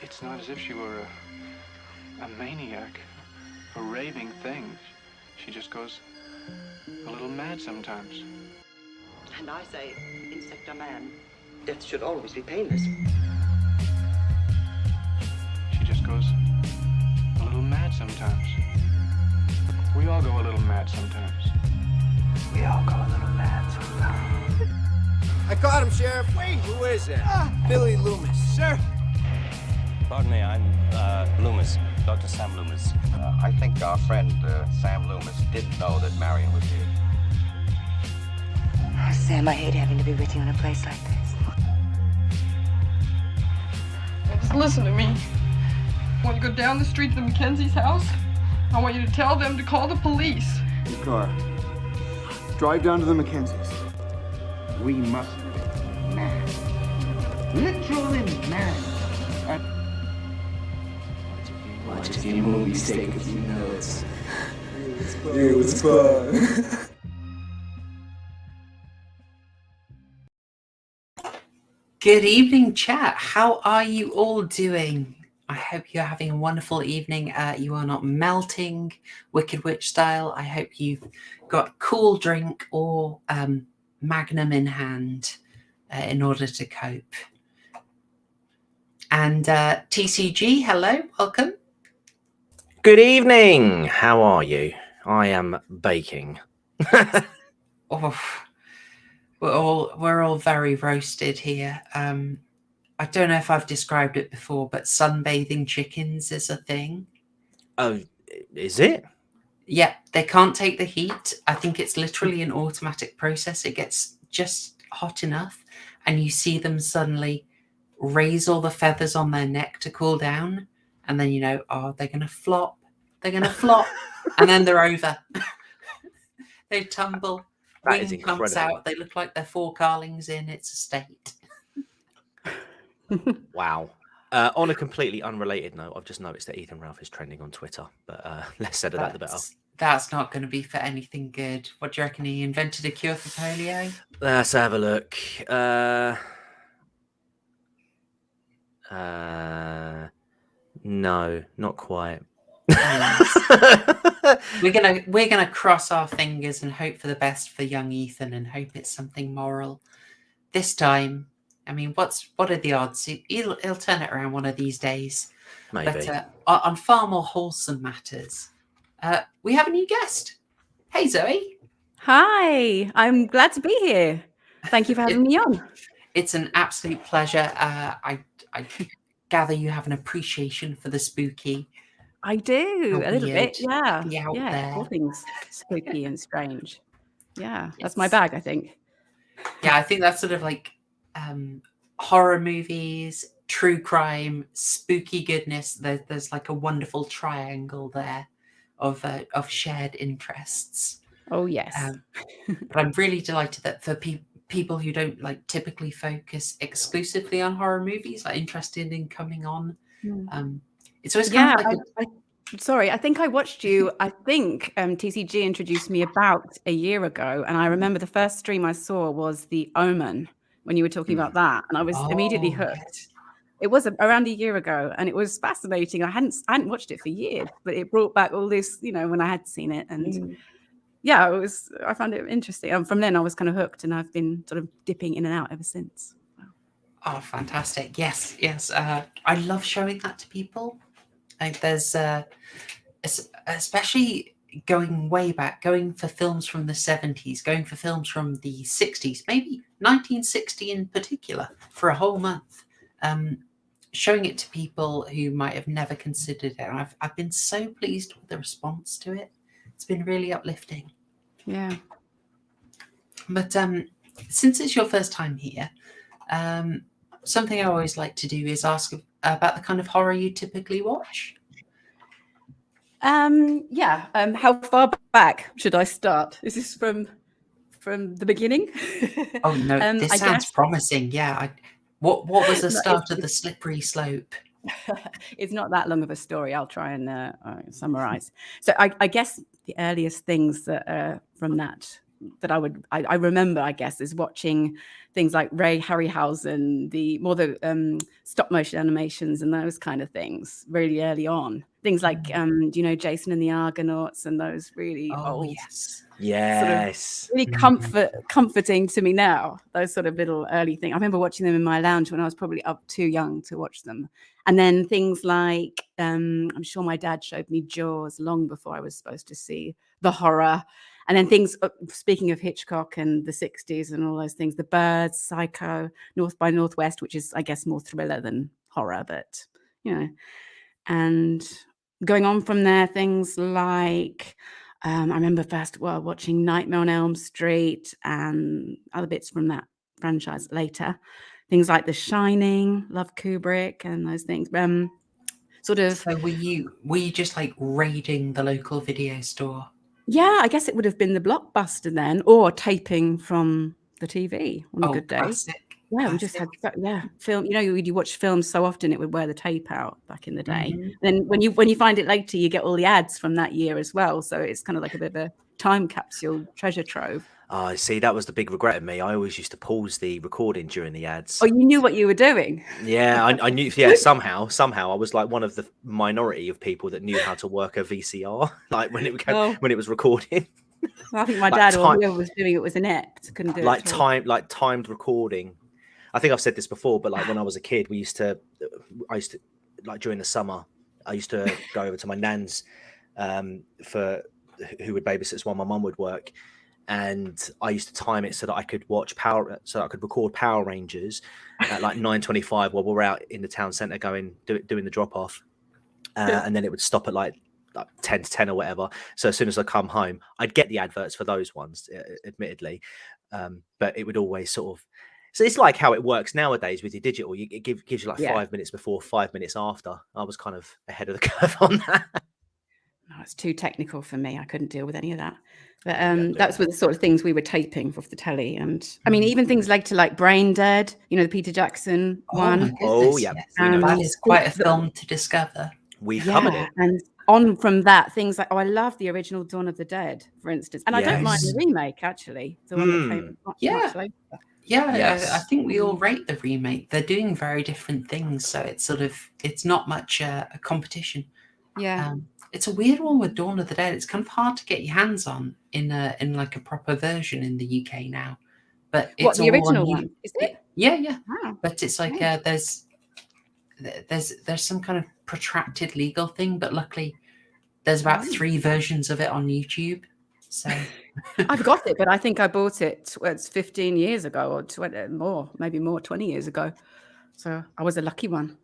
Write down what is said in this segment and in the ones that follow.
It's not as if she were a maniac, a raving thing. She just goes a little mad sometimes. And I say, insect or man, death should always be painless. She just goes a little mad sometimes. We all go a little mad sometimes. We all go a little mad sometimes. I caught him, Sheriff. Wait, who is that? Billy Loomis. Sir. Pardon me, I'm Loomis, Dr. Sam Loomis. I think our friend Sam Loomis didn't know that Marion was here. Oh, Sam, I hate having to be with you in a place like this. Just listen to me. When you go down the street to the Mackenzie's house, I want you to tell them to call the police. Your car. Drive down to the Mackenzies. We must be mad. Literally mad. Watch a few movies, take a few notes. It was fun. Good evening, chat. How are you all doing? I hope you're having a wonderful evening. You are not melting Wicked Witch style. I hope you've got a cool drink or Magnum in hand in order to cope. And TCG, hello, welcome. Good evening. How are you? I am baking. Oh, we're all very roasted here. I don't know if I've described it before, but sunbathing chickens is a thing. Oh, is it? Yeah, they can't take the heat. I think it's literally an automatic process. It gets just hot enough, and you see them suddenly raise all the feathers on their neck to cool down, and then you know, oh, they're gonna flop. They're gonna flop, and then they're over. They tumble. That is Wing comes incredible. out. They look like they're 4 carlings in. It's a state. Wow. On a completely unrelated note, I've just noticed that Ethan Ralph is trending on Twitter, but less said of that, the better. That's not going to be for anything good. What do you reckon? He invented a cure for polio? Let's have a look. No, not quite. We're gonna cross our fingers and hope for the best for young Ethan and hope it's something moral. This time, I mean, what are the odds? He'll turn it around one of these days. Maybe. But on far more wholesome matters, we have a new guest. Hey, Zoe. Hi, I'm glad to be here. Thank you for having me on. It's an absolute pleasure. I gather you have an appreciation for the spooky. I do, a little bit, yeah. There. All things spooky and strange. Yeah, that's my bag, I think. Yeah, I think that's sort of like horror movies, true crime, spooky goodness. There's like a wonderful triangle there of shared interests. Oh yes. But I'm really delighted that for people who don't like typically focus exclusively on horror movies are interested in coming on. It's always kind of like sorry, I think I watched you. I think TCG introduced me about a year ago, and I remember the first stream I saw was The Omen when you were talking about that, and I was immediately hooked. Yes. It was around a year ago, and it was fascinating. I hadn't watched it for years, but it brought back all this, you know, when I had seen it, and yeah, I found it interesting. And from then I was kind of hooked, and I've been sort of dipping in and out ever since. Oh, fantastic! Yes. I love showing that to people. Like there's especially going way back, going for films from the 70s, going for films from the 60s, maybe 1960 in particular, for a whole month, showing it to people who might have never considered it. And I've been so pleased with the response to it. It's been really uplifting. Yeah. But since it's your first time here, something I always like to do is ask about the kind of horror you typically watch. How far back should I start? Is this from the beginning? Oh no, this sounds promising. Yeah. What was the start of the slippery slope? It's not that long of a story. I'll try and summarize. So I guess the earliest things that from that I remember, I guess, is watching things like Ray Harryhausen, the stop motion animations and those kind of things really early on. Things like, do you know Jason and the Argonauts and those really old, yes, really comforting to me now. Those sort of little early things. I remember watching them in my lounge when I was probably up too young to watch them. And then things like, I'm sure my dad showed me Jaws long before I was supposed to see the horror. And then things, speaking of Hitchcock and the 60s and all those things, The Birds, Psycho, North by Northwest, which is, I guess, more thriller than horror, but, you know. And going on from there, things like, I remember watching Nightmare on Elm Street and other bits from that franchise later. Things like The Shining, love Kubrick and those things. Sort of. So were you just like raiding the local video store? Yeah, I guess it would have been the Blockbuster then, or taping from the TV on a good day. Classic. Yeah, we just had film. You know, you watch films so often it would wear the tape out back in the day. Then when you find it later, you get all the ads from that year as well. So it's kind of like a bit of a time capsule treasure trove. Oh, see, that was the big regret of me. I always used to pause the recording during the ads. Oh, you knew what you were doing. Yeah, I knew. Yeah, somehow I was like one of the minority of people that knew how to work a VCR, like when it was recording. Well, I think my dad or whoever was doing it was inept. Couldn't do it. Timed recording. I think I've said this before, but like when I was a kid, I used to like during the summer, I used to go over to my nan's for who would babysit while my mum would work. And I used to time it so that I could record Power Rangers at like 9:25 while we're out in the town centre doing the drop off, and then it would stop at like 10 to 10 or whatever. So as soon as I come home, I'd get the adverts for those ones, admittedly, but it would always sort of. So it's like how it works nowadays with your digital. It gives you like 5 minutes before, 5 minutes after. I was kind of ahead of the curve on that. No, it's too technical for me. I couldn't deal with any of that. But that's what the sort of things we were taping off the telly. And I mean, even things like Brain Dead, you know, the Peter Jackson one. Oh, yeah. That is quite a film to discover. We've covered it. And on from that, things like, I love the original Dawn of the Dead, for instance. And I don't mind the remake, actually. The one that came much later. Yeah, I think we all rate the remake. They're doing very different things, so it's not much a competition. Yeah, it's a weird one with Dawn of the Dead. It's kind of hard to get your hands on in like a proper version in the UK now. But it's the original one? Is it? Yeah. Wow. But it's like there's some kind of protracted legal thing. But luckily, there's about 3 versions of it on YouTube. So. I've got it, but I think I bought it. It's 15 years ago, or 20 years ago. So I was a lucky one.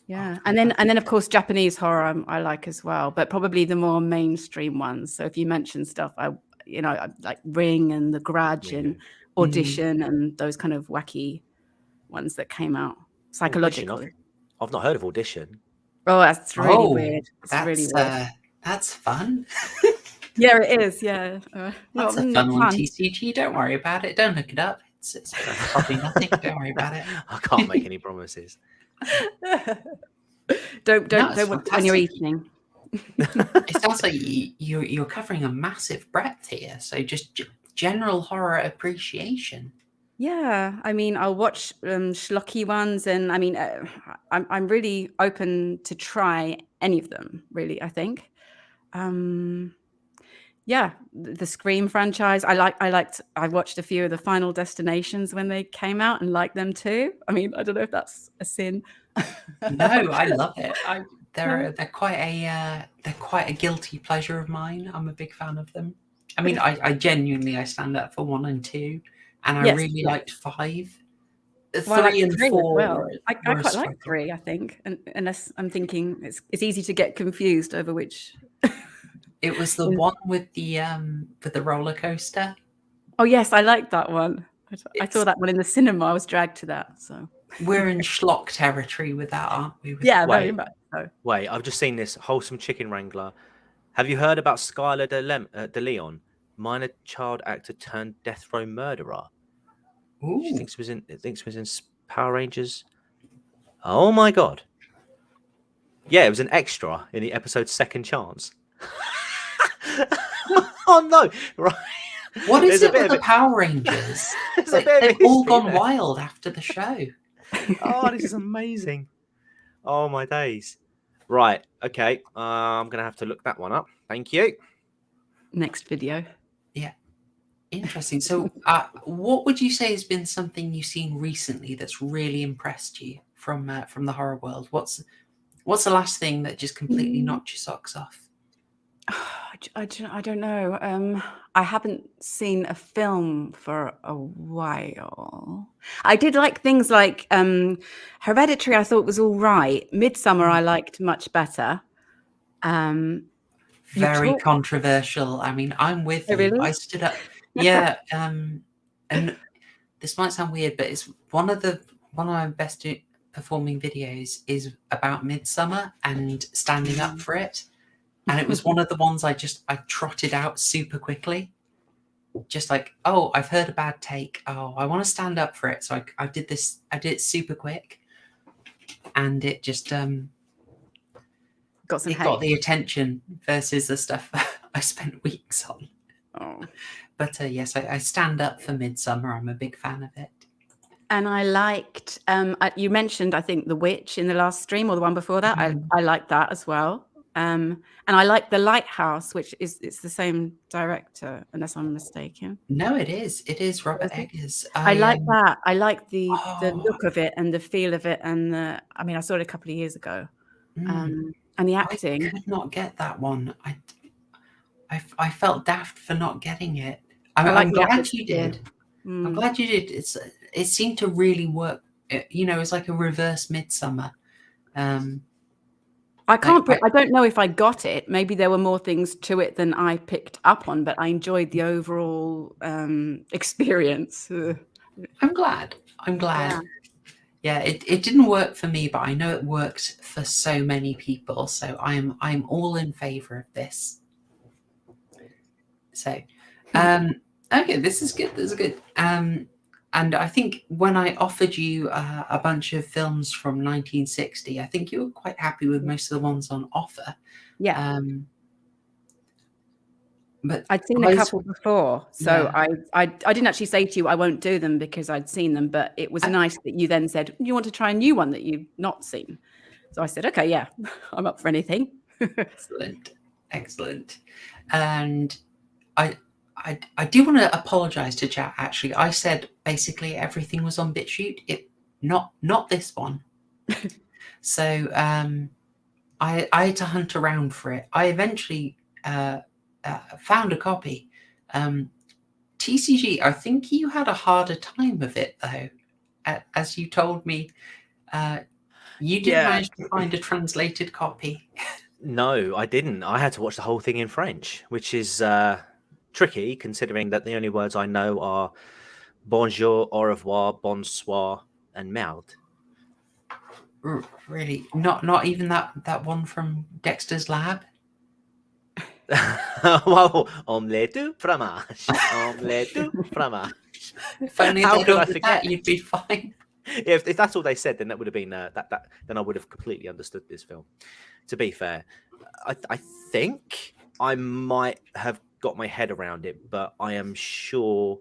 Yeah, and then of course Japanese horror I like as well, but probably the more mainstream ones. So if you mention stuff, I like Ring and The Grudge and Audition and those kind of wacky ones that came out psychologically. I've not heard of Audition. Oh, that's really weird. Really weird. That's fun. Yeah, it is. Yeah, that's a fun one. TCG, don't worry about it. Don't look it up. It's probably nothing. Don't worry about it. I can't make any promises. Don't when you're eating. It sounds like you're covering a massive breadth here. So just general horror appreciation. Yeah, I mean, I'll watch schlocky ones, and I mean, I'm really open to try any of them. Really, I think. Yeah, the Scream franchise. I watched a few of the Final Destinations when they came out and liked them too. I mean, I don't know if that's a sin. No, I love it. They're quite a guilty pleasure of mine. I'm a big fan of them. I mean, I genuinely stand up for 1 and 2, and I really liked 5. 3 and 4. Well, I quite like 3. I think, unless I'm thinking it's easy to get confused over which. It was the one with the roller coaster. Oh yes, I liked that one. I saw that one in the cinema. I was dragged to that. So we're in schlock territory with that, aren't we? Yeah, very much so. Wait, I've just seen this Wholesome Chicken Wrangler. Have you heard about Skylar De Leon, minor child actor turned death row murderer? Ooh. She thinks it was in Power Rangers. Oh my god! Yeah, it was an extra in the episode Second Chance. Oh no! Right. What is it with the Power Rangers? Like, they've all gone wild after the show. Oh, this is amazing. Oh, my days. Right. Okay. I'm going to have to look that one up. Thank you. Next video. Yeah. Interesting. So what would you say has been something you've seen recently that's really impressed you from the horror world? What's the last thing that just completely knocked your socks off? I don't know. I haven't seen a film for a while. I did like things like Hereditary. I thought was all right. Midsummer I liked much better. Very controversial. I mean, I'm with you. Really? I stood up. Yeah. And this might sound weird, but it's one of my best performing videos is about Midsummer and standing up for it. And it was one of the ones I trotted out super quickly. Just like, oh, I've heard a bad take. Oh, I want to stand up for it. So I did this. I did it super quick. And it just got the attention versus the stuff I spent weeks on. Oh. But yes, I stand up for Midsummer. I'm a big fan of it. And I liked, you mentioned, I think, The Witch in the last stream or the one before that. I liked that as well. And I like The Lighthouse, which it's the same director, unless I'm mistaken. No, it is. It is Robert Eggers. I like that. I like the look of it and the feel of it. And I mean, I saw it a couple of years ago. And the acting. I could not get that one. I felt daft for not getting it. I'm glad you did. I'm glad you did. It seemed to really work. You know, it's like a reverse Midsummer. I don't know if I got it. Maybe there were more things to it than I picked up on, but I enjoyed the overall experience. I'm glad. Yeah, it didn't work for me, but I know it worked for so many people. So I'm all in favor of this. So, okay, this is good. This is good. And I think when I offered you a bunch of films from 1960, I think you were quite happy with most of the ones on offer. Yeah. But I'd seen a couple before, so yeah. I didn't actually say to you I won't do them because I'd seen them, but it was nice that you then said you want to try a new one that you've not seen. So I said, okay, yeah, I'm up for anything. Excellent. And I do want to apologize to chat. Actually, I said basically everything was on BitChute. Not this one. So I had to hunt around for it. I eventually found a copy. TCG, I think you had a harder time of it though, as you told me. You didn't manage to find a translated copy. No, I didn't. I had to watch the whole thing in French, which is tricky considering that the only words I know are bonjour, au revoir, bonsoir, and merde. Really? Not even that one from Dexter's Lab? Wow, omelette du fromage. Omelette du fromage. If only How they'd could I ordered forget? that, you'd be fine. Yeah, if that's all they said, then that would have been then I would have completely understood this film. To be fair, I think I might have got my head around it, but I am sure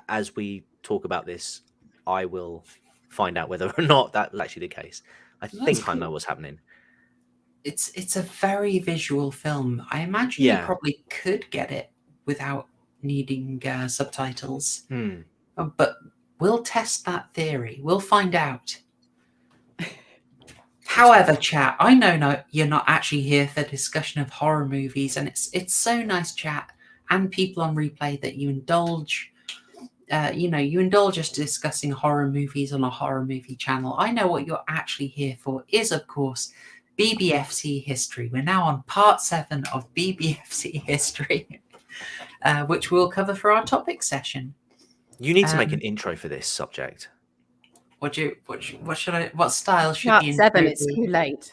as we talk about this, I will find out whether or not that was actually the case. I think I know what's happening. It's a very visual film. I imagine you probably could get it without needing subtitles. But we'll test that theory. We'll find out. However, chat, I know you're not actually here for discussion of horror movies, and it's so nice, chat, and people on replay that you indulge. You indulge us discussing horror movies on a horror movie channel. I know what you're actually here for is, of course, BBFC History. We're now on part 7 of BBFC History, which we'll cover for our topic session. You need to make an intro for this subject. What style should Part the 7, intro it's be? too late.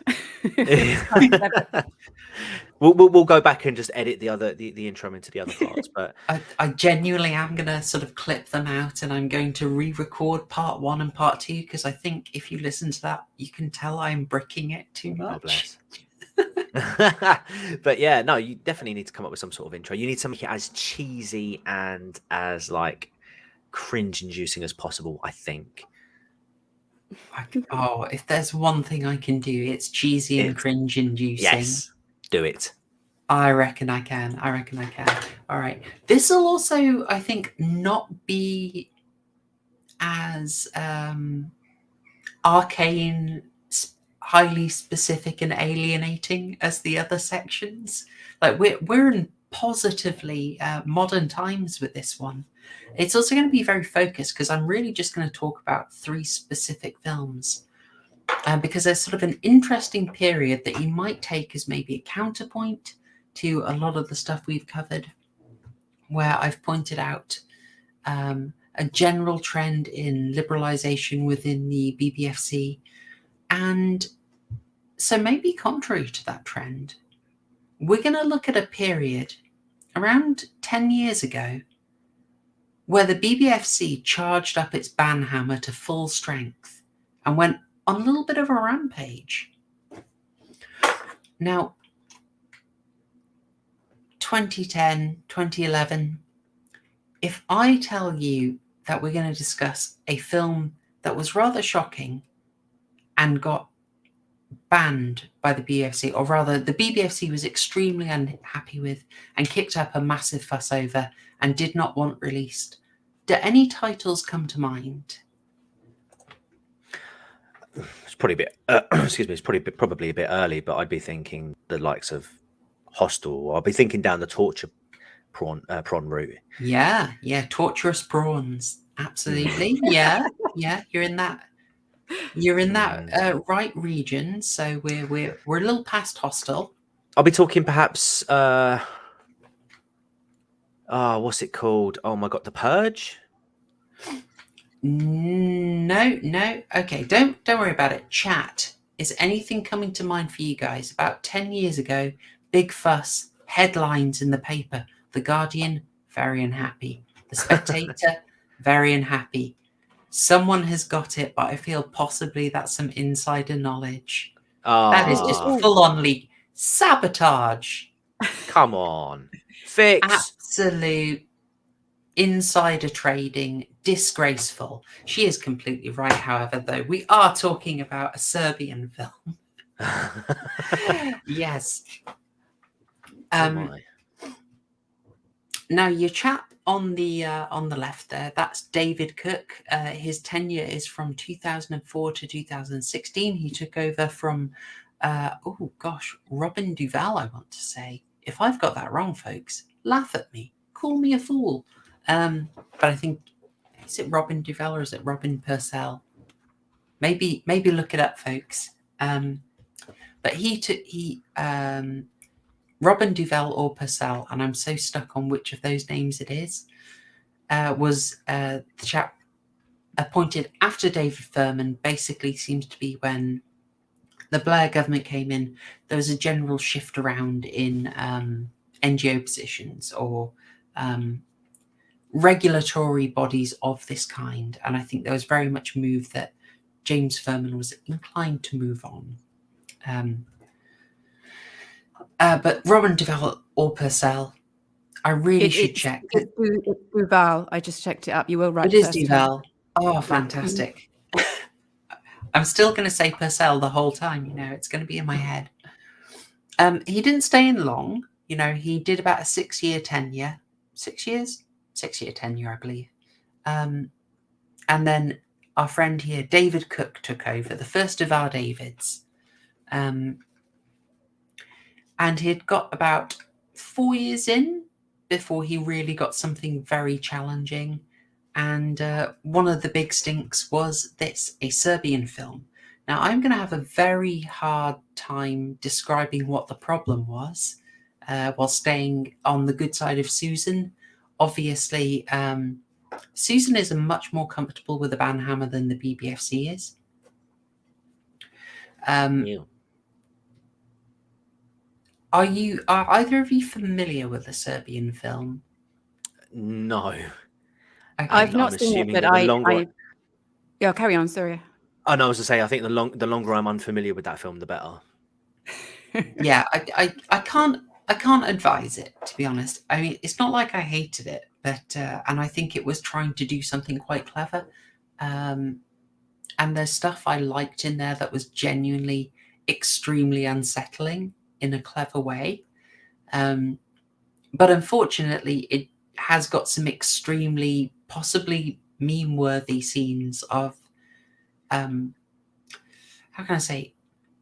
We'll go back and just edit the intro into the other parts. But I genuinely am going to sort of clip them out, and I'm going to re-record part 1 and part 2 because I think if you listen to that, you can tell I'm bricking it too much. God bless. But yeah, no, you definitely need to come up with some sort of intro. You need to make it as cheesy and as like cringe-inducing as possible, I think. Oh, if there's one thing I can do, it's cheesy and cringe-inducing. Yes, do it. I reckon I can. All right. This will also, I think, not be as arcane, highly specific and alienating as the other sections. Like we're in positively modern times with this one. It's also going to be very focused because I'm really just going to talk about 3 specific films. Because there's sort of an interesting period that you might take as maybe a counterpoint to a lot of the stuff we've covered, where I've pointed out a general trend in liberalization within the BBFC. And so maybe contrary to that trend, we're going to look at a period around 10 years ago where the BBFC charged up its ban hammer to full strength and went on a little bit of a rampage. Now, 2010, 2011, if I tell you that we're going to discuss a film that was rather shocking and got banned by the BBFC, or rather the BBFC was extremely unhappy with and kicked up a massive fuss over and did not want released, do any titles come to mind? It's probably a bit, excuse me, it's probably a bit early, but I'd be thinking the likes of Hostel. I'll be thinking down the torture prawn route. Yeah, torturous prawns. Absolutely. Yeah, you're in that right region. So we're a little past Hostel. I'll be talking perhaps what's it called? Oh my god, The Purge? No. Okay, don't worry about it. Chat. Is anything coming to mind for you guys? About 10 years ago, big fuss, headlines in the paper. The Guardian, very unhappy. The Spectator, very unhappy. Someone has got it, but I feel possibly that's some insider knowledge. That is just full-on leak. Sabotage. Come on. Fix. Absolute insider trading. Disgraceful. She is completely right, however, though. We are talking about a Serbian film. Yes. Now, your chap on the left there, that's David Cook. His tenure is from 2004 to 2016. He took over from, Robin Duvall, I want to say. If I've got that wrong, folks, laugh at me. Call me a fool. But I think, is it Robin Duvall or is it Robin Purcell? Maybe look it up, folks. But Robin Duvall or Purcell, and I'm so stuck on which of those names it is, was the chap appointed after David Furman. Basically seems to be when the Blair government came in, there was a general shift around in NGO positions or regulatory bodies of this kind. And I think there was very much a move that James Furman was inclined to move on. But Robin Duvall or Purcell, I really should check. It's Duvall. I just checked it up. You will right. It is Duvall. Oh, fantastic. I'm still going to say Purcell the whole time. It's going to be in my head. He didn't stay in long. He did about a 6-year tenure. 6 years? 6-year tenure, I believe. And then our friend here, David Cook, took over, the first of our Davids. And he'd got about 4 years in before he really got something very challenging. And one of the big stinks was this, a Serbian film. Now, I'm going to have a very hard time describing what the problem was while staying on the good side of Susan. Obviously, Susan is much more comfortable with the ban hammer than the BBFC is. Are either of you familiar with the Serbian film? No. Okay. I've not seen it, but yeah, carry on, sorry. Oh no, I was to say, I think the longer I'm unfamiliar with that film, the better. Yeah, I can't advise it, to be honest. I mean, it's not like I hated it, but and I think it was trying to do something quite clever. And there's stuff I liked in there that was genuinely extremely unsettling in a clever way. But unfortunately, it has got some extremely, possibly meme-worthy scenes of, how can I say,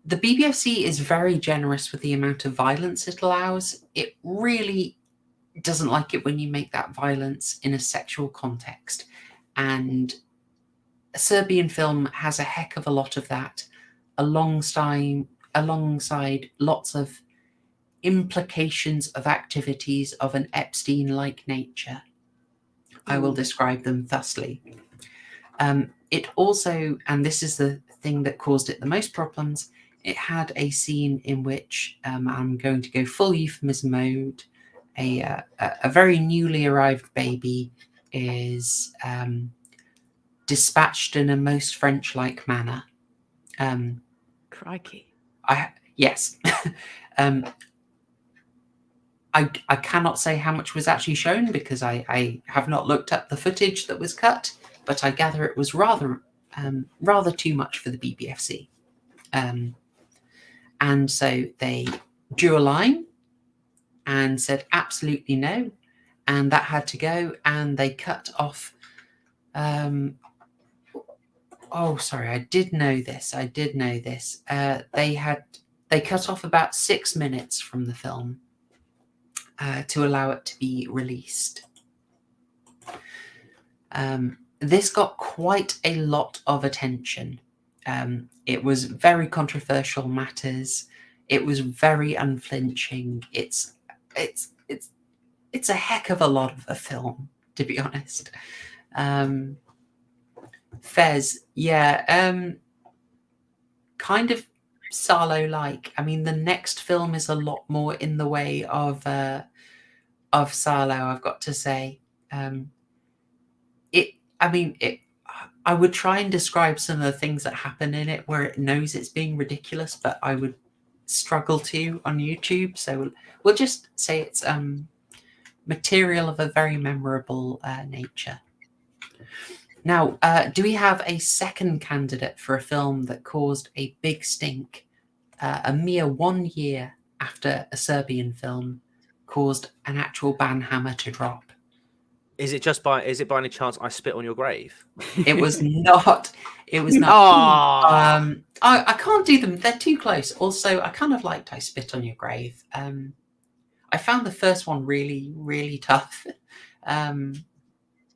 the BBFC is very generous with the amount of violence it allows. It really doesn't like it when you make that violence in a sexual context. And a Serbian film has a heck of a lot of that, alongside lots of implications of activities of an Epstein-like nature. I will describe them thusly. It also, and this is the thing that caused it the most problems, it had a scene in which, I'm going to go full euphemism mode, a very newly arrived baby is dispatched in a most French-like manner. Crikey. Yes. I cannot say how much was actually shown because I have not looked up the footage that was cut, but I gather it was rather too much for the BBFC. And so they drew a line and said absolutely no, and that had to go, and they cut off. Oh, sorry, I did know this. They cut off about 6 minutes from the film to allow it to be released. This got quite a lot of attention. It was very controversial matters. It was very unflinching. It's a heck of a lot of a film, to be honest. Fez, yeah, kind of Sarlo-like. I mean, the next film is a lot more in the way of Sarlo, I've got to say. I would try and describe some of the things that happen in it where it knows it's being ridiculous, but I would struggle to on YouTube. So we'll just say it's material of a very memorable nature. Now, do we have a second candidate for a film that caused a big stink a mere 1 year after a Serbian film caused an actual banhammer to drop? Is it by any chance I Spit on Your Grave? It was not. It was not. I can't do them. They're too close. Also, I kind of liked I Spit on Your Grave. I found the first one really, really tough.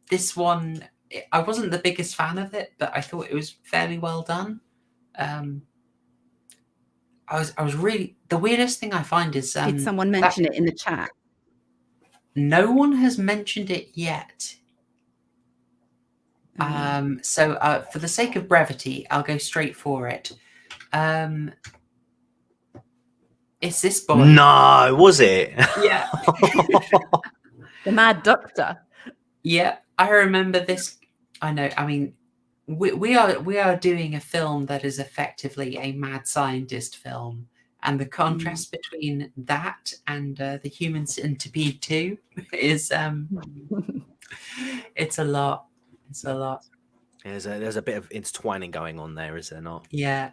This one, I wasn't the biggest fan of it, but I thought it was fairly well done. I was really, the weirdest thing I find is did someone mention it in the chat? No one has mentioned it yet. So for the sake of brevity, I'll go straight for it. It's this boy. No, was it? Yeah. The Mad Doctor. Yeah, I remember this. I know. I mean, we are doing a film that is effectively a mad scientist film, and the contrast between that and the Human Centipede 2 is it's a lot. It's a lot. There's a bit of intertwining going on there, is there not? Yeah.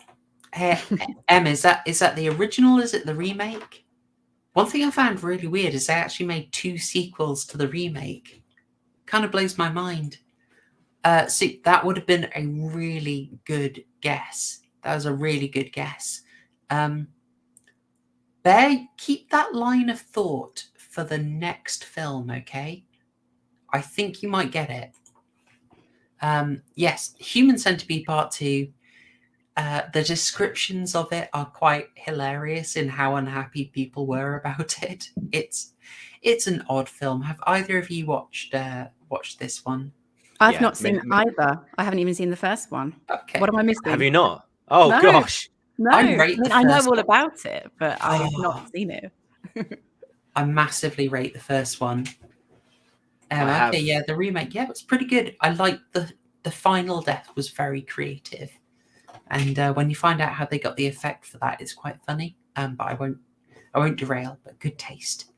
Hey, Em, is that the original? Is it the remake? One thing I found really weird is they actually made 2 sequels to the remake. Kind of blows my mind. So that would have been a really good guess. That was a really good guess. Bear, keep that line of thought for the next film, okay? I think you might get it. Yes, Human Centipede Part 2. The descriptions of it are quite hilarious in how unhappy people were about it. It's an odd film. Have either of you watched this one? I've not seen either. I haven't even seen the first one. Okay. What am I missing? Have you not? Oh, no. Gosh. No, I know all about it, but I have not seen it. I massively rate the first one. Okay, yeah, the remake, yeah, it was pretty good. I liked the final death was very creative. And when you find out how they got the effect for that, it's quite funny. but I won't derail. But good taste.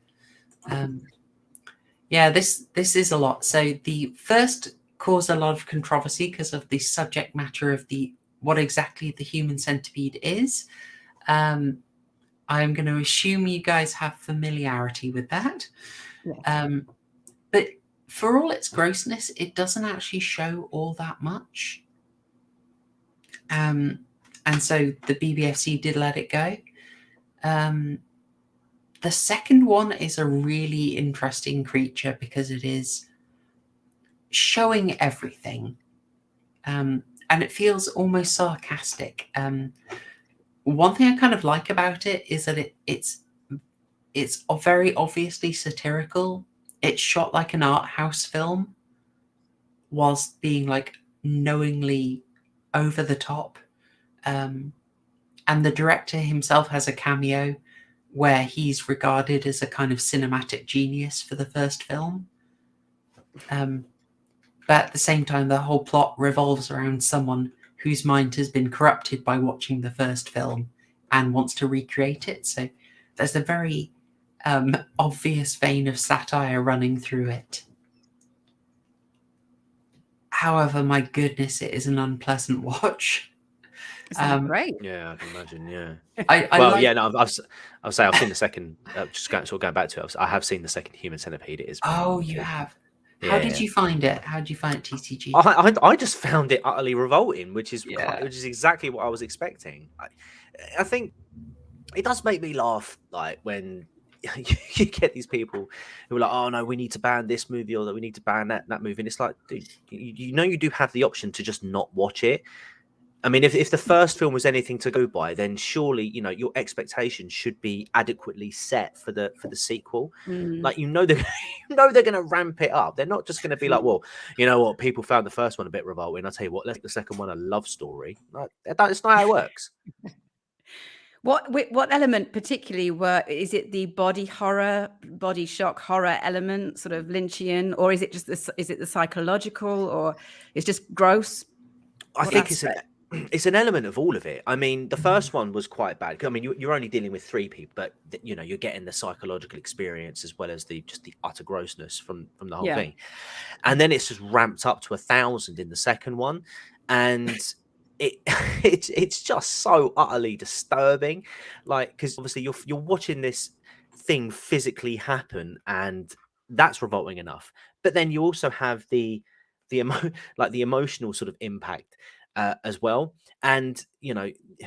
Yeah, this is a lot. So the first caused a lot of controversy because of the subject matter of what exactly the human centipede is. I'm going to assume you guys have familiarity with that. Yes. But for all its grossness, it doesn't actually show all that much. And so the BBFC did let it go. The second one is a really interesting creature because it is showing everything. And it feels almost sarcastic. One thing I kind of like about it is that it's very obviously satirical. It's shot like an art house film whilst being like knowingly over the top. And the director himself has a cameo where he's regarded as a kind of cinematic genius for the first film. But at the same time, the whole plot revolves around someone whose mind has been corrupted by watching the first film and wants to recreate it. So there's a very obvious vein of satire running through it. However, my goodness, it is an unpleasant watch. Great. Yeah, I can imagine. Yeah. I've seen the second. Just going back to it, I have seen the second Human Centipede. It is. Oh, you have. How did you find it? How did you find it, TCG? I just found it utterly revolting, which is exactly what I was expecting. I think it does make me laugh, like when you get these people who are like, "Oh no, we need to ban this movie or that we need to ban that movie," and it's like, dude, you do have the option to just not watch it. I mean, if the first film was anything to go by, then surely your expectations should be adequately set for the sequel. Like they're going to ramp it up. They're not just going to be like, well, you know what, people found the first one a bit revolting. I'll tell you what, let's make the second one a love story. Like, that's not how it works. What element particularly is it the body shock horror element, sort of Lynchian, or is it just is it the psychological, or it's just gross? I think it's an element of all of it. I mean, the first one was quite bad. I mean, you're only dealing with 3 people, but you're getting the psychological experience as well as the utter grossness from the whole thing. And then it's just ramped up to 1,000 in the second one, and it's just so utterly disturbing. Like, because obviously you're watching this thing physically happen, and that's revolting enough. But then you also have the emotional sort of impact as well, and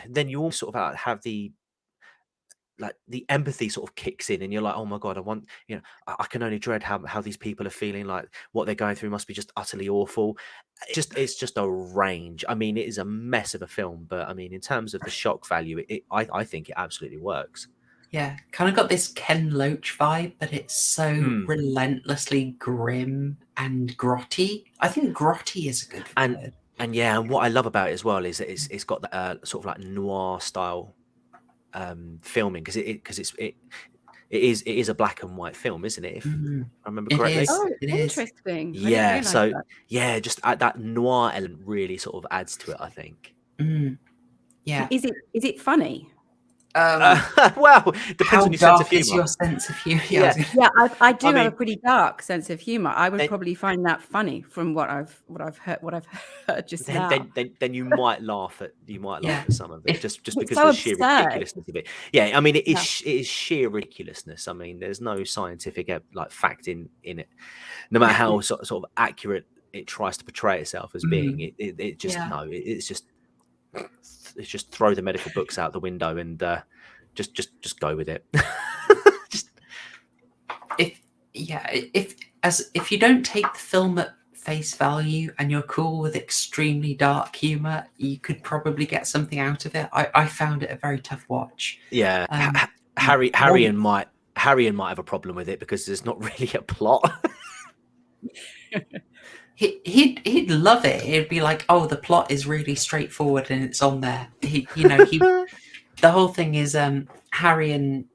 then you also sort of have the empathy sort of kicks in, and you're like, oh my god, I can only dread how these people are feeling, like what they're going through must be just utterly awful. It's just a range. I mean, it is a mess of a film, but I mean, in terms of the shock value, I think it absolutely works. Yeah, kind of got this Ken Loach vibe, but it's so relentlessly grim and grotty. I think grotty is a good word. And yeah, and what I love about it as well is that it's got that sort of like noir style filming, because it is a black and white film, isn't it? If I remember correctly. It is interesting. Yeah, so just that noir element really sort of adds to it, I think. Yeah. Is it funny? Well, depends on your sense of humor. Is your sense of humor? I do have a pretty dark sense of humor. I would probably find that funny from what I've heard just now. Then you might laugh at some of it just because so of the sheer ridiculousness of it. Yeah, I mean, it is sheer ridiculousness. I mean, there's no scientific fact in it, no matter how sort of accurate it tries to portray itself as being. It's just throw the medical books out the window and just go with it. If you don't take the film at face value and you're cool with extremely dark humor, you could probably get something out of it. I found it a very tough watch. Yeah, Haryan might have a problem with it because there's not really a plot. He'd love it. He'd be like, "Oh, the plot is really straightforward and it's on there." The whole thing is Haryan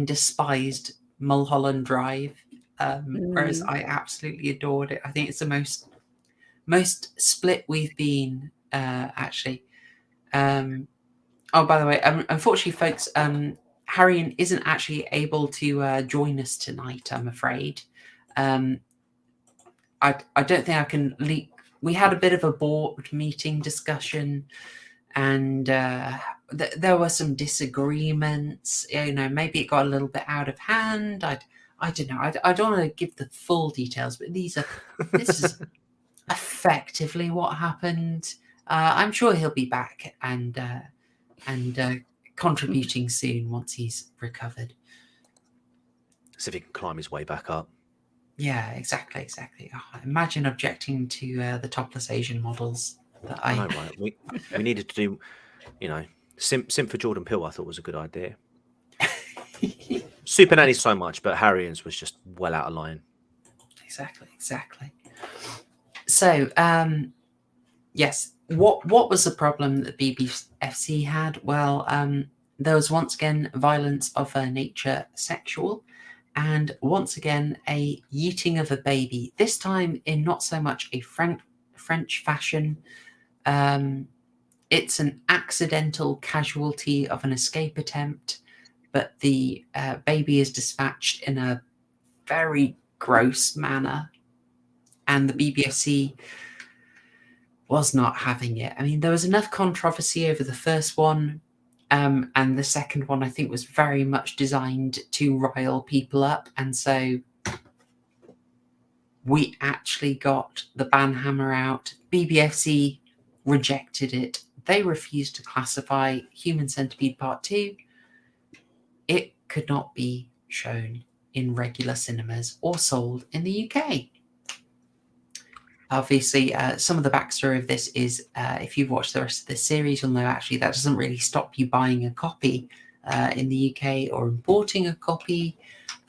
despised Mulholland Drive, whereas I absolutely adored it. I think it's the most split we've been actually. Oh, by the way, unfortunately, folks, Haryan isn't actually able to join us tonight, I'm afraid. I don't think I can leak. We had a bit of a board meeting discussion, and there were some disagreements. Maybe it got a little bit out of hand. I don't know. I don't want to give the full details, but this is effectively what happened. I'm sure he'll be back and contributing soon once he's recovered. See if he can climb his way back up. Yeah, exactly. Oh, imagine objecting to the topless Asian models. That I know, right? We needed to do, simp for Jordan Peele. I thought was a good idea. Super Nanny so much, but Haryan's was just well out of line. Exactly. So, yes, what was the problem that BBFC had? Well, there was once again violence of a nature sexual, and once again a yeeting of a baby. This time in not so much a French fashion. It's an accidental casualty of an escape attempt, but the baby is dispatched in a very gross manner, and the BBFC was not having it. I mean, there was enough controversy over the first one, and the second one, I think, was very much designed to rile people up, and so we actually got the ban hammer out. BBFC rejected it. They refused to classify Human Centipede Part 2. It could not be shown in regular cinemas or sold in the UK. Obviously, some of the backstory of this is, if you've watched the rest of the series, you'll know actually that doesn't really stop you buying a copy in the UK, or importing a copy,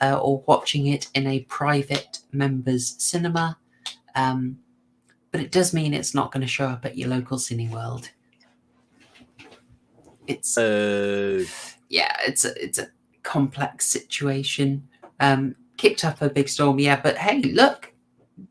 or watching it in a private member's cinema. But it does mean it's not going to show up at your local Cineworld. It's a complex situation. Kicked up a big storm, yeah. But hey, look.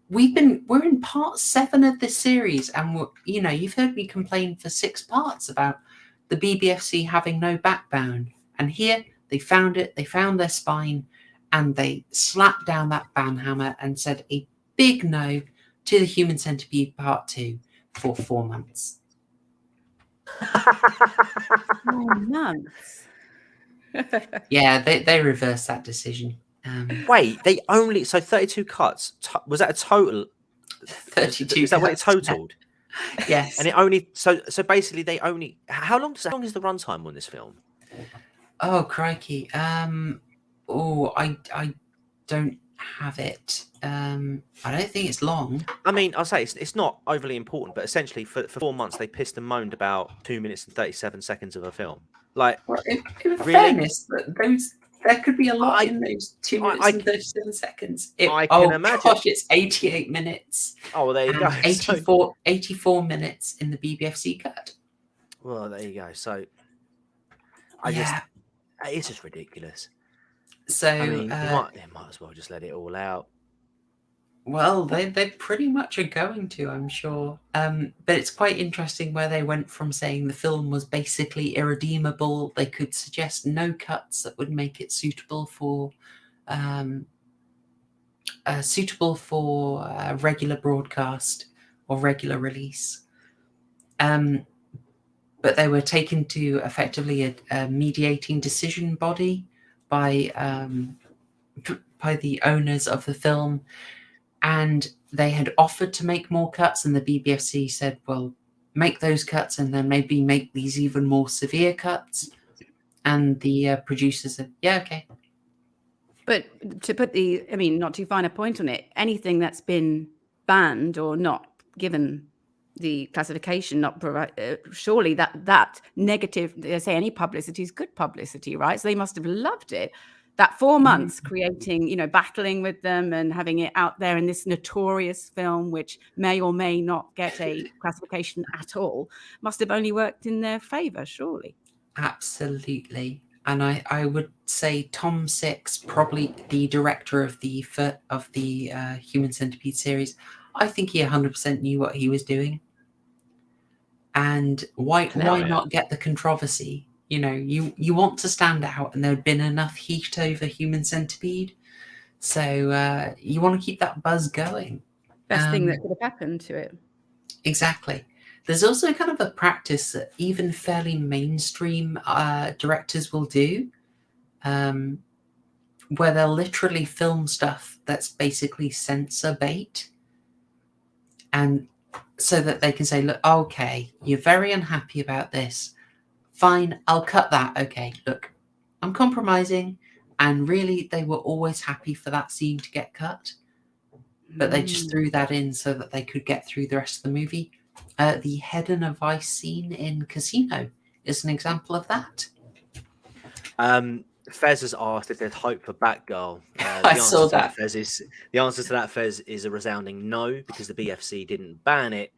We're in part 7 of this series, and you've heard me complain for 6 parts about the BBFC having no backbone, and here they found it. They found their spine, and they slapped down that ban hammer and said a big no to the Human Centipede Part 2 for 4 months. 4 months. Yeah, they reversed that decision. Wait, they only 32 cuts. Was that a total? 32. Is that what it totaled? Yes. And it only so basically they only. How long is the runtime on this film? Oh crikey! I don't have it. I don't think it's long. I mean, I'll say it's not overly important, but essentially for 4 months they pissed and moaned about 2 minutes and 37 seconds of a film. Like, well, in really? fairness, there could be a lot in those 2 minutes and 37 seconds. I can imagine. Gosh, it's 88 minutes. Oh, well, there you go. 84 minutes in the BBFC cut. Well, there you go. So, it's just ridiculous. So, I mean, they might as well just let it all out. Well, they pretty much are going to, I'm sure. But it's quite interesting where they went from saying the film was basically irredeemable. They could suggest no cuts that would make it suitable for regular broadcast or regular release. But they were taken to effectively a mediating decision body by the owners of the film. And they had offered to make more cuts, and the BBFC said, well, make those cuts and then maybe make these even more severe cuts. And the producers said, yeah, okay. But to put not to find a point on it, anything that's been banned or not given the classification, surely that negative, they say any publicity is good publicity, right? So they must have loved it. That 4 months creating, battling with them and having it out there in this notorious film, which may or may not get a classification at all, must have only worked in their favour, surely. Absolutely. And I would say Tom Six, probably the director of the Human Centipede series, I think he 100% knew what he was doing. And why not get the controversy? You know, you want to stand out, and there had been enough heat over Human Centipede, so you want to keep that buzz going. Best thing that could have happened to it. Exactly. There's also kind of a practice that even fairly mainstream directors will do, where they'll literally film stuff that's basically censor bait, and so that they can say, look, okay, you're very unhappy about this. Fine, I'll cut that. Okay, look, I'm compromising. And really, they were always happy for that scene to get cut. But they just threw that in so that they could get through the rest of the movie. The Head in a Vice scene in Casino is an example of that. Fez has asked if there's hope for Batgirl. I saw that. The answer to that, Fez, is a resounding no, because the BFC didn't ban it.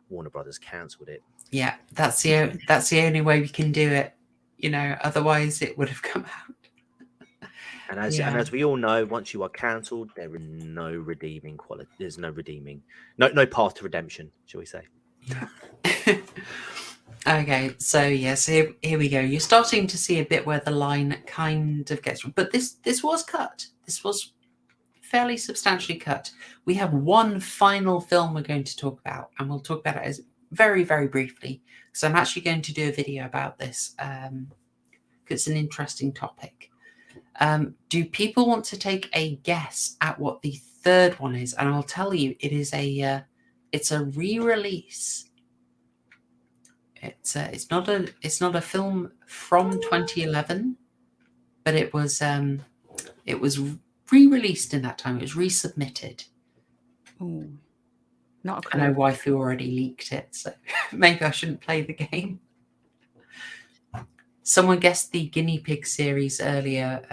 Warner Brothers cancelled it. Yeah, that's the only way we can do it. You know, otherwise it would have come out. And as we all know, once you are cancelled, there is no redeeming quality. There's no redeeming, no path to redemption, shall we say? Yeah. Okay, so yes, here we go. You're starting to see a bit where the line kind of gets, but this was cut. This was fairly substantially cut. We have one final film we're going to talk about, and we'll talk about it as very, very briefly, because I'm actually going to do a video about this, because it's an interesting topic. Do people want to take a guess at what the third one is? And I'll tell you, it is it's a re-release. It's not a film from 2011, but it was re-released in that time. It was resubmitted. Oh, not a clue. I know Waifu already leaked it, so maybe I shouldn't play the game. Someone guessed the Guinea Pig series earlier.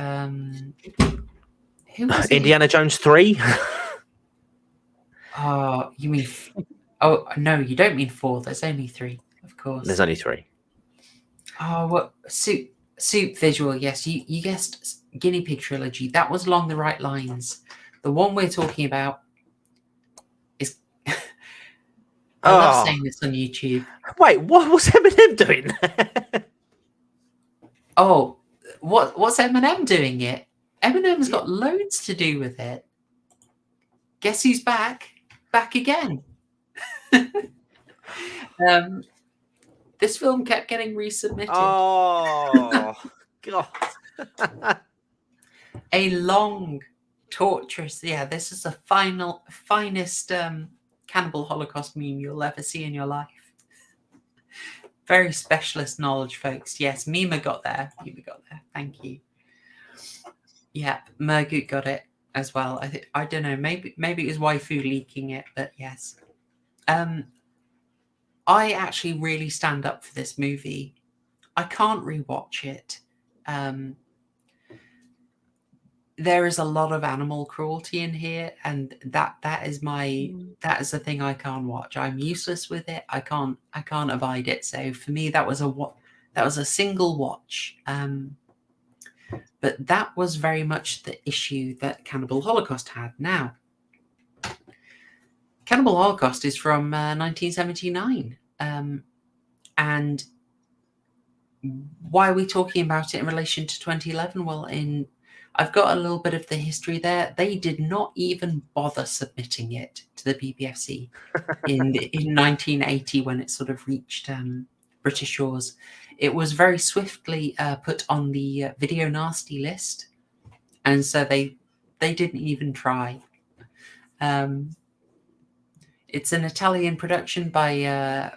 Who was it? Indiana Jones 3? Oh, you mean... Oh, no, you don't mean 4. There's only 3, of course. There's only 3. Oh, what? Soup Visual, yes. You guessed Guinea Pig trilogy. That was along the right lines. The one we're talking about is... I love saying this on YouTube. Wait, what's Eminem doing there? Oh, what's Eminem doing it? Eminem's got loads to do with it. Guess who's back? Back again. This film kept getting resubmitted. Oh, God. A long, torturous... Yeah, this is the finest cannibal Holocaust meme you'll ever see in your life. Very specialist knowledge, folks. Yes, Mima got there. Thank you. Yeah, Mergut got it as well. I don't know. Maybe it was Waifu leaking it, but yes. I actually really stand up for this movie. I can't rewatch it. There is a lot of animal cruelty in here, and that is the thing I can't watch. I'm useless with it. I can't abide it. So for me, that was a single watch. But that was very much the issue that Cannibal Holocaust had. Now, Cannibal Holocaust is from 1979, and why are we talking about it in relation to 2011? Well, I've got a little bit of the history there. They did not even bother submitting it to the BBFC in 1980 when it sort of reached British shores. It was very swiftly put on the Video Nasty list, and so they didn't even try. It's an Italian production by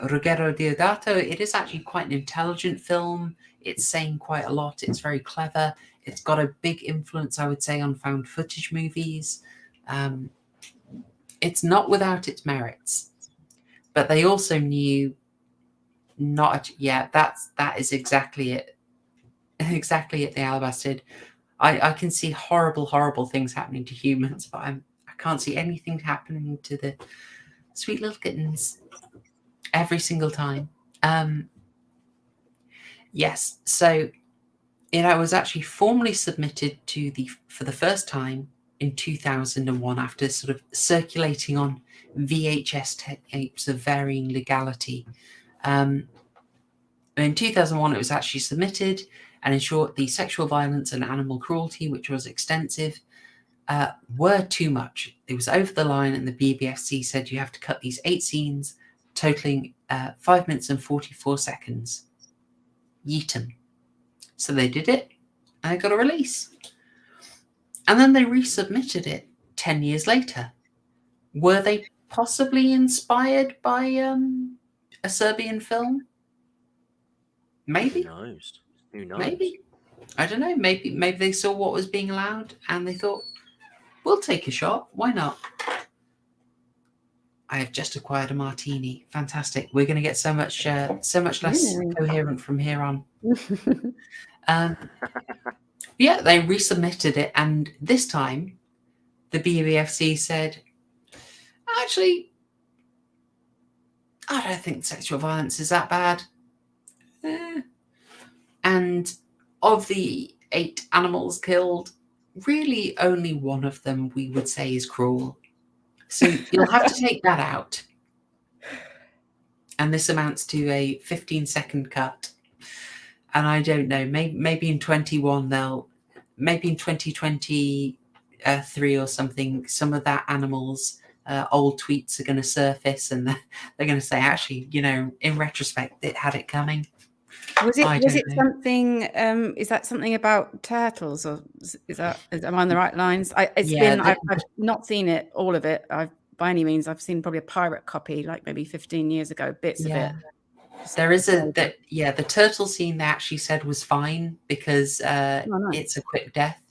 Ruggero Deodato. It is actually quite an intelligent film. It's saying quite a lot. It's very clever. It's got a big influence, I would say, on found footage movies. It's not without its merits, but they also knew not. Yeah, that is exactly it. Exactly it. The Alabastid. I can see horrible things happening to humans, but I can't see anything happening to the sweet little kittens every single time. Yes, so it was actually formally submitted for the first time in 2001 after sort of circulating on VHS tapes of varying legality. In 2001, it was actually submitted, and in short, the sexual violence and animal cruelty, which was extensive, were too much. It was over the line, and the BBFC said you have to cut these 8 scenes, totaling 5 minutes and 44 seconds. Yeet 'em. So they did it, and they got a release. And then they resubmitted it 10 years later. Were they possibly inspired by a Serbian film? Maybe. Who knows? Who knows? Maybe. I don't know. Maybe they saw what was being allowed and they thought, we'll take a shot. Why not? I have just acquired a martini. Fantastic. We're going to get so much less coherent from here on. Yeah, they resubmitted it, and this time the BBFC said, actually, I don't think sexual violence is that bad. And of the 8 animals killed, really only one of them we would say is cruel. So you'll have to take that out. And this amounts to a 15-second cut. And I don't know, maybe in 2023 or something, some of that animal's old tweets are going to surface, and they're going to say, actually, in retrospect, it had it coming. Was it something? Is that something about turtles, or am I on the right lines? I've not seen it, all of it. By any means, I've seen probably a pirate copy, like maybe 15 years ago, bits of it. There is the turtle scene they actually said was fine because it's a quick death.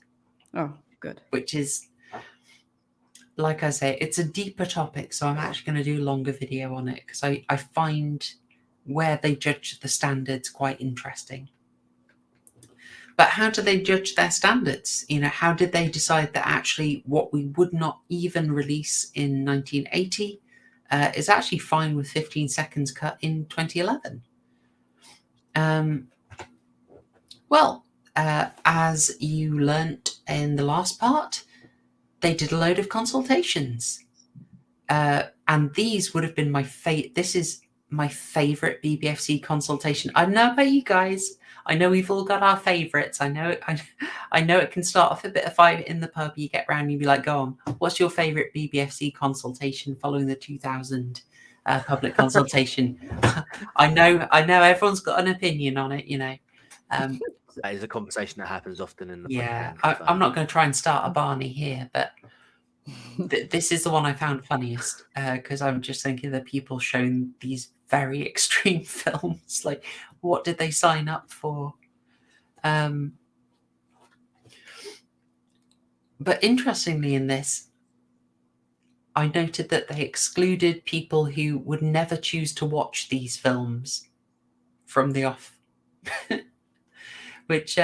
Oh, good. Which is, like I say, it's a deeper topic, so I'm actually going to do a longer video on it because I find where they judge the standards quite interesting. But how do they judge their standards? How did they decide that actually what we would not even release in 1980 is actually fine with 15 seconds cut in 2011? As you learnt in the last part, they did a load of consultations. And these would have been this is my favorite BBFC consultation. I know about you guys. I know we've all got our favorites. I know it can start off a bit of fight in the pub. You get round and you be like, go on, what's your favorite BBFC consultation following the 2000 public consultation? I know everyone's got an opinion on it, That is a conversation that happens often in the podcast. I'm not going to try and start a Barney here, but this is the one I found funniest because I'm just thinking that people showing these very extreme films, like, what did they sign up for? But interestingly in this, I noted that they excluded people who would never choose to watch these films from the off, which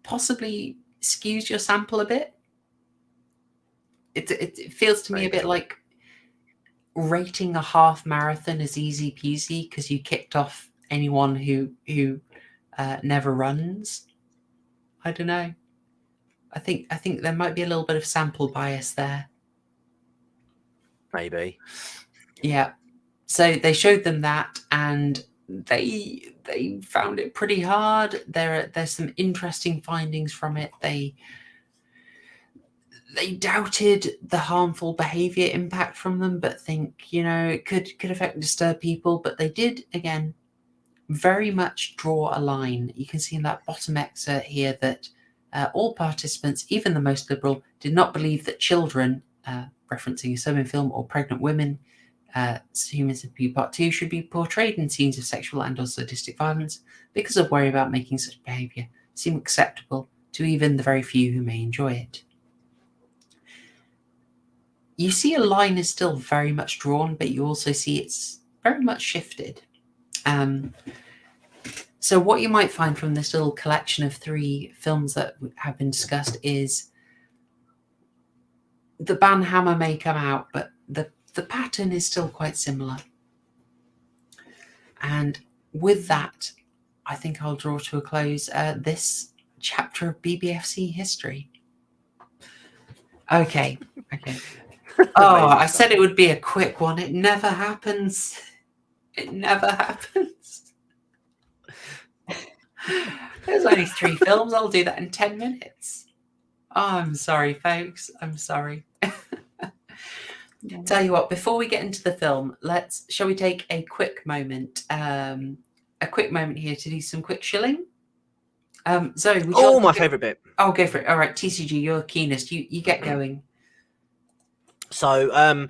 possibly skews your sample a bit. It feels to me a bit like rating a half marathon as easy peasy because you kicked off anyone who never runs. I don't know. I think there might be a little bit of sample bias there. Maybe. Yeah. So they showed them that, and they found it pretty hard. There's some interesting findings from it. They doubted the harmful behavior impact from them, but think, it could affect and disturb people. But they did, again, very much draw a line. You can see in that bottom excerpt here that all participants, even the most liberal, did not believe that children, referencing a Serbian film, or pregnant women, Humans of View Part 2, should be portrayed in scenes of sexual and or sadistic violence because of worry about making such behavior seem acceptable to even the very few who may enjoy it. You see a line is still very much drawn, but you also see it's very much shifted. So what you might find from this little collection of 3 films that have been discussed is the banhammer may come out, but the pattern is still quite similar. And with that, I think I'll draw to a close this chapter of BBFC history. Okay. Oh, I said it would be a quick one. It never happens. It never happens. There's only 3 films. I'll do that in 10 minutes. Oh, I'm sorry, folks. I'm sorry. Tell you what, before we get into the film, shall we take a quick moment? A quick moment here to do some quick shilling. Zoe, would you my favourite bit. Oh, go for it. All right, TCG, you're keenest. You get going. So,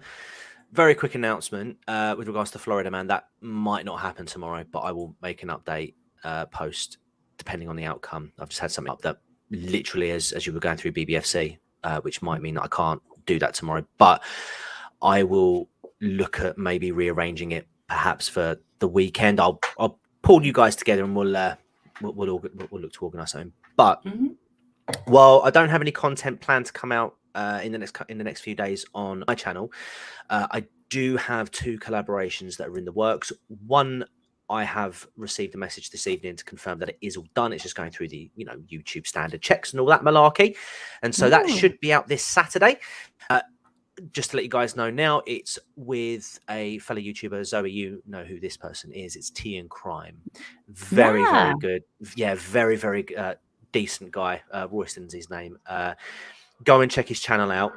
very quick announcement with regards to Florida Man. That might not happen tomorrow, but I will make an update post depending on the outcome. I've just had something up that literally as you were going through BBFC, which might mean that I can't do that tomorrow, but I will look at maybe rearranging it perhaps for the weekend. I'll pull you guys together and we'll look to organise something. But while I don't have any content planned to come out in the next few days on my channel, I do have 2 collaborations that are in the works. One, I have received a message this evening to confirm that it is all done. It's just going through the YouTube standard checks and all that malarkey, and so that should be out this Saturday. Just to let you guys know now, it's with a fellow YouTuber, Zoe. You know who this person is. It's Tea and Crime. Very good. Yeah, very decent guy. Royston's his name. Go and check his channel out.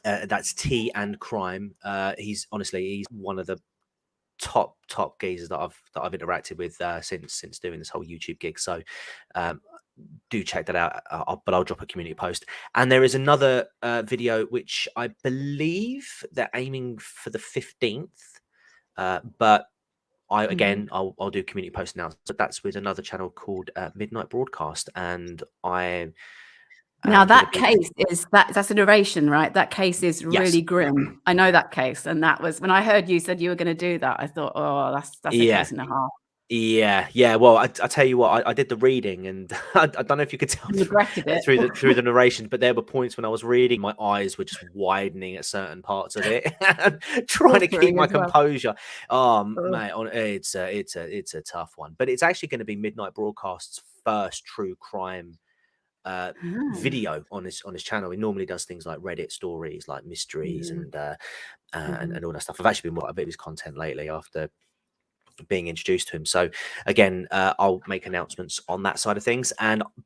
That's Tea and Crime. He's one of the top geezers that I've interacted with since doing this whole YouTube gig. So do check that out. But I'll drop a community post. And there is another video which I believe they're aiming for the 15th. But I'll do community post now. So that's with another channel called Midnight Broadcast, and now that case that's a narration, right? That case is really grim. I know that case, and that was when I heard you said you were going to do that. I thought, oh, that's a case and a half. Yeah. Well, I tell you what, I did the reading, and I don't know if you could tell through the narration, but there were points when I was reading, my eyes were just widening at certain parts of it, trying to keep my composure. Mate, it's a tough one, but it's actually going to be Midnight Broadcast's first true crime video on his channel. He normally does things like Reddit stories, like mysteries and all that stuff. I've actually been watching a bit of his content lately after being introduced to him. So again, I'll make announcements on that side of things.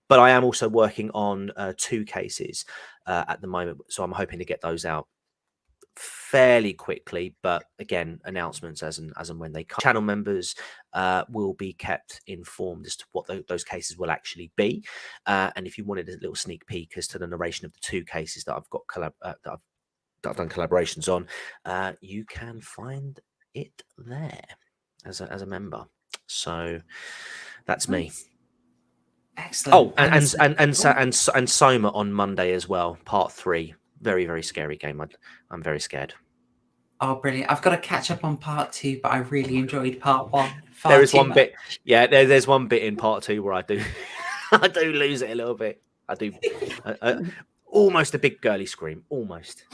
But I am also working on 2 cases at the moment, so I'm hoping to get those out fairly quickly. But again, announcements as and when they come. Channel members will be kept informed as to what those cases will actually be. And if you wanted a little sneak peek as to the narration of the 2 cases that I've got that I've done collaborations on, you can find it there as a member. So that's me. Excellent. Oh, and Soma on Monday as well, part 3. Very, very scary game. I'm very scared. Oh, brilliant. I've got to catch up on part 2, but I really enjoyed part 1. There is one bit. Yeah, there's one bit in part 2 where I do I do lose it a little bit. I do almost a big girly scream. Almost.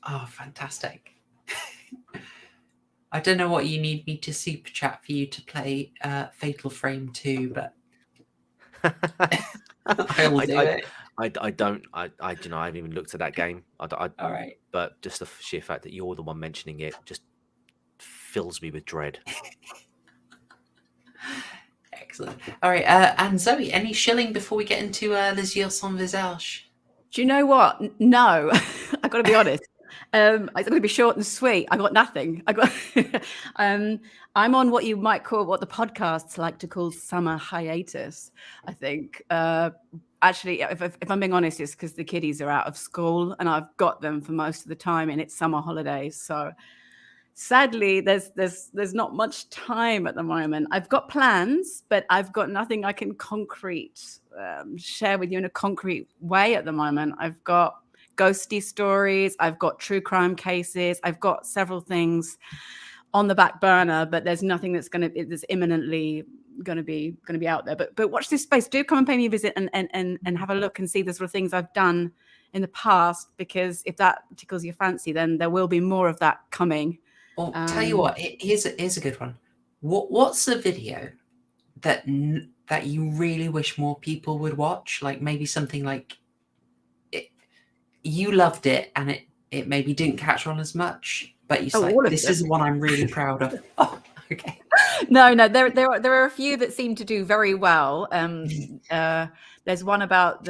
Oh, fantastic. I don't know what you need me to super chat for you to play Fatal Frame 2, but I will do it. I haven't even looked at that game. All right. But just the sheer fact that you're the one mentioning it just fills me with dread. Excellent. All right. And Zoe, any shilling before we get into Les Yeux Sans Visage? Do you know what? No, I've got to be honest. It's going to be short and sweet. I got nothing. I'm on what you might call, what the podcasts like to call, summer hiatus, I think. Actually, if I'm being honest, it's because the kiddies are out of school and I've got them for most of the time, and it's summer holidays. So sadly, there's not much time at the moment. I've got plans, but I've got nothing I can share with you in a concrete way at the moment. I've got ghosty stories, I've got true crime cases, I've got several things on the back burner, but there's nothing that's imminently going to be out there. But watch this space. Do come and pay me a visit and have a look and see the sort of things I've done in the past, because if that tickles your fancy, then there will be more of that coming. Well, tell you what, here's a good one. What's a video that you really wish more people would watch? Like maybe something like you loved it and it maybe didn't catch on as much. but you Oh, say all of this them. is the one I'm really proud of. Oh, okay. No, there are a few that seem to do very well. There's one about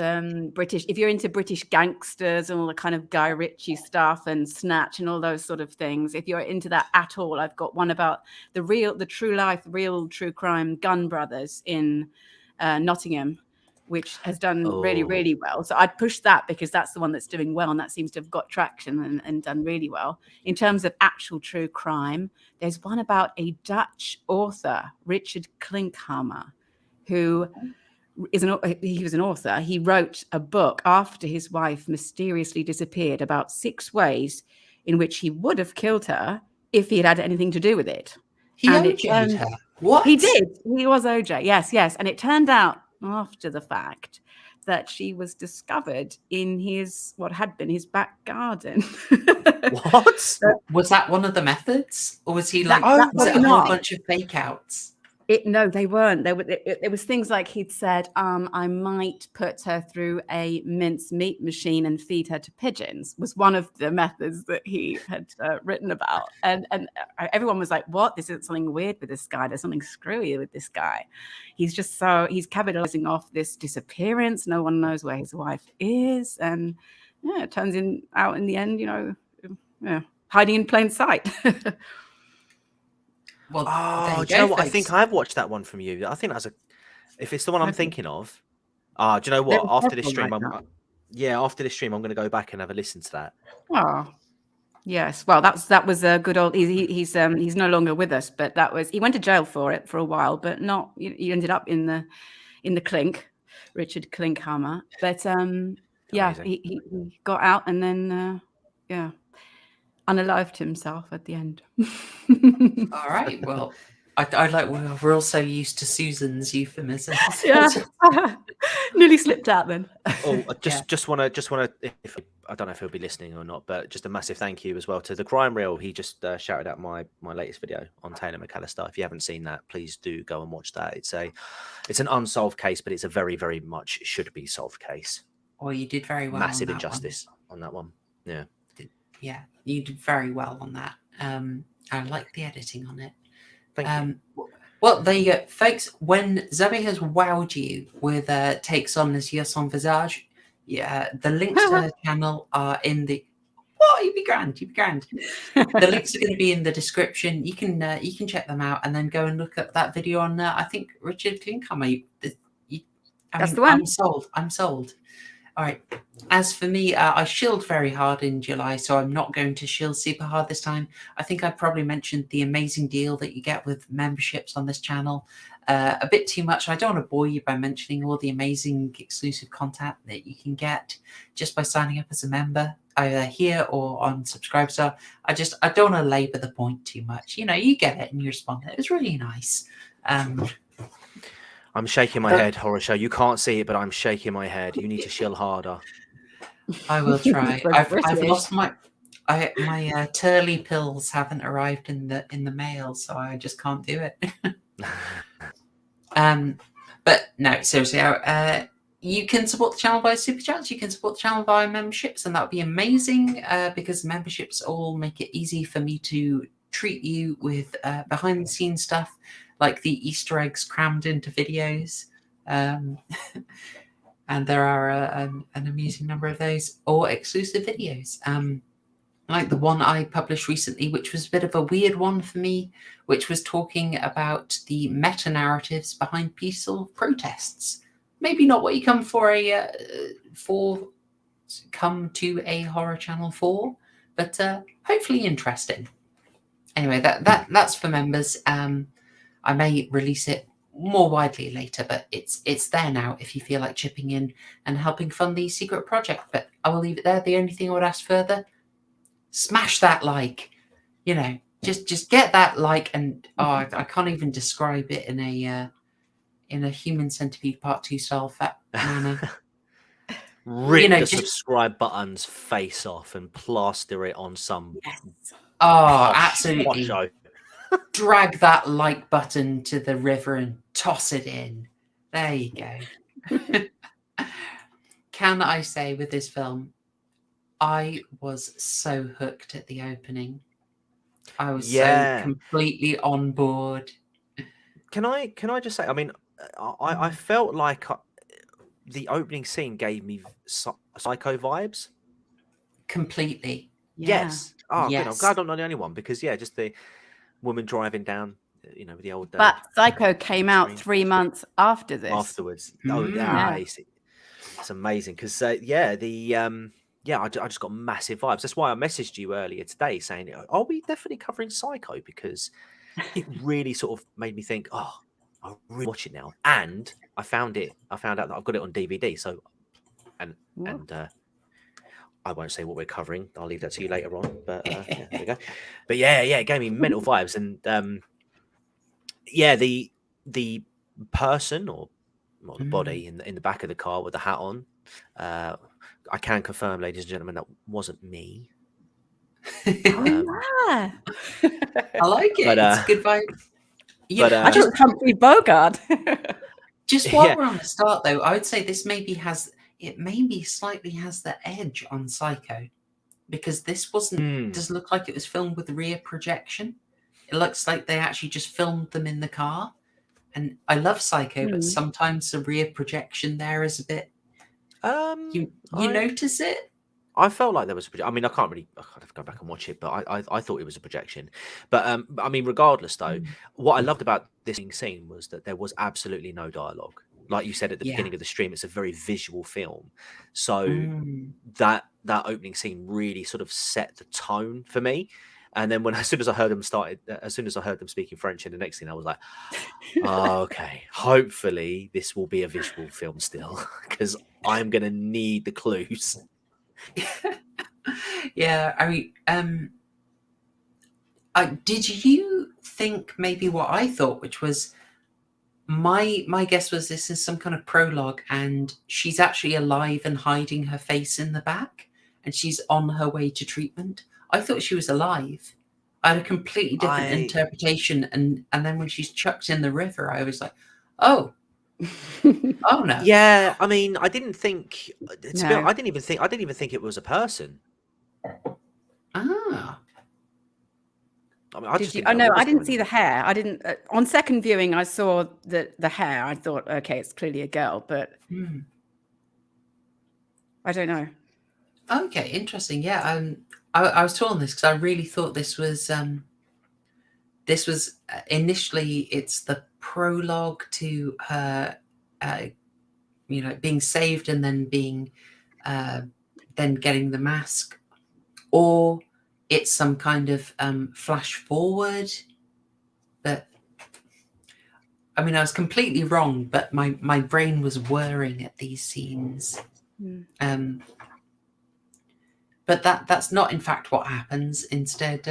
British. If you're into British gangsters and all the kind of Guy Ritchie stuff and Snatch and all those sort of things, if you're into that at all, I've got one about the true crime Gun Brothers in Nottingham, which has done really, really well. So I'd push that because that's the one that's doing well, and that seems to have got traction and done really well. In terms of actual true crime, there's one about a Dutch author, Richard Klinkhammer, who he was an author. He wrote a book after his wife mysteriously disappeared about 6 ways in which he would have killed her if he had had anything to do with it. He OJ'd her. What? He did. He was OJ. Yes. And it turned out after the fact that she was discovered in what had been his back garden. What? Was that one of the methods, or was he like was it a whole bunch of fake outs? No, they weren't. There was things like he'd said, I might put her through a mince meat machine and feed her to pigeons, was one of the methods that he had written about. And everyone was like, what? This is something weird with this guy. There's something screwy with this guy. He's capitalizing off this disappearance. No one knows where his wife is. And yeah, it turns out in the end, hiding in plain sight. Well, do you know what? I think I've watched that one from you. I think if it's the one I'm thinking of. Do you know what? After this stream, after this stream, I'm going to go back and have a listen to that. Oh, yes. Well, that was a good old. He's no longer with us, but he went to jail for it for a while, but not. He ended up in the clink, Richard Klinkhammer. But he got out and then unalived himself at the end. All right. Well, I like. We're also used to Susan's euphemisms. Yeah, nearly slipped out then. Just want to. I don't know if he'll be listening or not, but just a massive thank you as well to the Crime Reel. He just shouted out my latest video on Taylor McAllister. If you haven't seen that, please do go and watch that. It's an unsolved case, but it's a very, very much should be solved case. Oh, you did very well. Massive injustice on that one. Yeah. Yeah, you did very well on that. I like the editing on it. Thank you. Well, there you go, folks. When Zoe has wowed you with takes on Les Yeux Sans Visage, the links to her channel are in the. What? You'd be grand. The links are going to be in the description. You can check them out and then go and look at that video on. I think Richard Klinkhammer. That's the one. I'm sold. All right. As for me, I shilled very hard in July, so I'm not going to shill super hard this time. I think I probably mentioned the amazing deal that you get with memberships on this channel a bit too much. I don't want to bore you by mentioning all the amazing exclusive content that you can get just by signing up as a member, either here or on Subscribestar. I don't want to labour the point too much. You get it and you respond. It was really nice. I'm shaking my head, Horrorshow. You can't see it, but I'm shaking my head. You need to shill harder. I will try. I've lost my Turley pills haven't arrived in the mail, so I just can't do it. But no, seriously, you can support the channel via super chats. You can support the channel via memberships, and that would be amazing because memberships all make it easy for me to treat you with behind the scenes stuff, like the Easter eggs crammed into videos. And there are an amusing number of those, or exclusive videos. Like the one I published recently, which was a bit of a weird one for me, which was talking about the meta-narratives behind peaceful protests. Maybe not what you come come to a horror channel for, but hopefully interesting. Anyway, that's for members. I may release it more widely later, but it's there now if you feel like chipping in and helping fund the secret project. But I will leave it there. The only thing I would ask further, smash that like, just get that like, and I can't even describe it in a Human Centipede Part 2 style fat manner. Rip the subscribe button's face off and plaster it on some. Yes. Oh, absolutely. Show. Drag that like button to the river and toss it in. There you go. Can I say with this film, I was so hooked at the opening. I was so completely on board. Can I just say? I mean, I felt like the opening scene gave me Psycho vibes. Completely. Yes. Oh, yes. good. I'm glad I'm not the only one because just the woman driving down, with the old. But Psycho came out 3 months after this. Afterwards. Oh, yeah. It's amazing because I just got massive vibes. That's why I messaged you earlier today saying, "Are we definitely covering Psycho?" Because it really sort of made me think, "Oh, I'll really watch it now." And I found out that I've got it on DVD. So, and I won't say what we're covering. I'll leave that to you later on. But there we go. But it gave me mental vibes. And the person or the body in the back of the car with the hat on, I can confirm, ladies and gentlemen, that wasn't me. I like it. It's a good vibe. I just Humphrey Bogart. Just while we're on the start, though, I would say this maybe slightly has the edge on Psycho, because this doesn't look like it was filmed with rear projection. It looks like they actually just filmed them in the car. And I love Psycho, but sometimes the rear projection there is a bit. You notice it? I felt like there was a projection. I mean, I can't have to go back and watch it, but I thought it was a projection. But I mean, regardless, though, what I loved about this scene was that there was absolutely no dialogue. Like you said at the beginning of the stream, it's a very visual film. So that opening scene really sort of set the tone for me. And then as soon as I heard them speaking French in the next scene, I was like, oh, okay, hopefully this will be a visual film still, because I'm going to need the clues. Yeah, I mean, did you think maybe what I thought, which was my guess was this is some kind of prologue and she's actually alive and hiding her face in the back and she's on her way to treatment? I thought she was alive. I had a completely different interpretation, and then when she's chucked in the river, I was like, oh. Oh no. Yeah, I mean, I didn't think. I didn't even think it was a person. Ah. I mean, I didn't see the hair. I didn't. On second viewing, I saw the hair. I thought, okay, it's clearly a girl, but I don't know. Okay, interesting. Yeah, I was torn on this because I really thought this was initially it's the prologue to her, being saved and then being then getting the mask, or it's some kind of flash forward. But I mean, I was completely wrong, but my brain was whirring at these scenes. But that's not, in fact, what happens. Instead,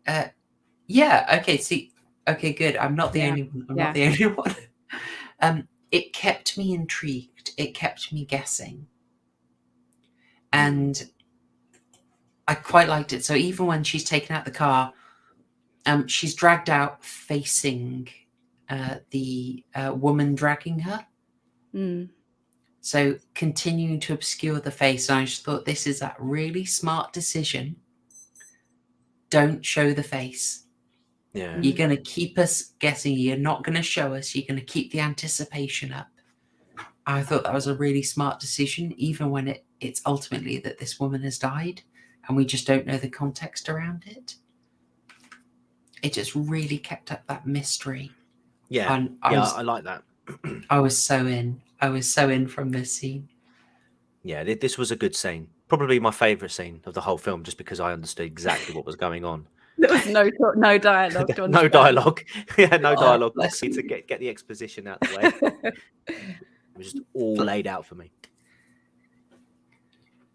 okay, good. I'm not the only one. I'm not the only one. It kept me intrigued. It kept me guessing. And I quite liked it. So even when she's taken out the car, she's dragged out facing the woman dragging her. So continuing to obscure the face. And I just thought this is that really smart decision. Don't show the face. Yeah. You're going to keep us guessing. You're not going to show us. You're going to keep the anticipation up. I thought that was a really smart decision, even when it's ultimately that this woman has died and we just don't know the context around it. It just really kept up that mystery. Yeah, and I like that. I was so in. I was so in from this scene. Yeah, this was a good scene. Probably my favourite scene of the whole film, just because I understood exactly what was going on. There was no dialogue. No dialogue. Yeah, no dialogue. To get the exposition out of the way. It was just all laid out for me.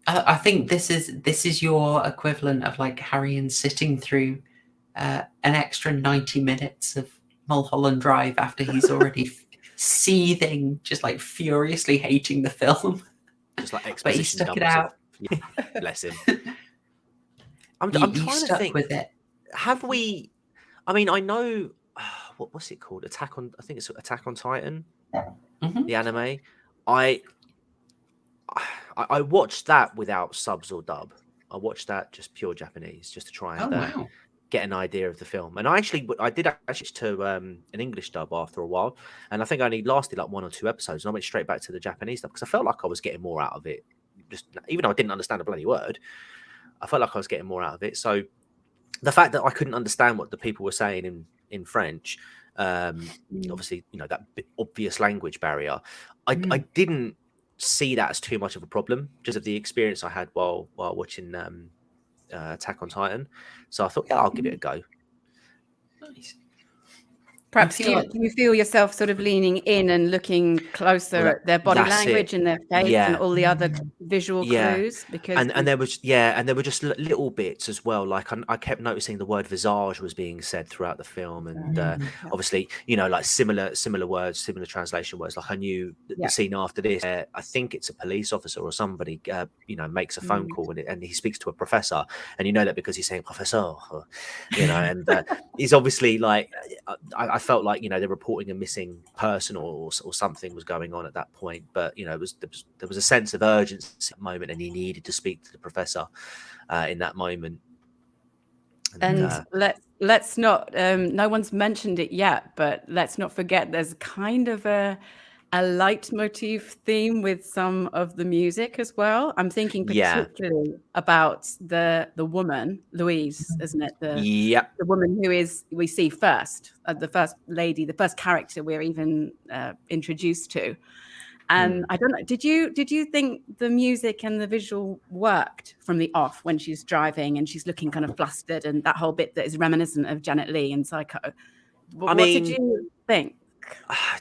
I think this is your equivalent of like Haryan sitting through an extra 90 minutes of Mulholland Drive after he's already seething, just like furiously hating the film. Just like exposition. But he stuck it out. Yeah, bless him. I'm trying to think. With it. Have we? I mean, I know what's it called? I think it's Attack on Titan, the anime. I watched that without subs or dub. I watched that just pure Japanese, just to try and get an idea of the film. And I did actually to an English dub after a while, and I think I only lasted like 1 or 2 episodes, and I went straight back to the Japanese stuff because I felt like I was getting more out of it. Just even though I didn't understand a bloody word, I felt like I was getting more out of it. So the fact that I couldn't understand what the people were saying in French, obviously, you know, that obvious language barrier, I didn't see that as too much of a problem, just of the experience I had while watching Attack on Titan. So I thought, yeah, I'll give it a go. Nice. Perhaps do you feel yourself sort of leaning in and looking closer at their body language and their face and all the other visual clues? Because and there were just little bits as well. Like I kept noticing the word visage was being said throughout the film, and obviously, you know, like similar words, similar translation words. Like I knew the scene after this, I think it's a police officer or somebody, you know, makes a phone call and he speaks to a professor, and you know that because he's saying professor, you know, and he's obviously like I felt like, you know, they're reporting a missing person or something was going on at that point. But, you know, there was a sense of urgency at that moment, and he needed to speak to the professor in that moment. And let's not, no one's mentioned it yet, but let's not forget there's kind of a leitmotif theme with some of the music as well. I'm thinking particularly about the woman, Louise, isn't it? The woman who we see first, the first lady, the first character we're even introduced to. And I don't know, did you think the music and the visual worked from the off when she's driving and she's looking kind of flustered, and that whole bit that is reminiscent of Janet Leigh in Psycho? What did you think?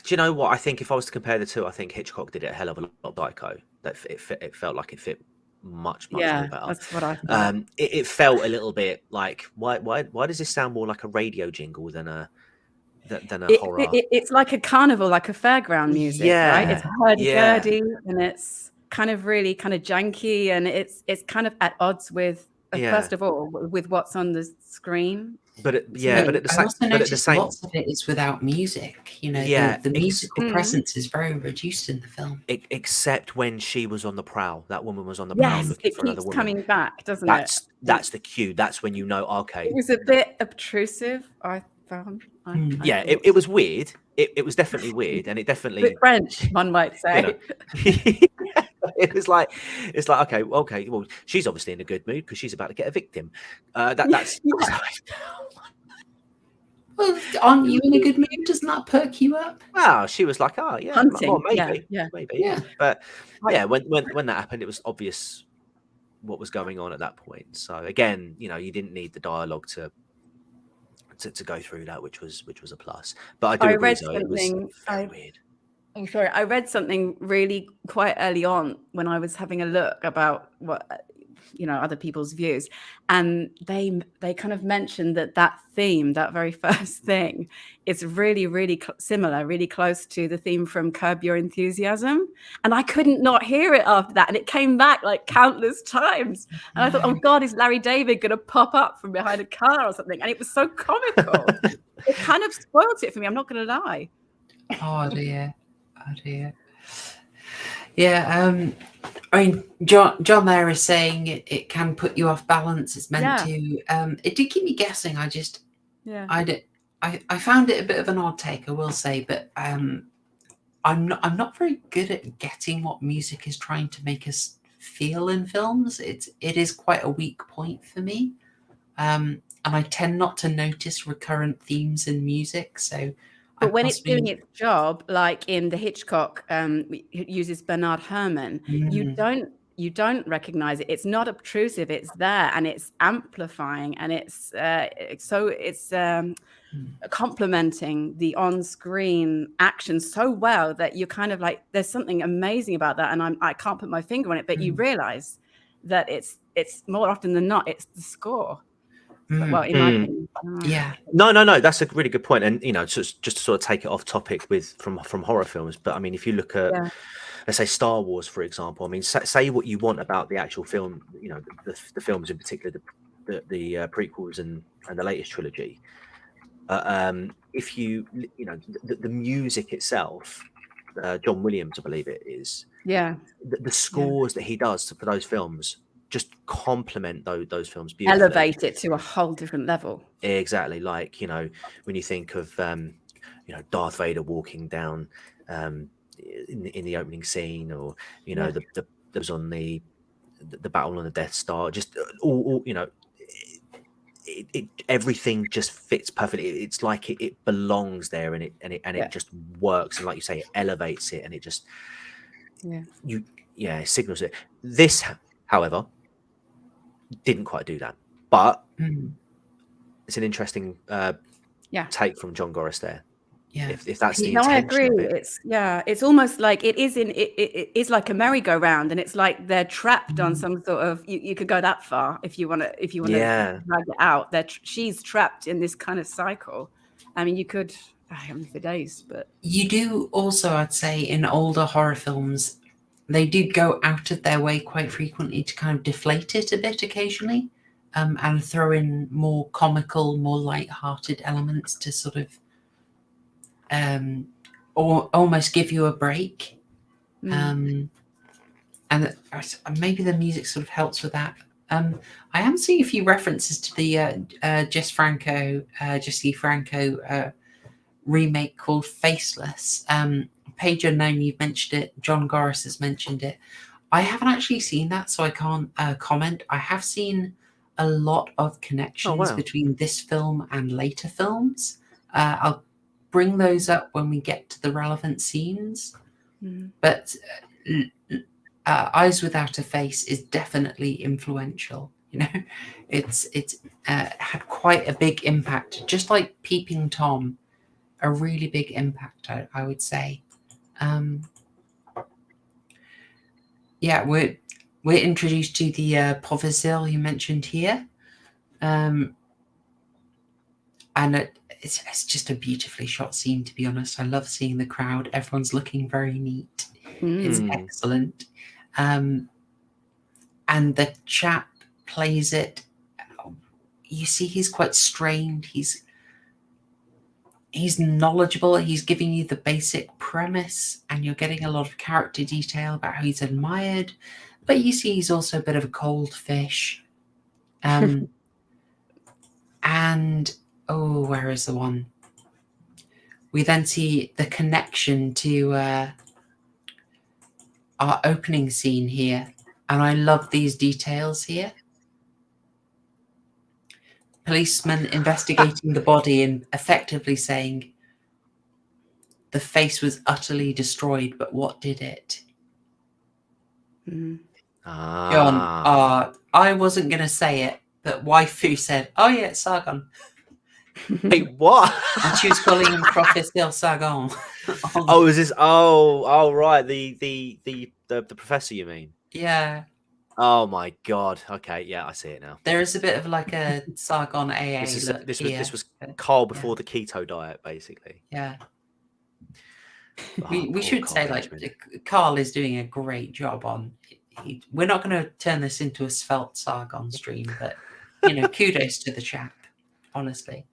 Do you know what? I think if I was to compare the two, I think Hitchcock did it a hell of a lot Psycho. That it felt like it fit much more better. That's what I thought. It felt a little bit like why does this sound more like a radio jingle than a horror? It's like a carnival, like a fairground music, right? It's hurdy-gurdy and it's kind of really kind of janky, and it's kind of at odds with first of all with what's on the screen. But at the same, lots of it is without music. You know, the musical presence is very reduced in the film. Except when she was on the prowl, that woman was on the prowl looking for another woman. It keeps coming back, doesn't it? That's the cue. That's when you know. Okay, it was a bit obtrusive, I found. It was weird. It was definitely weird, and it definitely a bit French, one might say. You know. It's like okay. Well, she's obviously in a good mood because she's about to get a victim. That's. Well, aren't you in a good mood? Doesn't that perk you up? Well, she was like, oh yeah, hunting. Maybe. But when that happened, it was obvious what was going on at that point. So again, you know, you didn't need the dialogue to go through that, which was a plus. But I read something. It was very weird. I'm sorry, I read something really quite early on when I was having a look about what, you know, other people's views, and they kind of mentioned that theme, that very first thing, is really, really similar, really close to the theme from Curb Your Enthusiasm, and I couldn't not hear it after that, and it came back like countless times, and I thought, oh God, is Larry David going to pop up from behind a car or something? And it was so comical. It kind of spoiled it for me, I'm not going to lie. Oh dear. Yeah, I mean, John there is saying it can put you off balance. It's meant to. It did keep me guessing. I found it a bit of an odd take, I will say, but I'm not very good at getting what music is trying to make us feel in films. It is quite a weak point for me, and I tend not to notice recurrent themes in music. So. But when it's doing its job, like in the Hitchcock, it uses Bernard Herrmann, you don't recognize it. It's not obtrusive. It's there, and it's amplifying, and it's complementing the on-screen action so well that you're kind of like, there's something amazing about that, and I can't put my finger on it, but you realize that it's more often than not, it's the score. Well, in my opinion. No, that's a really good point. And you know, just to sort of take it off topic from horror films, but I mean, if you look at let's say Star Wars, for example, I mean, say what you want about the actual film, you know, the films in particular, the prequels and the latest trilogy. If you know the music itself, John Williams, I believe it is. Yeah. The scores that he does for those films just complement those films beautifully. Elevate it to a whole different level. Exactly, like when you think of Darth Vader walking down in the opening scene, or the was on the battle on the Death Star, just all everything just fits perfectly. It's like it belongs there, and it just works, and like you say, it elevates it, and it just it signals it. This, however, didn't quite do that, but it's an interesting take from John Gorris there. Yeah, if that's the intention. I agree. Of it. It's almost like it is like a merry-go-round, and it's like they're trapped on some sort of. You could go that far if you want to drag it out. She's trapped in this kind of cycle. I mean, you could for days, but you do also, I'd say, in older horror films, they do go out of their way quite frequently to kind of deflate it a bit occasionally, and throw in more comical, more light-hearted elements to sort of. Or almost give you a break, and maybe the music sort of helps with that. I am seeing a few references to the Jesse Franco remake called Faceless. Page Unknown, you've mentioned it. John Gorris has mentioned it. I haven't actually seen that, so I can't comment. I have seen a lot of connections between this film and later films. I'll bring those up when we get to the relevant scenes, but Eyes Without a Face is definitely influential. It's had quite a big impact, just like Peeping Tom, a really big impact, I would say. We're introduced to the Povizil you mentioned here, and it's just a beautifully shot scene, to be honest. I love seeing the crowd. Everyone's looking very neat. It's excellent. And the chap plays it. You see he's quite strained. He's knowledgeable. He's giving you the basic premise, and you're getting a lot of character detail about how he's admired. But you see he's also a bit of a cold fish. And where is the one? We then see the connection to our opening scene here. And I love these details here. Policeman investigating the body and effectively saying the face was utterly destroyed, but what did it? John, I wasn't going to say it, but waifu said, "Oh yeah, it's Sargon." Wait, what? And she was calling him Professor Sargon. Is this? Oh, right. The professor, you mean? Yeah. Oh my God. Okay, yeah, I see it now. There is a bit of like a Sargon AA. This was Carl before the keto diet, basically. Yeah. We should say Carl is doing a great job on. We're not going to turn this into a svelte Sargon stream, but kudos to the chap, honestly.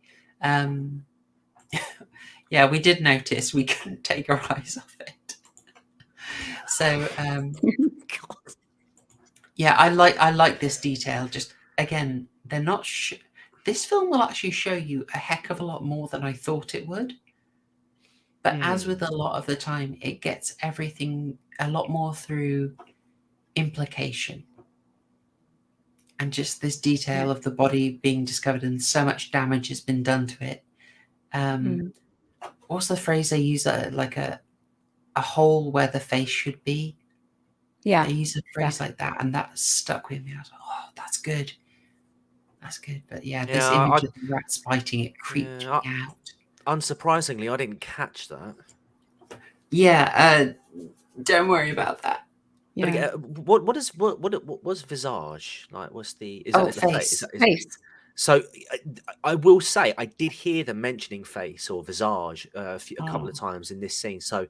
We did notice we couldn't take our eyes off it. So I like this detail. Just again, they're not. This film will actually show you a heck of a lot more than I thought it would. But as with a lot of the time, it gets everything a lot more through implication. And just this detail of the body being discovered and so much damage has been done to it. What's the phrase they use? Like a hole where the face should be. Yeah. They use a phrase like that, and that stuck with me. I was like, oh, that's good. That's good. But this image of the rats biting it creeped me out. Unsurprisingly, I didn't catch that. Yeah, don't worry about that. Yeah. But again, what's visage like? What's the face? Face. So I will say I did hear them mentioning face or visage a couple of times in this scene. So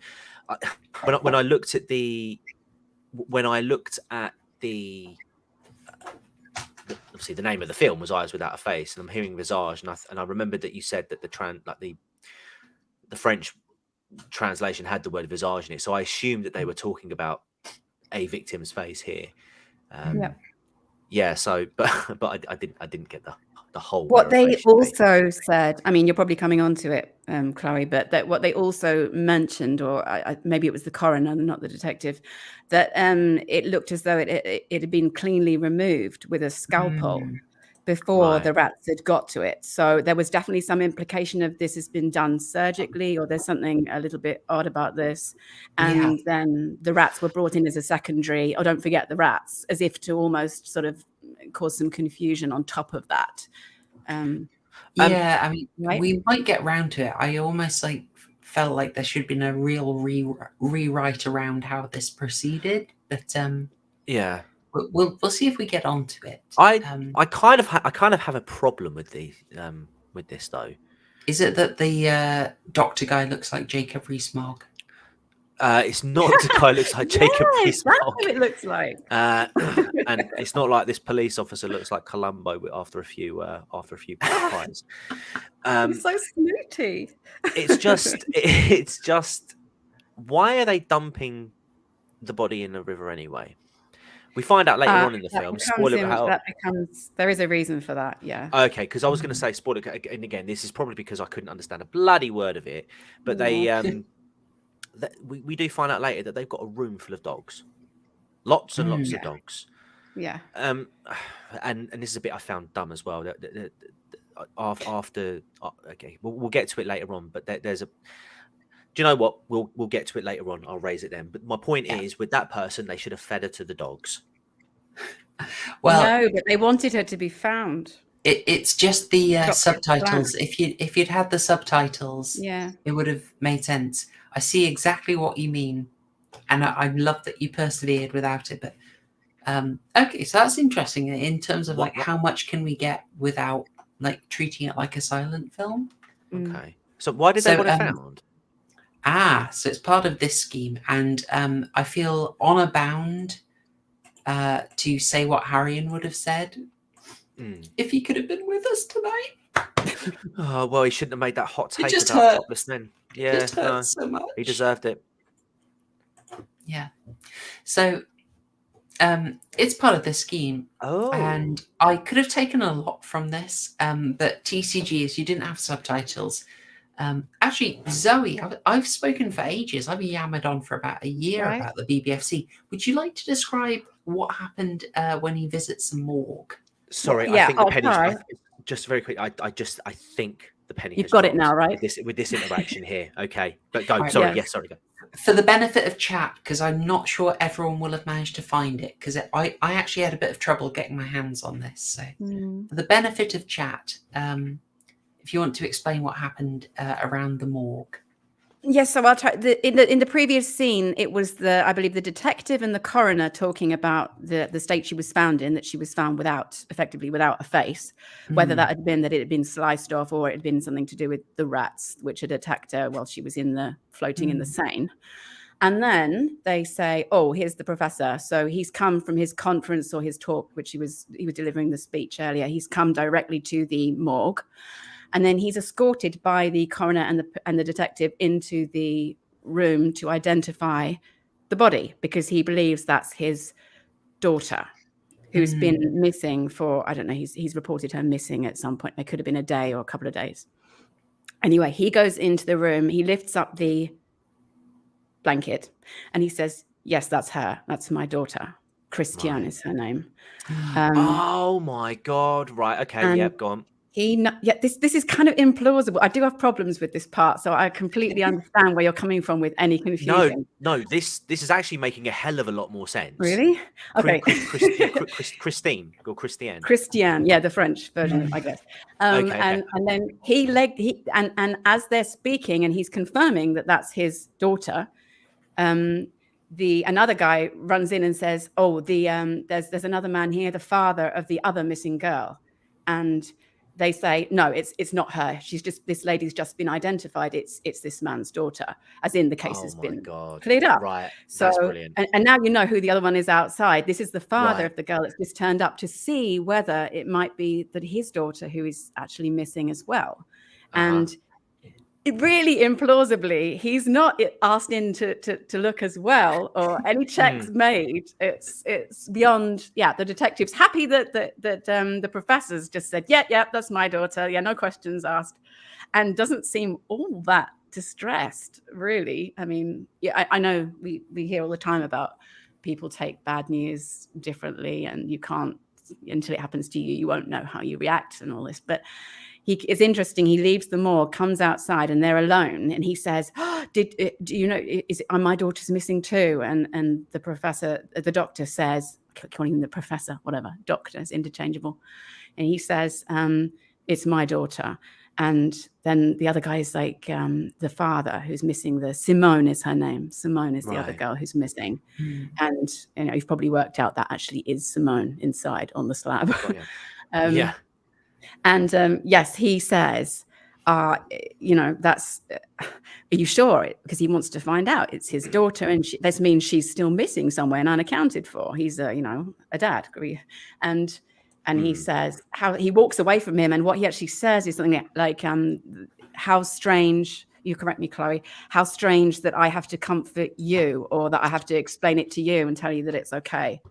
when I looked at the obviously the name of the film was Eyes Without a Face, and I'm hearing visage, and I remembered that you said that the French translation had the word visage in it, so I assumed that they were talking about a victim's face here. Yeah. So, but I didn't get the whole. What they verification thing. also said, I mean, you're probably coming on to it, Chloe, but that what they also mentioned, or maybe it was the coroner, not the detective, that it looked as though it had been cleanly removed with a scalpel before the rats had got to it. So there was definitely some implication of this has been done surgically, or there's something a little bit odd about this. And then the rats were brought in as a secondary, or don't forget the rats, as if to almost sort of cause some confusion on top of that. I mean, we might get round to it. I almost felt like there should have been a real rewrite around how this proceeded, but we'll see if we get onto it. I kind of have a problem with this though. Is it that the doctor guy looks like Jacob Rees-Mogg? It's not the guy who looks like Jacob Rees-Mogg. That's what it looks like. And it's not like this police officer looks like Columbo after a few pies. He's so snooty. It's just why are they dumping the body in the river anyway? We find out later on in the film. There is a reason for that, yeah. Okay, because I was going to say spoiler, and again, this is probably because I couldn't understand a bloody word of it. But we do find out later that they've got a room full of dogs, lots and lots of dogs. Yeah. And this is a bit I found dumb as well. Okay, we'll get to it later on. But there's a. Do you know what? We'll get to it later on. I'll raise it then. But my point is, with that person, they should have fed her to the dogs. Well, no, but they wanted her to be found. It's just the subtitles. If you'd had the subtitles, it would have made sense. I see exactly what you mean, and I love that you persevered without it. But okay, so that's interesting in terms of how much can we get without treating it like a silent film. Okay, so why did they want it found? So it's part of this scheme, and I feel honor bound to say what Haryan would have said if he could have been with us tonight. Oh well, he shouldn't have made that hot take just about topless men. Yeah, it just hurts so much. He deserved it. Yeah. So it's part of the scheme. Oh. And I could have taken a lot from this, but TCG is you didn't have subtitles. Actually, Zoe, I've spoken for ages. I've yammered on for about a year about the BBFC. Would you like to describe what happened when he visits the morgue? Sorry, I think the penny. Just very quick. I think the penny. You've got it now, right? With this interaction here. Okay, but go. Sorry, yes. Sorry, go. For the benefit of chat, because I'm not sure everyone will have managed to find it, because I actually had a bit of trouble getting my hands on this. So, for the benefit of chat, if you want to explain what happened around the morgue. Yes, so I'll try. In the previous scene, it was I believe the detective and the coroner talking about the state she was found in, that she was found effectively without a face, whether that had been that it had been sliced off or it had been something to do with the rats which had attacked her while she was floating in the Seine. And then they say, "Oh, here's the professor." So he's come from his conference or his talk, which he was delivering the speech earlier. He's come directly to the morgue. And then he's escorted by the coroner and the detective into the room to identify the body, because he believes that's his daughter, who's been missing for, I don't know, he's reported her missing at some point. It could have been a day or a couple of days. Anyway, he goes into the room, he lifts up the blanket, and he says, "Yes, that's her. That's my daughter. Christiane is her name." Oh my God. Right. Okay. Yep. Go on. This is kind of implausible. I do have problems with this part, so I completely understand where you're coming from with any confusion. No, this is actually making a hell of a lot more sense. Really? Okay. Christine or Christiane. Christiane, yeah, the French version, I guess. And then and as they're speaking, and he's confirming that that's his daughter, another guy runs in and says, "Oh, there's another man here, the father of the other missing girl," and they say, "No, it's not her. This lady's just been identified. It's this man's daughter," as in the case has been cleared up. Right. So, that's brilliant. And now you know who the other one is outside. This is the father of the girl that's just turned up to see whether it might be that his daughter who is actually missing as well. And it really implausibly, he's not asked in to look as well, or any checks made. It's beyond. Yeah, the detective's happy that the professors just said, yeah, that's my daughter. Yeah, no questions asked, and doesn't seem all that distressed, really. I mean, yeah, I know we hear all the time about people take bad news differently, and you can't, until it happens to you, you won't know how you react and all this, but. It's interesting. He leaves the morgue, comes outside, and they're alone. And he says, do you know, my daughter's missing too? And the doctor says, calling him the professor, whatever, doctor is interchangeable. And he says, it's my daughter. And then the other guy is like the father who's missing. Simone is her name. Simone is the other girl who's missing. And you've probably worked out that actually is Simone inside on the slab. Oh, yeah. And yes, he says, that's, are you sure? Because he wants to find out. It's his daughter, and this means she's still missing somewhere and unaccounted for. He's a dad. And he says, how he walks away from him, and what he actually says is something like, how strange, you correct me, Chloe, how strange that I have to comfort you, or that I have to explain it to you and tell you that it's okay.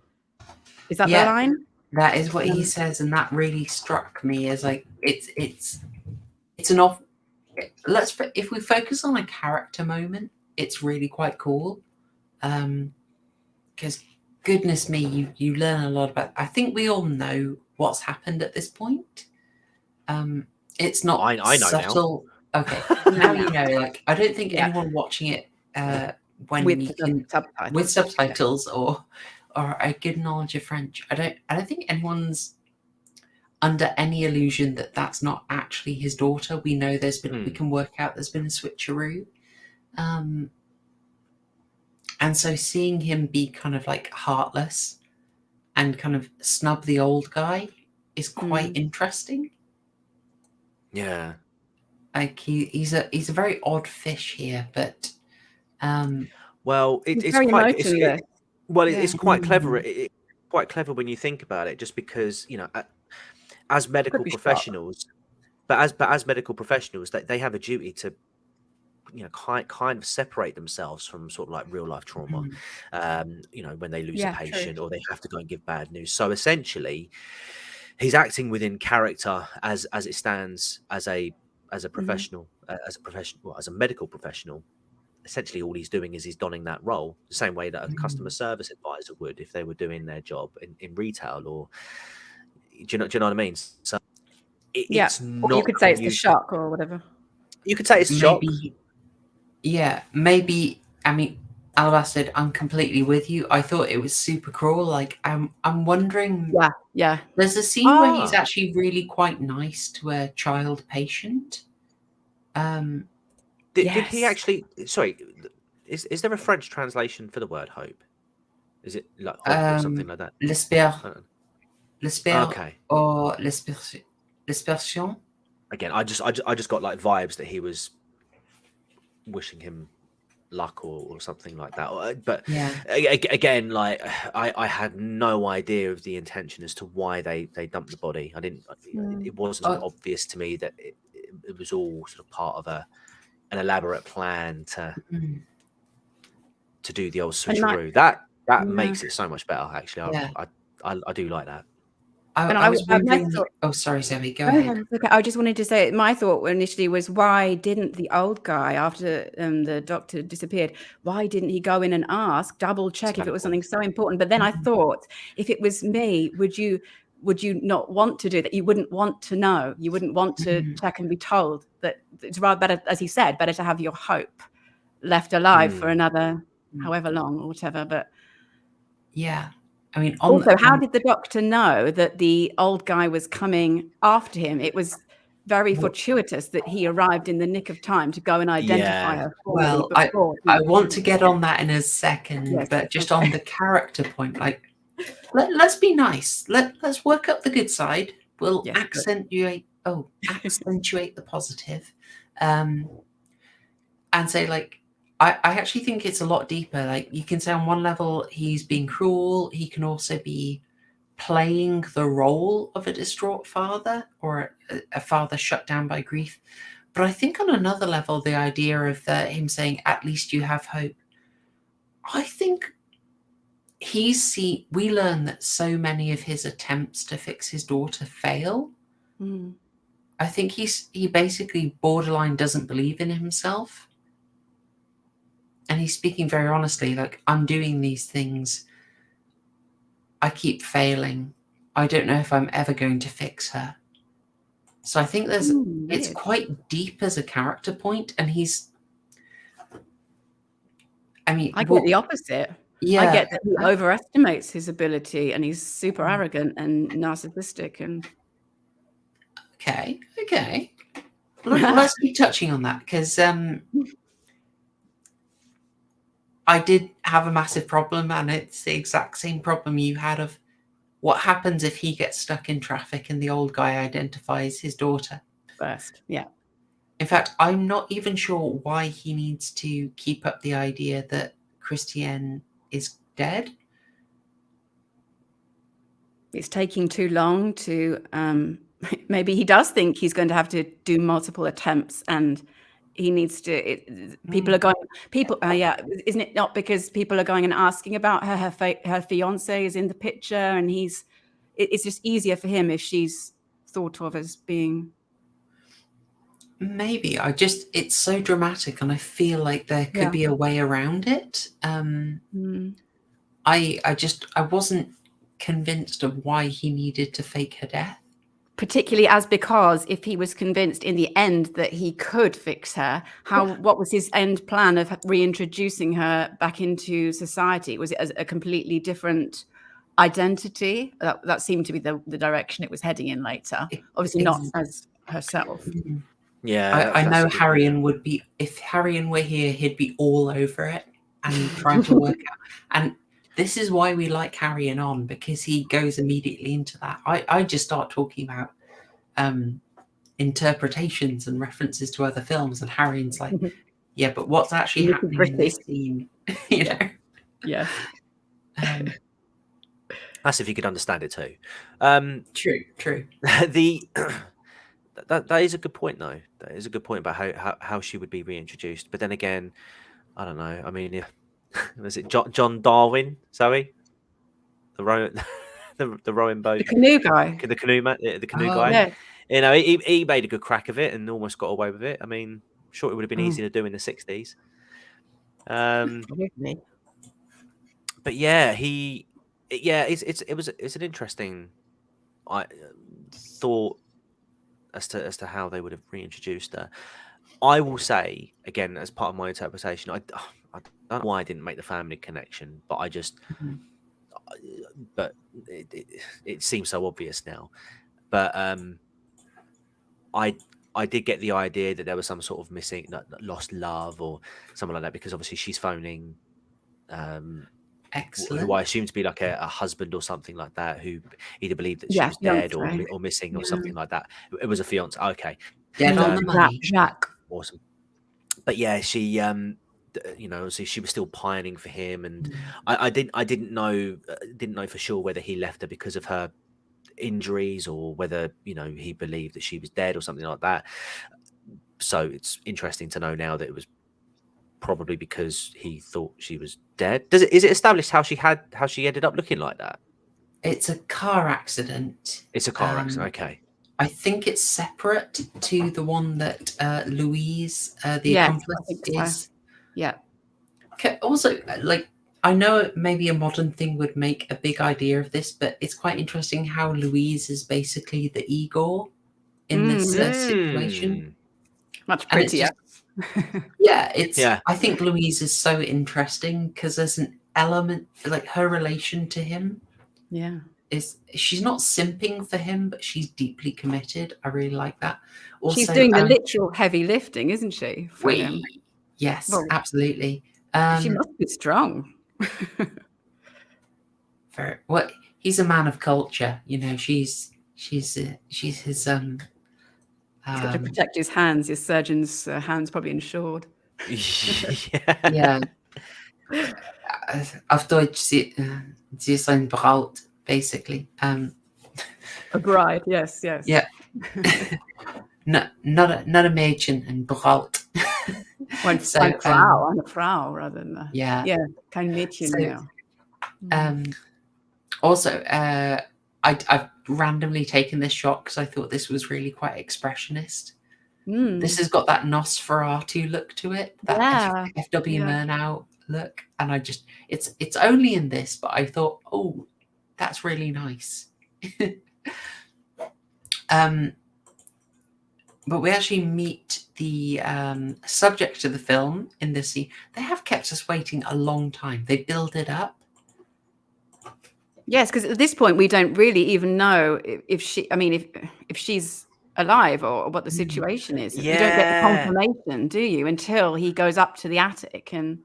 Is that the line? That is what he says, and that really struck me as like it's an off. If we focus on a character moment, it's really quite cool. Because goodness me, you learn a lot about. I think we all know what's happened at this point. It's not I know subtle. now. Okay, now you know. Like, I don't think anyone watching it with subtitles or a good knowledge of French, I don't think anyone's under any illusion that that's not actually his daughter. We know we can work out there's been a switcheroo. And so seeing him be kind of like heartless and kind of snub the old guy is quite interesting. Yeah. Like he's a very odd fish here, but well, it's quite clever. It's quite clever when you think about it, just because as medical professionals, as medical professionals, they have a duty to kind of separate themselves from sort of like real life trauma. When they lose a patient or they have to go and give bad news. So essentially, he's acting within character as it stands as a professional, as a medical professional. Essentially, all he's doing is he's donning that role the same way that a customer service advisor would if they were doing their job in retail, or do you know what I mean? So it's not. Or you could say it's the shock or whatever. You could say it's shock. Yeah, maybe. I mean, Alba said, I'm completely with you. I thought it was super cruel. Like, I'm wondering. Yeah. There's a scene where he's actually really quite nice to a child patient. Did he actually? Sorry, is there a French translation for the word hope? Is it like hope or something like that? L'espère, okay, or l'espérance. Again, I just got like vibes that he was wishing him luck or something like that. But again, like I had no idea of the intention as to why they dumped the body. I didn't. It wasn't obvious to me that it was all sort of part of an elaborate plan to do the old switcheroo. That makes it so much better, actually. I do like that. I was wondering. Sorry, Zoe, go ahead. Okay. I just wanted to say my thought initially was, why didn't the old guy, after the doctor disappeared, why didn't he go in and double check if it was something so important? But then I thought, if it was me, would you not want to do that? You wouldn't want to know. You wouldn't want to check and be told that it's rather better, as he said, better to have your hope left alive for another however long or whatever. But yeah. I mean, also, how did the doctor know that the old guy was coming after him? It was very fortuitous that he arrived in the nick of time to go and identify her. Well, I want to get on that in a second, but just on the character point, like, let's be nice. Let's work up the good side. We'll accentuate the positive, and say, like, I actually think it's a lot deeper. Like, you can say on one level he's being cruel. He can also be playing the role of a distraught father or a father shut down by grief. But I think on another level, the idea of him saying, "At least you have hope," I think we learn that so many of his attempts to fix his daughter fail. Mm. I think he basically borderline doesn't believe in himself. And he's speaking very honestly, like, I'm doing these things. I keep failing. I don't know if I'm ever going to fix her. So I think it's quite deep as a character point, and I get the opposite. Yeah. I get that he overestimates his ability, and he's super arrogant and narcissistic. And okay. Let's keep touching on that, because I did have a massive problem, and it's the exact same problem you had of what happens if he gets stuck in traffic and the old guy identifies his daughter first. Yeah. In fact, I'm not even sure why he needs to keep up the idea that Christiane is dead. It's taking too long to maybe he does think he's going to have to do multiple attempts, and he needs to people are going isn't it not because people are going and asking about her fiance is in the picture, and it's just easier for him if she's thought of as being maybe it's so dramatic, and I feel like there could be a way around it. I wasn't convinced of why he needed to fake her death. Particularly because if he was convinced in the end that he could fix her, what was his end plan of reintroducing her back into society? Was it as a completely different identity? That seemed to be the direction it was heading in later. Obviously not as herself. Yeah, I know Haryan would be, if Haryan were here, he'd be all over it and trying to work out. And this is why we like Haryan on, because he goes immediately into that. I just start talking about interpretations and references to other films, and Haryan's like, yeah, but what's actually happening in this scene? You know? Yeah. That's if you could understand it too. True. That is a good point, though. That is a good point about how she would be reintroduced. But then again, I don't know. I mean, was it John Darwin, Zoe? The rowing boat, the canoe guy, the canoe man, the canoe guy. Yeah. You know, he made a good crack of it and almost got away with it. I mean, sure, it would have been easy to do in the 60s. But yeah, it's an interesting thought as to how they would have reintroduced her. I will say again, as part of my interpretation, I don't know why I didn't make the family connection, but I just, but it seems so obvious now. But I did get the idea that there was some sort of missing, lost love or something like that, because obviously she's phoning, Excellent. who I assume to be like a husband or something like that, who either believed that she was dead or missing or something like that. It was a fiance. Okay. Dead on the money. Jacques. Awesome. But yeah, she so she was still pining for him, and I didn't know for sure whether he left her because of her injuries or whether he believed that she was dead or something like that. So it's interesting to know now that it was probably because he thought she was dead. Is it established how she ended up looking like that? It's a car accident. It's a car accident. Okay. I think it's separate to the one that Louise, the accomplice, is. Yeah. Okay, also, I know maybe a modern thing would make a big idea of this, but it's quite interesting how Louise is basically the Igor in this situation. Much prettier. I think Louise is so interesting because there's an element, like her relation to him. Yeah. She's not simping for him, but she's deeply committed. I really like that. Also, she's doing the literal heavy lifting, isn't she? Yes, absolutely. She must be strong. He's a man of culture, she's his got to protect his hands. His surgeon's hands probably insured. Yeah. Auf Deutsch, sie ist ein Braut, basically. A bride, yes. Yeah. not a Mädchen and Braut. Ein Frau, eine Frau rather than yeah, kein Mädchen so, mehr. Also, I've randomly taken this shot because I thought this was really quite expressionist. This has got that Nosferatu look to it, that F.W. Murnau look, and it's only in this, but I thought, oh, that's really nice. But we actually meet the subject of the film in this scene. They have kept us waiting a long time. They build it up. Yes, because at this point we don't really even know if she's alive or what the situation is. You don't get the confirmation, do you, until he goes up to the attic and.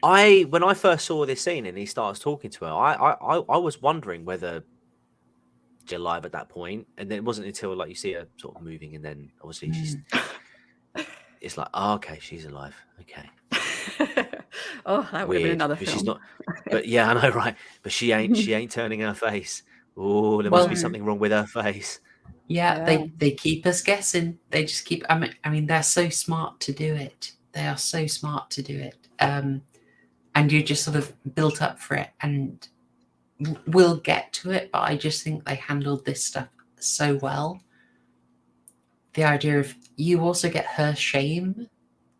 When I first saw this scene and he starts talking to her, I was wondering whether she's alive at that point, and then it wasn't until like you see her sort of moving, and then obviously it's like, oh, okay, she's alive. Okay. Oh, that would have been another film. She's not. But yeah, I know, right? But she ain't turning her face. Oh, there must be something wrong with her face. Yeah, they keep us guessing. They just keep. I mean, they're so smart to do it. They are so smart to do it. And you're just sort of built up for it, and we'll get to it. But I just think they handled this stuff so well. The idea of you also get her shame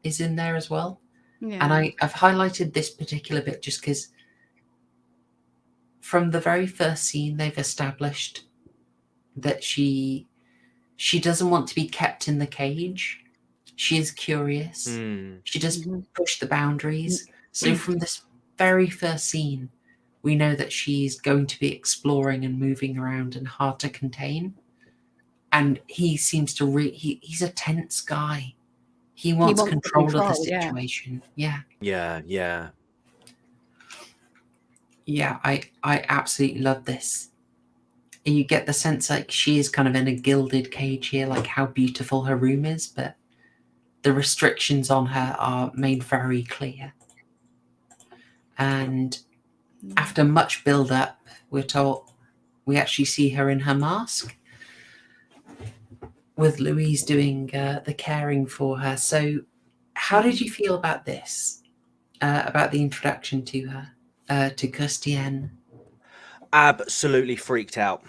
is in there as well. Yeah. And I've highlighted this particular bit just because from the very first scene, they've established that she doesn't want to be kept in the cage. She is curious. She does push the boundaries. So from this very first scene, we know that she's going to be exploring and moving around and hard to contain. And he seems to he's a tense guy. He wants control of the situation. Yeah. I absolutely love this. And you get the sense like she is kind of in a gilded cage here, like how beautiful her room is, but the restrictions on her are made very clear. And after much build up, we're told we actually see her in her mask, with Louise doing the caring for her. So how did you feel about this, about the introduction to her, to Christiane? Absolutely freaked out.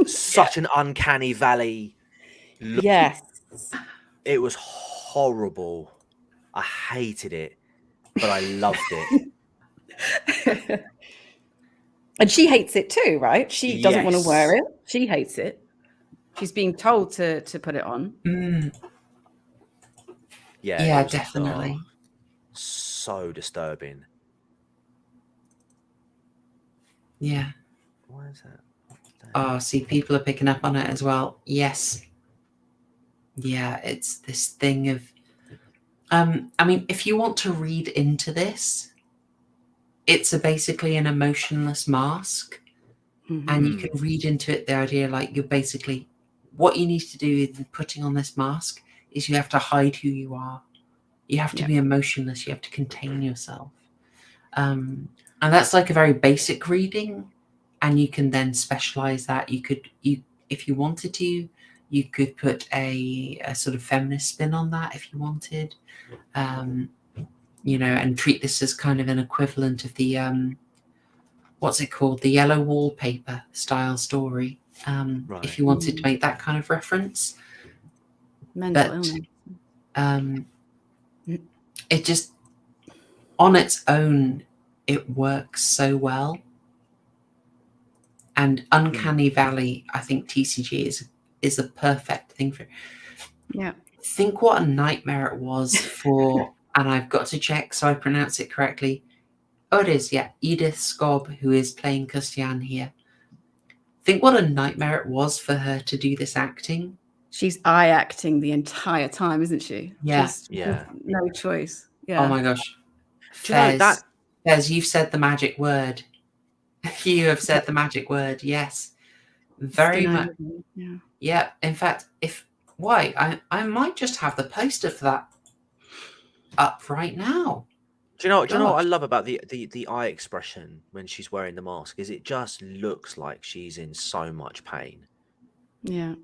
Such an uncanny valley look. Yes. It was horrible. I hated it, but I loved it. And she hates it too, right? She doesn't want to wear it. She hates it. She's being told to put it on. Yeah, definitely. So disturbing. Yeah. Why is that? Oh, see, people are picking up on it as well. Yes. Yeah, it's this thing of... I mean, if you want to read into this, it's basically an emotionless mask. And you can read into it the idea like you're basically... What you need to do in putting on this mask is you have to hide who you are. You have to be emotionless. You have to contain yourself. And that's like a very basic reading. And you can then specialize that. If you wanted to, you could put a sort of feminist spin on that if you wanted. And treat this as kind of an equivalent of the, what's it called? The Yellow Wallpaper style story. If you wanted to make that kind of reference. Mental illness. It just, on its own, it works so well. And Uncanny Valley, I think TCG is a perfect thing for it. Yeah. Think what a nightmare it was for, and I've got to check so I pronounce it correctly. Oh, it is, Edith Scobb, who is playing Christiane here. Think what a nightmare it was for her to do this acting. She's eye acting the entire time, isn't she? Yeah. No choice. Yeah. Oh my gosh. Fez, you've said the magic word. You have said the magic word. Yes. Very much. Yeah. In fact, I might just have the poster for that up right now. Do you know what I love about the eye expression when she's wearing the mask is it just looks like she's in so much pain. Yeah.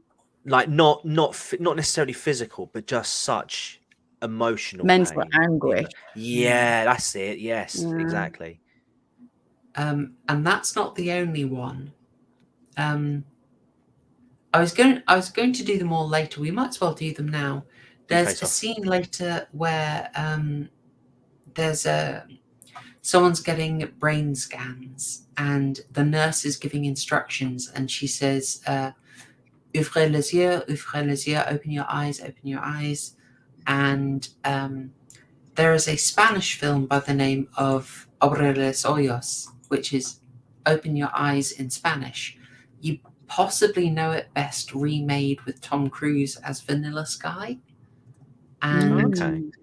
Like not necessarily physical, but just such emotional Mental pain. anguish. Yeah, that's it. Yes, Yeah. exactly. And that's not the only one. I was going to do them all later. We might as well do them now. There's a scene later where there's someone's getting brain scans and the nurse is giving instructions and she says, ouvrez les yeux, open your eyes. And there is a Spanish film by the name of Abre los ojos, which is open your eyes in Spanish. You possibly know it best remade with Tom Cruise as Vanilla Sky. And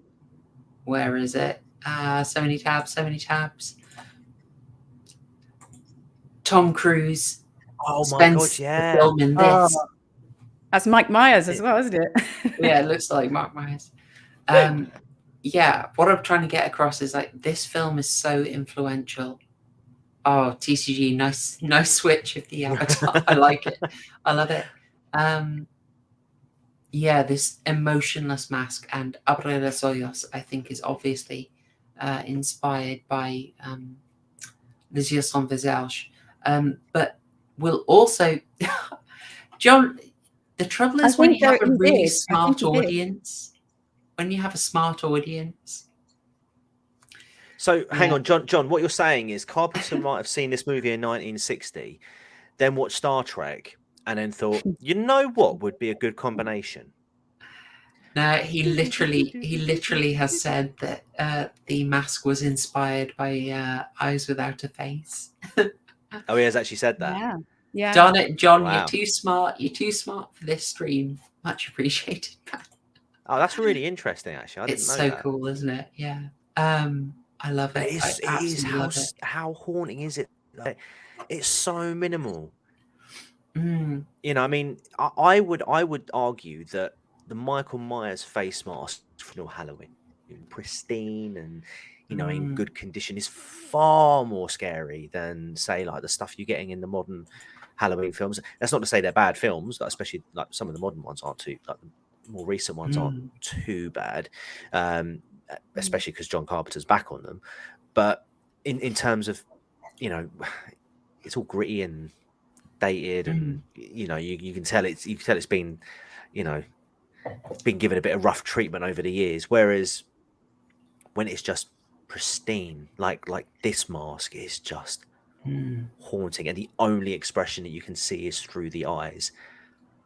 where is it? So many tabs. Tom Cruise spends the film in this. Oh, that's Mike Myers as well, isn't it? Yeah, it looks like Mike Myers. Yeah, what I'm trying to get across is like this film is so influential. Oh, TCG, nice switch of the avatar. I like it. I love it. Yeah, this emotionless mask and Abre los ojos, I think, is obviously inspired by Les Yeux Sans Visage. But we'll also, John, the trouble is when you have a really smart audience, So hang on, John, what you're saying is Carpenter might have seen this movie in 1960, then watched Star Trek, and then thought, you know what would be a good combination? No, he literally has said that the mask was inspired by Eyes Without a Face. Oh, he has actually said that. Yeah. Yeah. Darn it, John, Wow. you're too smart. You're too smart for this stream. Much appreciated. Oh, that's really interesting, actually. I didn't It's know so that. cool, isn't it? Yeah. I love it. It is how haunting is it? Like, it's so minimal. You know, I mean, I would argue that the Michael Myers face mask from Halloween, pristine and in good condition, is far more scary than say like the stuff you're getting in the modern Halloween films. That's not to say they're bad films, like, especially like some of the modern ones aren't too, like the more recent ones aren't too bad, especially because John Carpenter's back on them. But in terms of, it's all gritty and dated, and you can tell it's been, been given a bit of rough treatment over the years. Whereas when it's just pristine, like this mask is just haunting, and the only expression that you can see is through the eyes.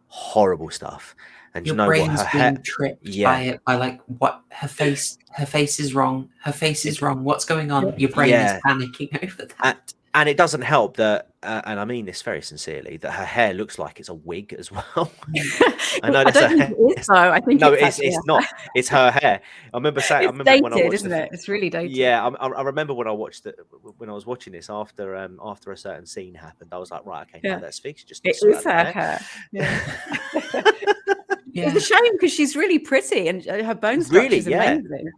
Horrible stuff. And your you know brain's what, being tripped by it, by like what her face is wrong. Her face is wrong. What's going on? Your brain is panicking over that. And it doesn't help that, and I mean this very sincerely, that her hair looks like it's a wig as well. I know that's don't think it is, though. I think it's not. It's her hair. I remember saying, it's dated, when I watched isn't it? It's really dated. Yeah, I remember when I watched it, when I was watching this after a certain scene happened. I was like, right, okay, now that's fixed. Just it is her hair. Yeah. It's a shame because she's really pretty and her bone structure is amazing.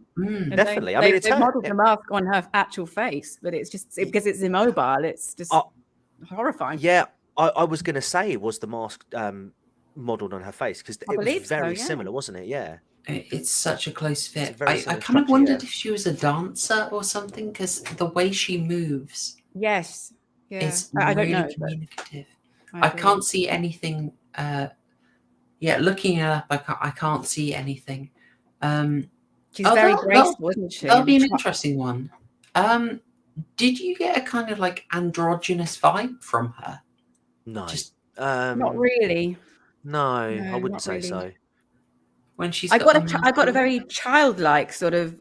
Definitely. They modeled the mask on her actual face, but it's just because it's immobile. It's just horrifying. Yeah, I was going to say, was the mask modeled on her face? Because it was very similar, wasn't it? Yeah. It's such a close fit. I kind of wondered if she was a dancer or something, because the way she moves. Yes. Yeah. It's I don't really know. Communicative. I can't see anything. Looking it up, I can't see anything. She's very graceful, isn't she? That'll be an interesting one. Did you get a kind of like androgynous vibe from her? No, not really. No, I wouldn't say so. When she's, I got a very childlike sort of,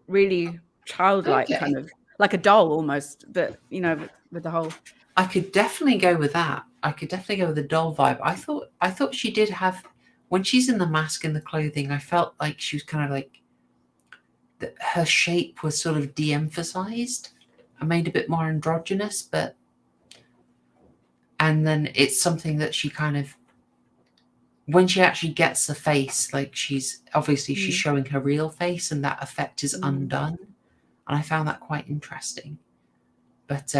really childlike kind of, like a doll almost. But with the whole. I could definitely go with that. I could definitely go with the doll vibe. I thought she did have, when she's in the mask and the clothing, I felt like she was kind of like, her shape was sort of de-emphasized and made a bit more androgynous, and then it's something that she kind of, when she actually gets the face, like she's showing her real face, and that effect is undone. And I found that quite interesting. But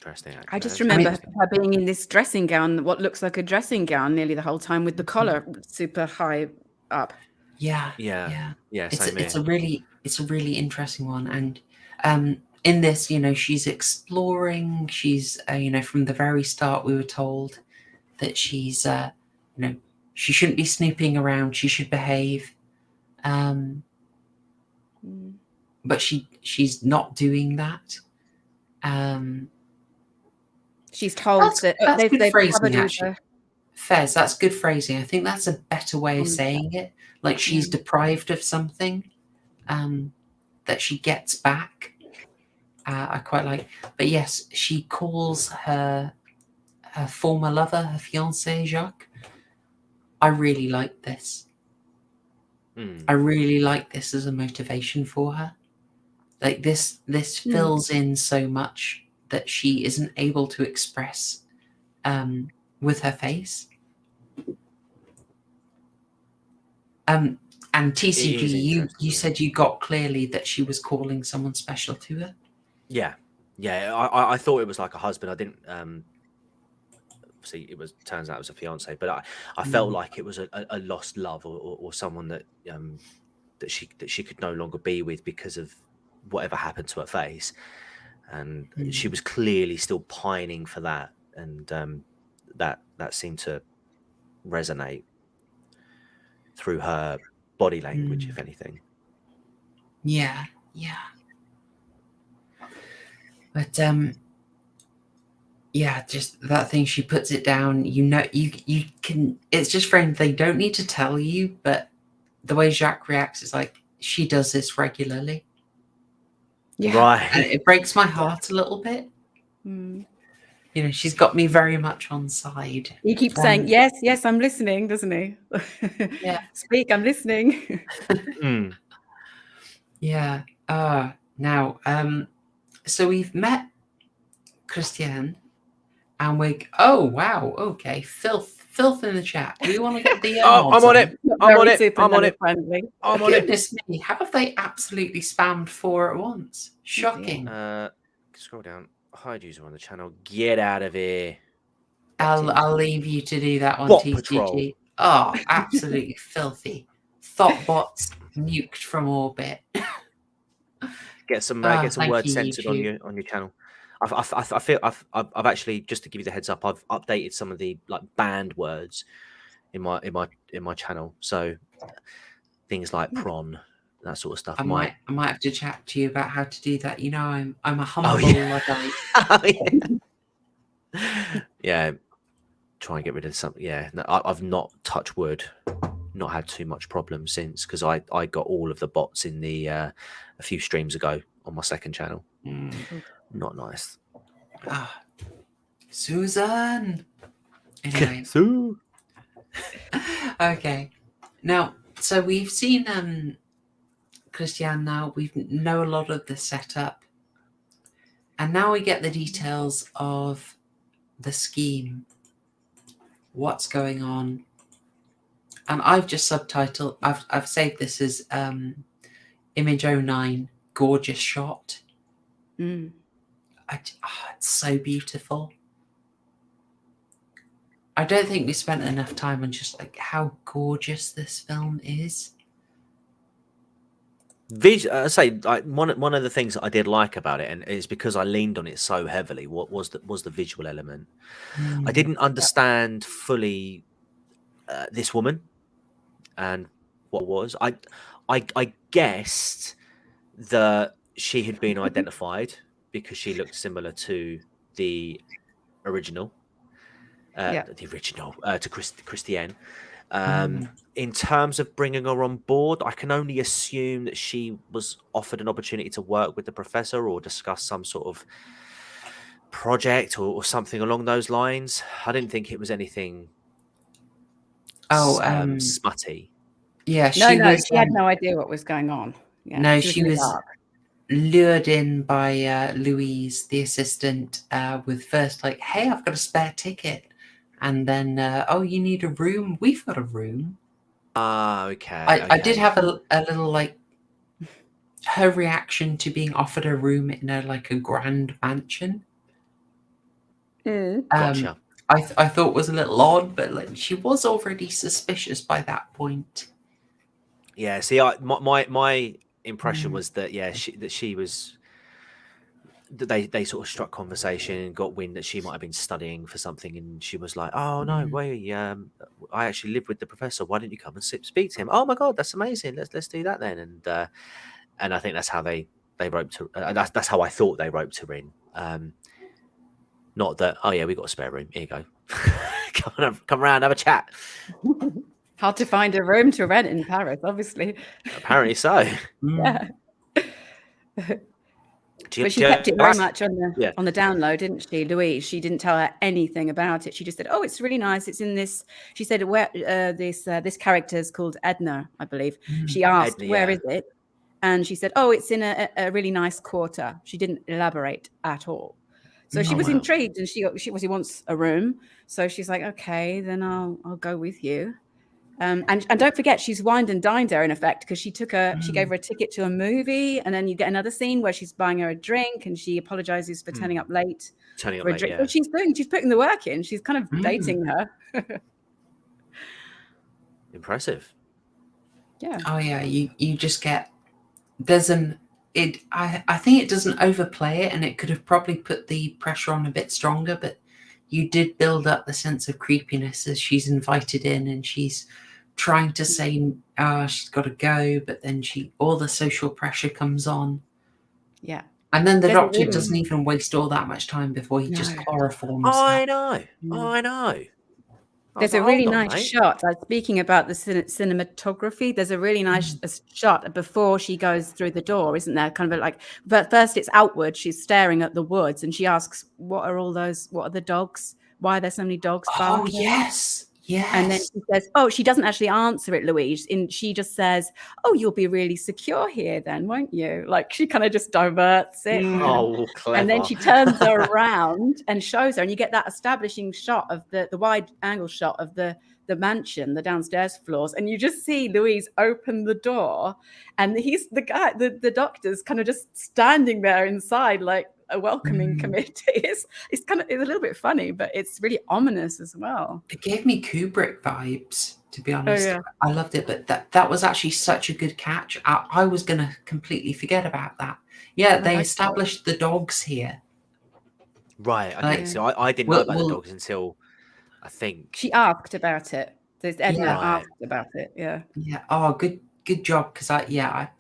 Interesting. Actually. I just remember her being in this dressing gown, what looks like a dressing gown, nearly the whole time, with the collar super high up. Yeah. Same It's a really interesting one, and in this, she's exploring. She's from the very start we were told that she's she shouldn't be snooping around. She should behave, but she's not doing that. She's told that they've phrasing, actually. Fez, that's good phrasing. I think that's a better way of saying it. Like she's deprived of something that she gets back. I quite like. But yes, she calls her former lover, her fiancé, Jacques. I really like this. I really like this as a motivation for her. Like this fills in so much that she isn't able to express with her face. And TCG, you said you got clearly that she was calling someone special to her. Yeah. I thought it was like a husband. I didn't. Obviously, turns out it was a fiance, but I felt like it was a lost love or someone that she could no longer be with because of whatever happened to her face, and she was clearly still pining for that, and that seemed to resonate through her body language, if anything. Yeah. But just that thing, she puts it down. You can. It's just framed. They don't need to tell you, but the way Jacques reacts is like she does this regularly. Yeah. Right. And it breaks my heart a little bit. She's got me very much on side. He keeps saying, yes, I'm listening, doesn't he? Yeah. Speak, I'm listening. Yeah. Now, so we've met Christiane, and oh wow, okay, filth in the chat. Do we want to get the I'm on it. I'm on it. Goodness me, how have they absolutely spammed 4 at once? Shocking. Scroll down. Hide user on the channel. Get out of here. I'll leave you to do that one, Bot TCG. patrol. Oh, absolutely filthy. Thoughtbots nuked from orbit. Get some words you, censored on your channel. I feel I've actually, just to give you the heads up, I've updated some of the like banned words in my channel. So things like prawn, that sort of stuff. I might have to chat to you about how to do that. I'm a humble Luddite. Yeah. Try and get rid of some. Yeah, no, I've not, touched wood, not had too much problem since, because I got all of the bots in the a few streams ago on my second channel. Not nice. Susan. Anyway. Sue. Okay. Now, so we've seen Christiane now. We know a lot of the setup. And now we get the details of the scheme. What's going on. And I've just subtitled, I've saved this as Image 09, gorgeous shot. It's so beautiful. I don't think we spent enough time on just like how gorgeous this film is. I say, like, one of the things that I did like about it, and it's because I leaned on it so heavily, was the visual element. I didn't understand fully this woman and what was. I guessed that she had been identified because she looked similar to the original. To Christiane. In terms of bringing her on board, I can only assume that she was offered an opportunity to work with the professor or discuss some sort of project or something along those lines. I didn't think it was anything smutty. Yeah, she had no idea what was going on. Yeah, no, she was lured in by Louise, the assistant, with first like, hey, I've got a spare ticket. And then, oh, you need a room? We've got a room. Okay. I did have a little, like, her reaction to being offered a room in a grand mansion. Gotcha. I thought was a little odd, but like, she was already suspicious by that point. Yeah. See, my impression was that she was. That they sort of struck conversation and got wind that she might have been studying for something, and she was like, "Oh no, wait, I actually live with the professor. Why don't you come and speak to him? Oh my god, that's amazing. Let's do that then." And I think that's how they roped her. That's how I thought they roped her in. Not that, oh yeah, we got a spare room. Here you go. come around, have a chat. Hard to find a room to rent in Paris, obviously. Apparently so. Yeah. But she kept it very much on the down low, didn't she, Louise? She didn't tell her anything about it. She just said, "Oh, it's really nice. It's in this." She said, "Where this character is called Edna, I believe." She asked, "Where is it?" And she said, "Oh, it's in a really nice quarter." She didn't elaborate at all. So she was intrigued, and she obviously wants a room. So she's like, "Okay, then I'll go with you." And don't forget, she's wined and dined her in effect, because she gave her a ticket to a movie, and then you get another scene where she's buying her a drink, and she apologizes for turning up late. For a drink. Yeah. So she's putting the work in. She's kind of dating her. Impressive. Yeah. Oh yeah, you just get I think it doesn't overplay it, and it could have probably put the pressure on a bit stronger, but you did build up the sense of creepiness as she's invited in, and she's trying to say she's got to go, but then all the social pressure comes on. Yeah. And then the doctor doesn't even waste all that much time before he just chloroforms. I know. There's a really nice shot. Speaking about the cinematography, there's a really nice shot before she goes through the door, isn't there? Kind of but first it's outward. She's staring at the woods, and she asks, "What are all those? What are the dogs? Why are there so many dogs barking?" Oh yes. Yes. And then she says, "Oh," she doesn't actually answer it, Louise. She just says, "Oh, you'll be really secure here then, won't you?" Like, she kind of just diverts it. Oh, clever. And then she turns her around and shows her, and you get that establishing shot of the wide angle shot of the mansion, the downstairs floors, and you just see Louise open the door, and he's the doctor's kind of just standing there inside like a welcoming committee. It's a little bit funny, but it's really ominous as well. It gave me Kubrick vibes, to be honest. Oh, yeah. I loved it, but that was actually such a good catch. I was going to completely forget about that. Yeah, they established the dogs here. Right. Okay. So I didn't know about the dogs until I think she asked about it. Edna asked about it. Yeah. Yeah. Oh, good job, because that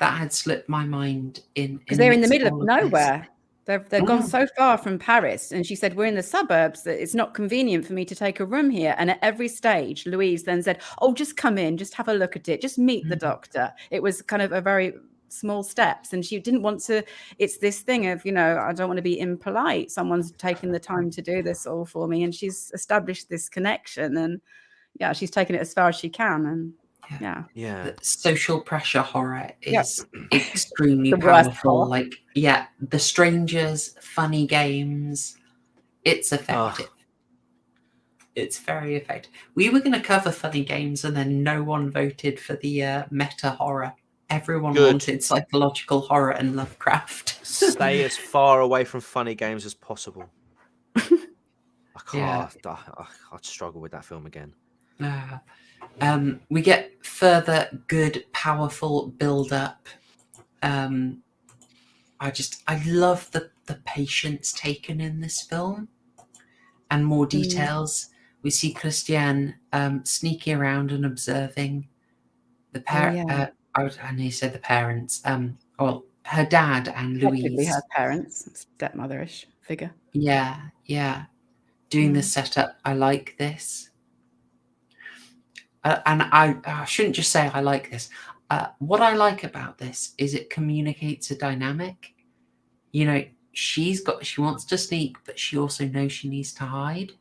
had slipped my mind in. Because they're in the middle of nowhere. They've gone so far from Paris, and she said, "We're in the suburbs, that it's not convenient for me to take a room here." And at every stage, Louise then said, "Oh, just come in, just have a look at it, just meet the doctor." It was kind of a very small steps, and she didn't want to. It's this thing of, I don't want to be impolite. Someone's taken the time to do this all for me, and she's established this connection, and she's taken it as far as she can, and the social pressure horror is extremely powerful. Like, the strangers, funny games, it's effective. It's very effective. We were going to cover funny games, and then no one voted for the meta horror. Everyone wanted psychological horror and Lovecraft. Stay as far away from funny games as possible. I can't. I'd struggle with that film again. We get further good, powerful build-up. I love the patience taken in this film, and more details. We see Christiane sneaking around and observing the parent. I know you said the parents. Well, her dad and Louise. Her parents, stepmother-ish figure. Yeah. Doing the setup. I like this. And I shouldn't just say I like this. What I like about this is it communicates a dynamic. She wants to sneak, but she also knows she needs to hide.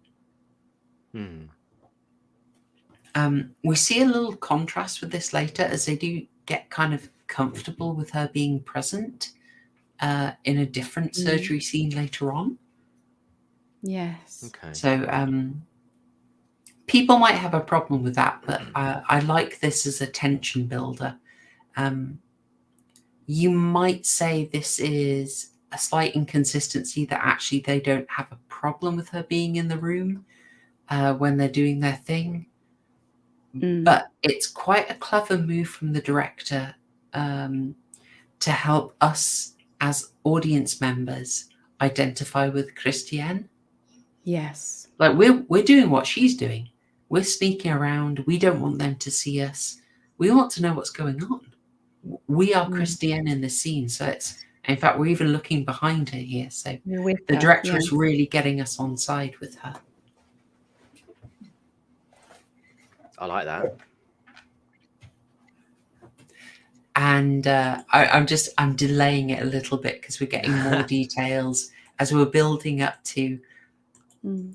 We see a little contrast with this later, as they do get kind of comfortable with her being present in a different surgery scene later on. Yes. Okay. So people might have a problem with that, but I like this as a tension builder. You might say this is a slight inconsistency that actually they don't have a problem with her being in the room when they're doing their thing. But it's quite a clever move from the director to help us as audience members identify with Christiane. Yes. Like we're doing what she's doing. We're sneaking around. We don't want them to see us. We want to know what's going on. We are Christiane in the scene. So it's, in fact, we're even looking behind her here. So the director is really getting us on side with her. I like that. And I'm delaying it a little bit because we're getting more details as we're building up to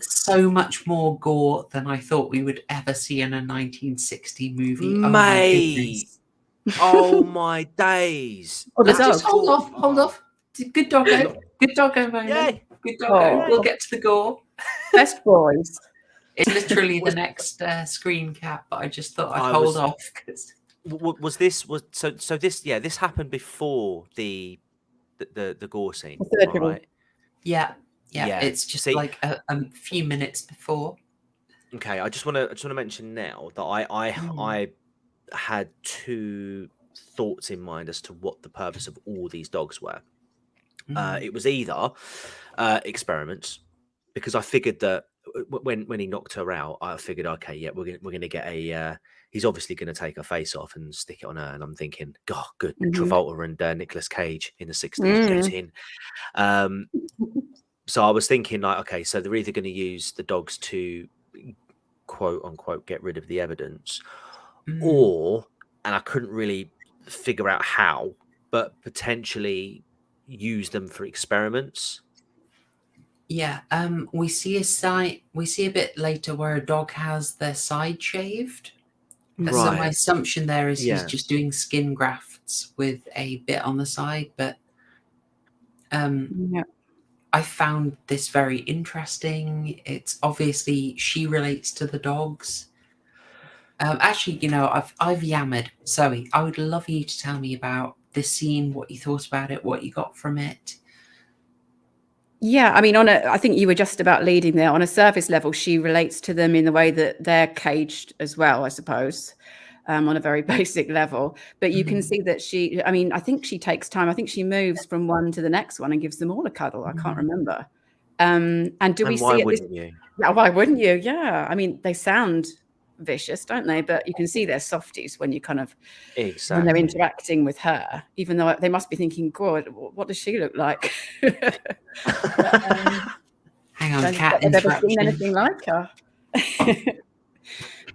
so much more gore than I thought we would ever see in a 1960 movie. Mate. Oh my days. Just hold off. Good doggo. Good doggo moment. Yay. Good doggo. We'll get to the gore. Best boys. It's literally the next screen cap, but I just thought I'd hold off. This happened before the gore scene, right? Yeah. It's just like a few minutes before. Okay, I just want to mention now that I had two thoughts in mind as to what the purpose of all these dogs were. It was either experiments, because I figured that when he knocked her out, I figured, okay, yeah, we're gonna get a. He's obviously going to take her face off and stick it on her, and I'm thinking, God, good, Travolta and Nicolas Cage in the 60s, get in. So I was thinking, like, okay, so they're either going to use the dogs to quote unquote get rid of the evidence, or, and I couldn't really figure out how, but potentially use them for experiments. Yeah, we see a bit later where a dog has their side shaved. Right. So my assumption there is he's just doing skin grafts with a bit on the side, but I found this very interesting. It's obviously she relates to the dogs. Actually, I've yammered. Zoe, I would love you to tell me about this scene, what you thought about it, what you got from it. Yeah, I mean, I think you were just about leading there. On a surface level, she relates to them in the way that they're caged as well, I suppose, on a very basic level. But you can see that I think she takes time. I think she moves from one to the next one and gives them all a cuddle. I can't remember. And do we see why it? Wouldn't you? Yeah, why wouldn't you? Yeah, I mean, they sound vicious, don't they? But you can see they're softies when you kind of when they're interacting with her, even though they must be thinking, God, what does she look like? Hang on, cat. I've never seen anything like her.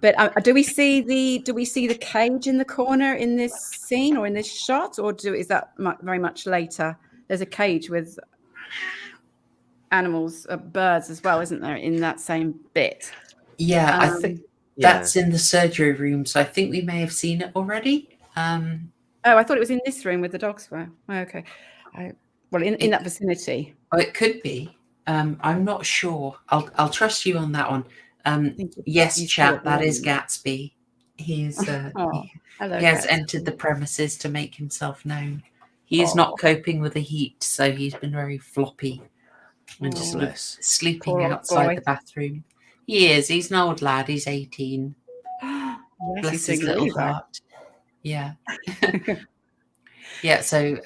But do we see the cage in the corner in this scene or in this shot, or is that very much later? There's a cage with animals, birds as well, isn't there, in that same bit? Yeah, I think that's in the surgery room, so I think we may have seen it already. I thought it was in this room with the dogs were. Oh, okay. In that vicinity. Oh, it could be. I'm not sure. I'll trust you on that one. Yes, chap, that is Gatsby. He's hello, he has entered the premises to make himself known. He is not coping with the heat, so he's been very floppy and just sort of sleeping outside the bathroom. He is. He's an old lad. He's 18. Bless his little heart. Yeah. Yeah. So,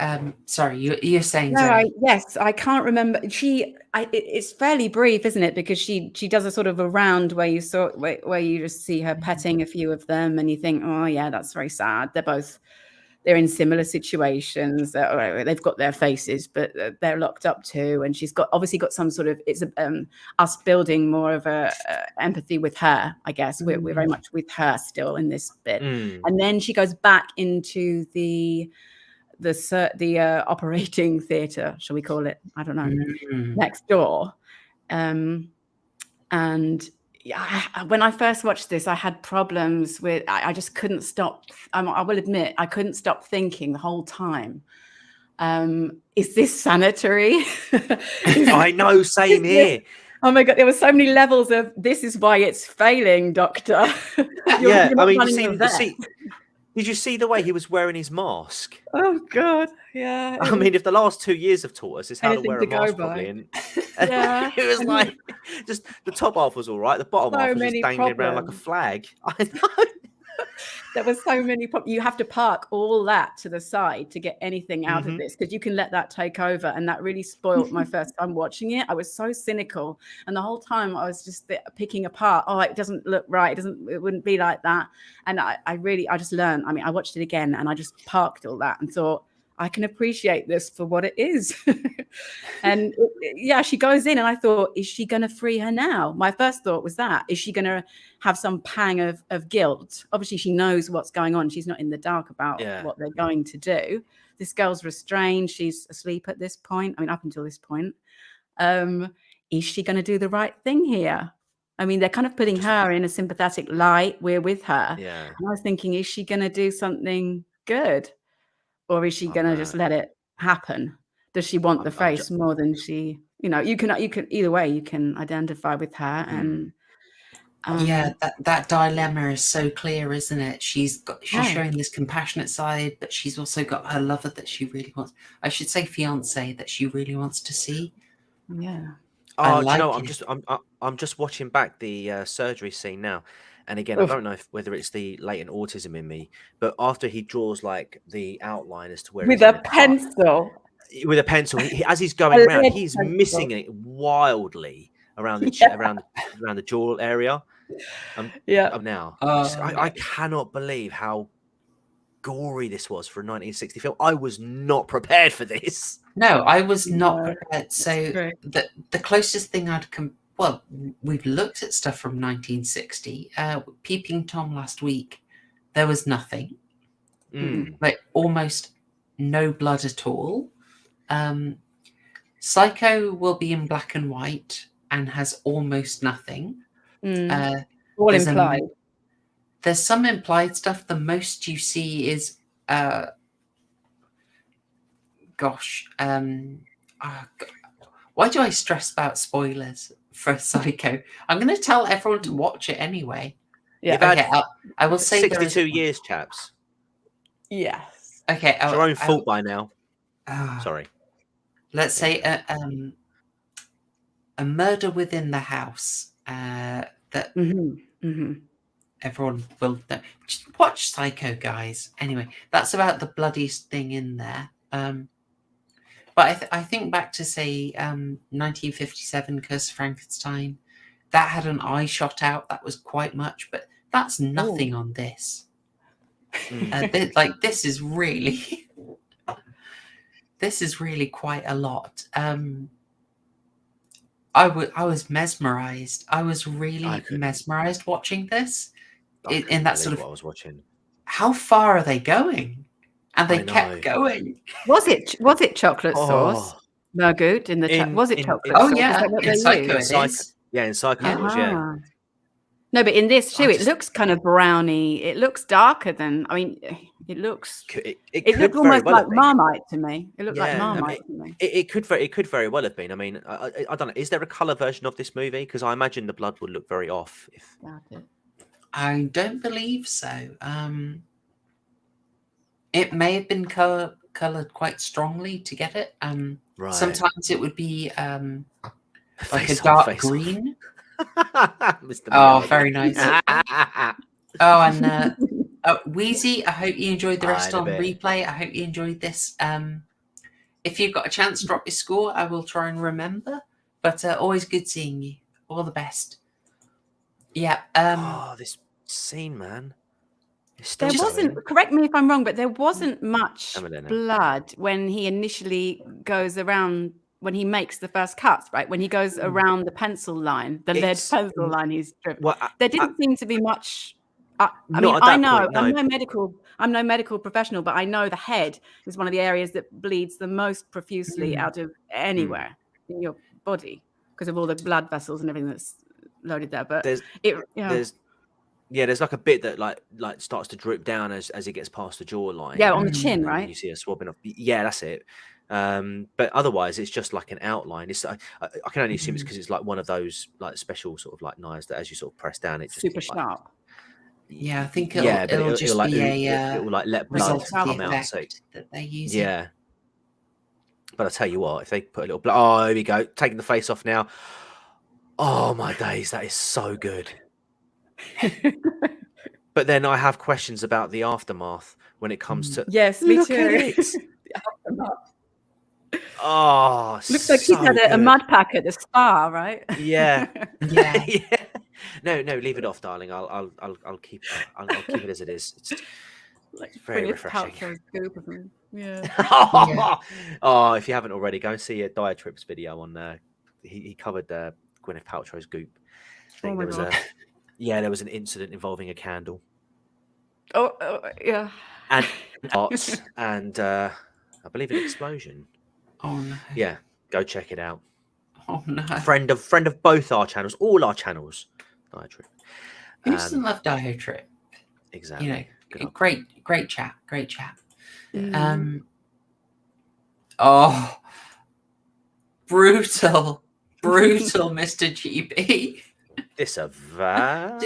sorry, you're saying. No, yes, I can't remember. It's fairly brief, isn't it? Because she does a sort of a round where you just see her petting a few of them, and you think, oh yeah, that's very sad. They're in similar situations. They've got their faces, but they're locked up too. And she's obviously got some sort of, it's us building more of a empathy with her, I guess. We're very much with her still in this bit. And then she goes back into the operating theatre, shall we call it? I don't know, next door. And yeah, when I first watched this, I had problems with, I just couldn't stop. I will admit, I couldn't stop thinking the whole time. Is this sanitary? I know, same here. Oh my God, there were so many levels of, this is why it's failing, doctor. I mean, Did you see the way he was wearing his mask? Oh God, yeah. I mean, if the last 2 years have taught us is how to Anything wear to a go mask by. properly, and Yeah. it was like just the top half was all right, the bottom So half was just many dangling around like a problems. flag. I know. There were so many you have to park all that to the side to get anything out Mm-hmm. of this, because you can let that take over, and that really spoiled my first time watching it. I was so cynical, and the whole time I was just picking apart. Oh, it doesn't look right. It wouldn't be like that. And I just learned. I mean, I watched it again, and I just parked all that and thought, I can appreciate this for what it is. And yeah, she goes in, and I thought, is she going to free her now? My first thought was that. Is she going to have some pang of guilt? Obviously, she knows what's going on. She's not in the dark about what they're going to do. This girl's restrained. She's asleep at this point. I mean, up until this point. Is she going to do the right thing here? I mean, they're kind of putting her in a sympathetic light. We're with her. Yeah. And I was thinking, is she going to do something good? Or is she going to just let it happen? Does she want the face more than she, you can either way, you can identify with her. And that dilemma is so clear, isn't it? She's showing this compassionate side, but she's also got her lover that she really wants. I should say fiance that she really wants to see. Yeah. Oh, do you know, I'm just watching back the surgery scene now. And again, I don't know whether it's the latent autism in me, but after he draws like the outline as to where with a pencil, as he's going around, he's missing it wildly around the around the jaw area. Now I cannot believe how gory this was for a 1960 film. I was not prepared for this. No, I was not prepared. So the closest thing I'd well, we've looked at stuff from 1960. Peeping Tom last week, there was nothing. Like almost no blood at all. Psycho will be in black and white and has almost nothing. All implied. There's some implied stuff. The most you see is why do I stress about spoilers for Psycho? I'm going to tell everyone to watch it anyway. Yeah. Okay, I will say 62 years, chaps. Yes. Okay. It's your own fault by now. Sorry. Let's say a murder within the house that everyone will know. Just watch Psycho, guys. Anyway, that's about the bloodiest thing in there. But I think back to, say, 1957, Curse of Frankenstein. That had an eye shot out. That was quite much, but that's nothing on this. This is really... this is really quite a lot. I was mesmerized. I was really mesmerized watching this. In that sort of... what I was watching. How far are they going? And they kept going. Was it chocolate sauce? Margout in the was it chocolate sauce? Yeah, in Psycho it is. Yeah, in Psycho it was, yeah. No, but in this too, it looks kind of browny. It looks darker than. I mean, it looks. It looked almost like Marmite to me. It looked like Marmite to me. It could very well have been. I mean, I don't know. Is there a color version of this movie? Because I imagine the blood would look very off. I don't believe so. It may have been colored quite strongly to get it. Right. Sometimes it would be like a dark green. Very nice. And Wheezy, I hope you enjoyed the rest on replay. I hope you enjoyed this. If you've got a chance, drop your score. I will try and remember. But always good seeing you. All the best. Yeah. This scene, man. There wasn't, correct me if I'm wrong, but there wasn't much blood when he initially goes around, when he makes the first cuts, right? When he goes around the pencil line, the lead pencil line he's driven. Well, there didn't seem to be much. I know, I'm no medical professional, but I know the head is one of the areas that bleeds the most profusely out of anywhere in your body because of all the blood vessels and everything that's loaded there. But there's like a bit that like starts to drip down as it gets past the jawline. Yeah, on the chin, right? You see her swabbing off. Yeah, that's it. But otherwise, it's just like an outline. It's I can only assume it's because it's like one of those like special sort of like knives that as you sort of press down, it just super sharp. Yeah, I think Yeah, but it'll just like be it will like let blood result of come the out. So effect that they're using. yeah. But I tell you what, if they put a little blood, oh, here we go, taking the face off now. Oh my days, that is so good. But then I have questions about the aftermath when it comes to. Yes, me Look too. at it. Oh, Looks like he's had a mud pack at the spa, right? Yeah. Yeah. Yeah. No, leave it off, darling. I'll keep it as it is. It's Like very Gwyneth refreshing. Paltrow's goop of him. Yeah. Oh, if you haven't already, go and see a Diatrips video on. He covered Gwyneth Paltrow's goop. I think there was there was an incident involving a candle. Oh yeah. And arts and I believe an explosion. Oh no. Yeah, go check it out. Oh no. Friend of both our channels, all our channels. Diatrip. Who doesn't love Diatrip? Exactly. You know, great chat. Oh, brutal, Mr. GB. Disavow.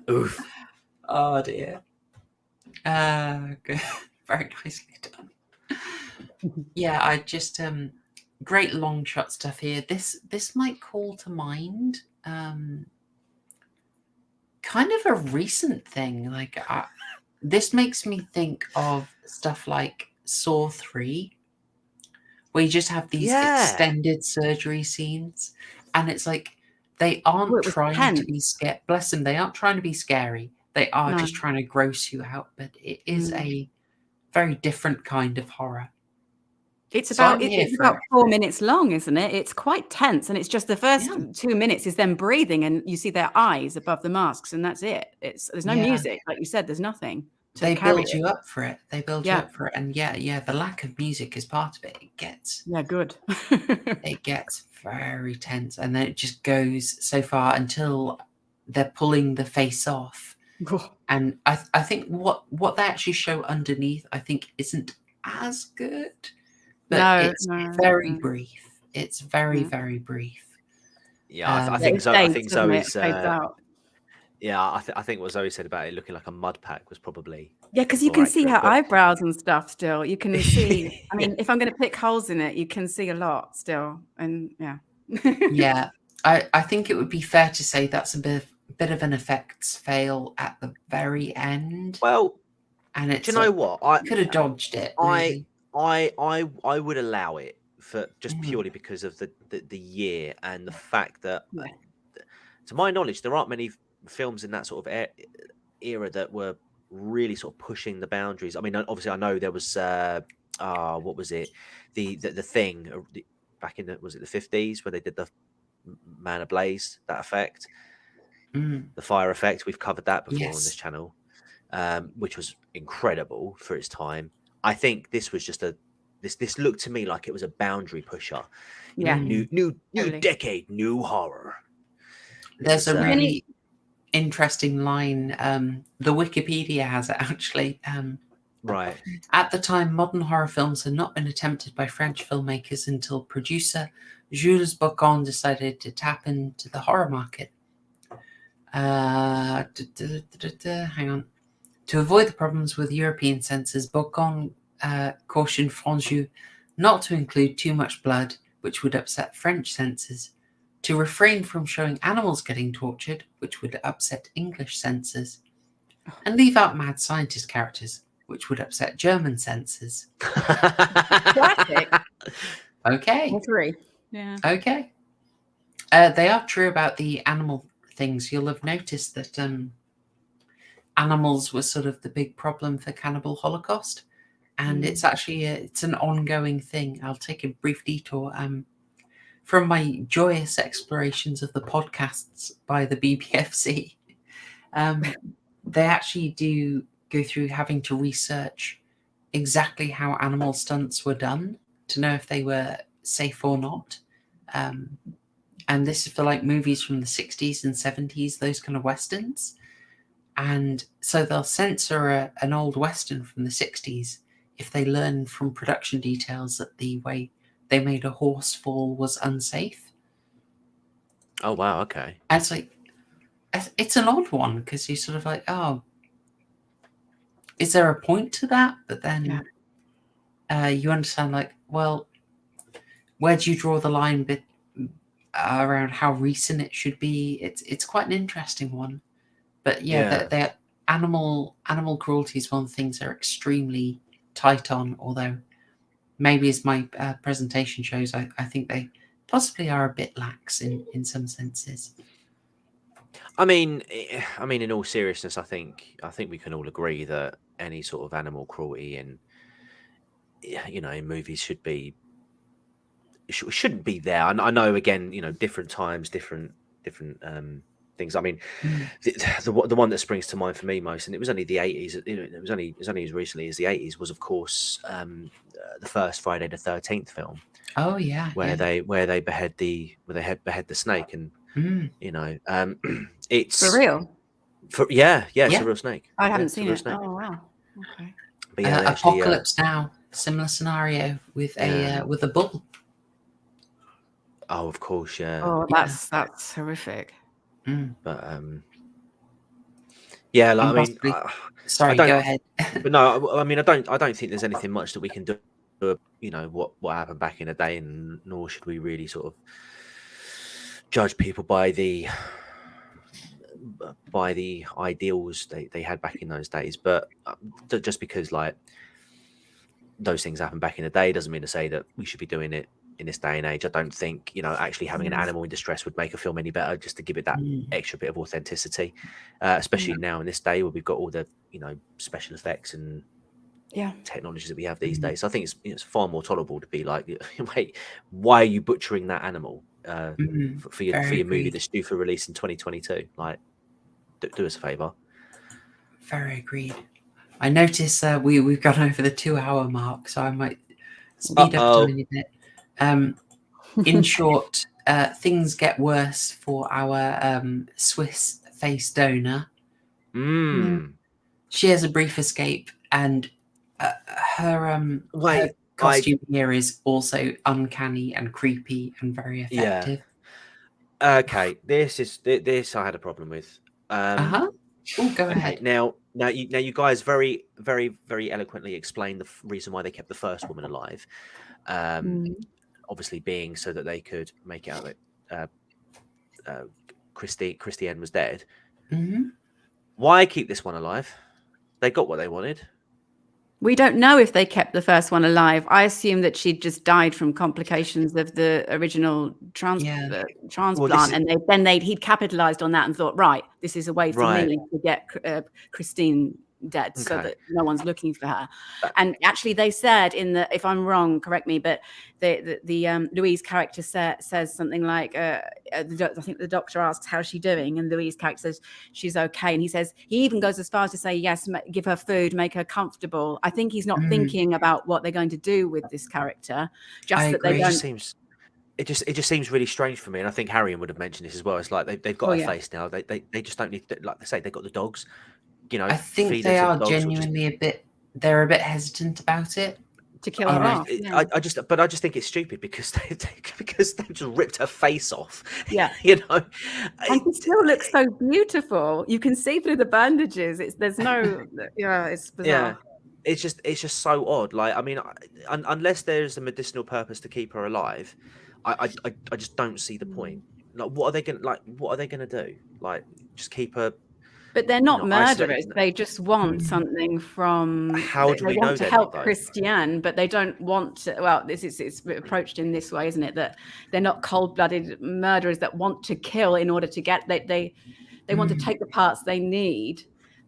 Oof. Oh dear. Good. Very nicely done. Yeah, I just great long shot stuff here. This might call to mind kind of a recent thing. Like this makes me think of stuff like Saw 3, where you just have these extended surgery scenes, and it's like they aren't trying to be scared. Bless them, they aren't trying to be scary. They are just trying to gross you out, but it is a very different kind of horror. It's about 4 minutes long, isn't it? It's quite tense, and it's just the first 2 minutes is them breathing, and you see their eyes above the masks, and that's it. There's no music, like you said. There's nothing. They build you up for it. You up for it, and the lack of music is part of it. It gets good. It gets very tense, and then it just goes so far until they're pulling the face off. And I think what they actually show underneath, I think, isn't as good. But it's very brief. It's very, very brief. Yeah, I think Zoe's. I think what Zoe said about it looking like a mud pack was probably. Yeah, because you can see her eyebrows and stuff still. You can see. I mean, if I'm going to pick holes in it, you can see a lot still. And yeah, I think it would be fair to say that's a bit of an effects fail at the very end. Well, and it's do you know what? I could have dodged it. Really. I would allow it for just purely because of the year and the fact that, to my knowledge, there aren't many films in that sort of era that were really sort of pushing the boundaries. I mean, obviously, I know there was what was it? The Thing back in the 50s where they did the Man Ablaze, that effect, the fire effect. We've covered that before on this channel, which was incredible for its time. I think this was just this looked to me like it was a boundary pusher. You know, new decade, new horror. There's a really interesting line. The Wikipedia has it actually. Right. At the time, modern horror films had not been attempted by French filmmakers until producer Jules Bocon decided to tap into the horror market. Hang on. To avoid the problems with European censors, Bocon cautioned Franjou not to include too much blood, which would upset French censors, to refrain from showing animals getting tortured, which would upset English censors, and leave out mad scientist characters, which would upset German censors. Classic. Okay. All three. Yeah. Okay. They are true about the animal things. You'll have noticed that animals were sort of the big problem for Cannibal Holocaust, and it's actually it's an ongoing thing. I'll take a brief detour from my joyous explorations of the podcasts by the BBFC. They actually do go through having to research exactly how animal stunts were done to know if they were safe or not. And this is for like movies from the 60s and 70s, those kind of westerns. And so they'll censor an old western from the 60s if they learn from production details that the way they made a horse fall was unsafe. Oh, wow. Okay. And it's like, it's an odd one because you're sort of like, oh, is there a point to that? But then you understand, like, well, where do you draw the line around how recent it should be? It's quite an interesting one. But the animal cruelty is one of the things they're extremely tight on, although maybe as my presentation shows, I think they possibly are a bit lax in some senses. I mean, in all seriousness, I think we can all agree that any sort of animal cruelty in movies shouldn't be there. I know, again, different times, different things. I mean, the one that springs to mind for me most, and it was only the 80s. It was only as recently as the 80s. Was, of course, the first Friday the 13th film. Oh yeah, where they behead the snake, and it's for real. It's a real snake. I haven't seen it. Snake. Oh wow. Okay. But yeah, Apocalypse Now, similar scenario with a bull. Oh, of course, yeah. Oh, that's horrific. But yeah, like, sorry, go ahead. But no, I mean, I don't think there's anything much that we can do. What happened back in the day, and nor should we really sort of judge people by the ideals they had back in those days. But just because, like, those things happened back in the day doesn't mean to say that we should be doing it in this day and age. I don't think actually having an animal in distress would make a film any better, just to give it that extra bit of authenticity, especially now in this day where we've got all the special effects and technologies that we have these days. So I think it's far more tolerable to be like, wait, why are you butchering that animal for your movie that's due for release in 2022? Like, do us a favor. Very agreed. I notice we've gone over the 2-hour mark, so I might speed up a tiny bit. In short, things get worse for our Swiss face donor. She has a brief escape, and her costume here is also uncanny and creepy and very effective. Okay, this I had a problem with. Oh, go ahead. Now you guys very, very, very eloquently explained the reason why they kept the first woman alive. Obviously being so that they could make it out that Christiane was dead. Why keep this one alive? They got what they wanted. We don't know if they kept the first one alive. I assume that she'd just died from complications of the original transplant, and he'd capitalized on that and thought, right, this is a way for me to get Christine dead, so that no one's looking for her. And actually, they said if I'm wrong, correct me, but the Louise character says something like, I think the doctor asks how's she doing, and Louise character says she's okay, and he even goes as far as to say, yes, give her food, make her comfortable. I think he's not thinking about what they're going to do with this character. It just seems really strange for me, and I think Haryan would have mentioned this as well. It's like they've got a face now. They just don't need to, like they say, they've got the dogs. I think they are genuinely they're a bit hesitant about it. To kill her off. I just think it's stupid because they just ripped her face off. Yeah, and she still looks so beautiful. You can see through the bandages. It's bizarre. Yeah, it's just so odd. Like, I mean, unless there's a medicinal purpose to keep her alive, I just don't see the point. Like, what are they gonna do? Like, just keep her. But they're not murderers. They just want something from. How do we know to help Christiane, but they don't want to. Well, it's approached in this way, isn't it? That they're not cold-blooded murderers that want to kill in order to get. They want to take the parts they need,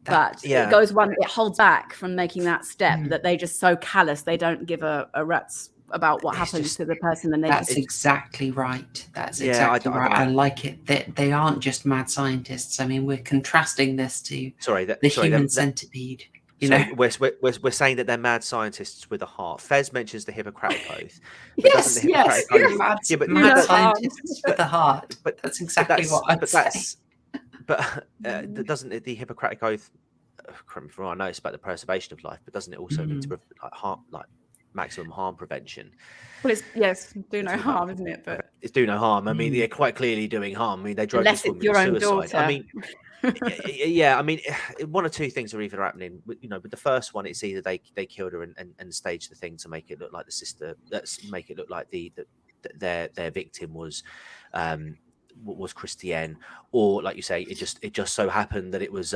but it holds back from making that step. That they just so callous they don't give a rat's about what happens to the person. And that's exactly right. That's exactly right. I like it. They aren't just mad scientists. I mean, we're contrasting this to the human centipede. We're saying that they're mad scientists with a heart. Fez mentions the Hippocratic Oath. Yes, mad scientists with a heart. But that's exactly what I'm saying. Doesn't the Hippocratic Oath? I know it's about the preservation of life, but doesn't it also mean to maximum harm prevention? Well, it's do no harm, isn't it? But it's do no harm. I mean, Mm. they're quite clearly doing harm. I mean, they drove Unless this it's woman your to own suicide. I daughter. mean, yeah, I mean, one or two things are either happening. With the first one, it's either they killed her and staged the thing to make it look like the sister. Let's make it look like their victim was Christiane, or like you say, it just so happened that it was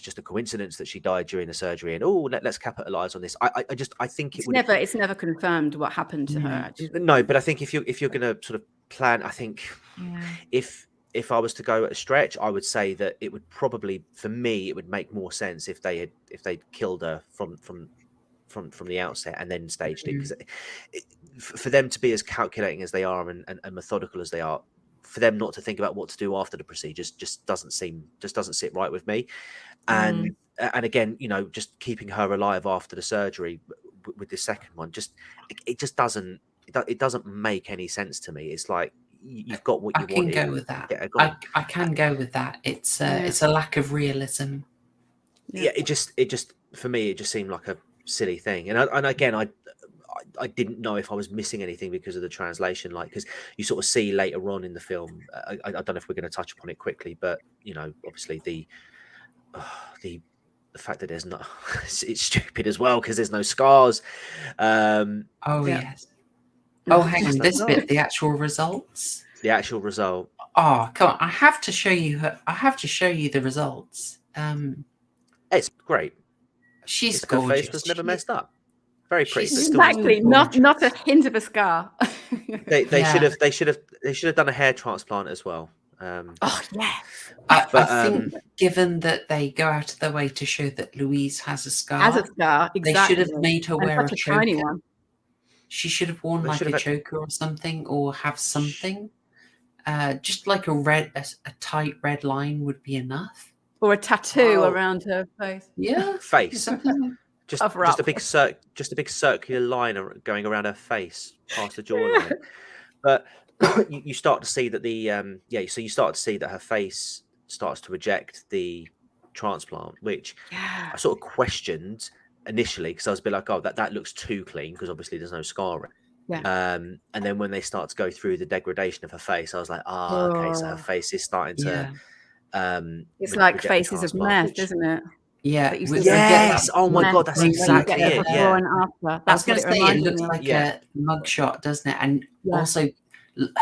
just a coincidence that she died during the surgery, and let's capitalize on this. I think it's never confirmed what happened to her. Actually. No, but I think if you're going to sort of plan, I think if I was to go at a stretch, I would say that it would probably, for me, it would make more sense if they'd killed her from the outset and then staged it, because for them to be as calculating as they are and methodical as they are, for them not to think about what to do after the procedures just doesn't sit right with me. And again, just keeping her alive after the surgery with the second one, it doesn't make any sense to me. It's like, you've got what you want. I can go with that. I can go with that. It's a lack of realism. Yeah, it just for me, it just seemed like a silly thing. And again, I didn't know if I was missing anything because of the translation, because you sort of see later on in the film. I don't know if we're going to touch upon it quickly, but obviously the fact that there's not, it's stupid as well because there's no scars. Yes. Oh, hang on. This bit, the actual results. The actual result. Oh, come on! I have to show you the results. It's great. She's gorgeous. Her face was never messed up. Very pretty. Exactly. Not a hint of a scar. They should have done a hair transplant as well. Oh yeah. I think, given that they go out of their way to show that Louise has a scar, exactly. They should have made her wear a choker. Tiny one. She should have worn a choker or something, or have something. Just like a tight red line would be enough. Or a tattoo around her face. Yeah, face. just a big circular line going around her face past the jawline. But you start to see that so you start to see that her face starts to reject the transplant, which I sort of questioned initially, because I was a bit like, that looks too clean, because obviously there's no scarring. And then when they start to go through the degradation of her face, I was like, okay, so her face is starting to it's like Faces of Meth, isn't it? Yeah. Yes. Oh my god, that's exactly it. Before and after. That's what it looks like a mugshot, doesn't it? And also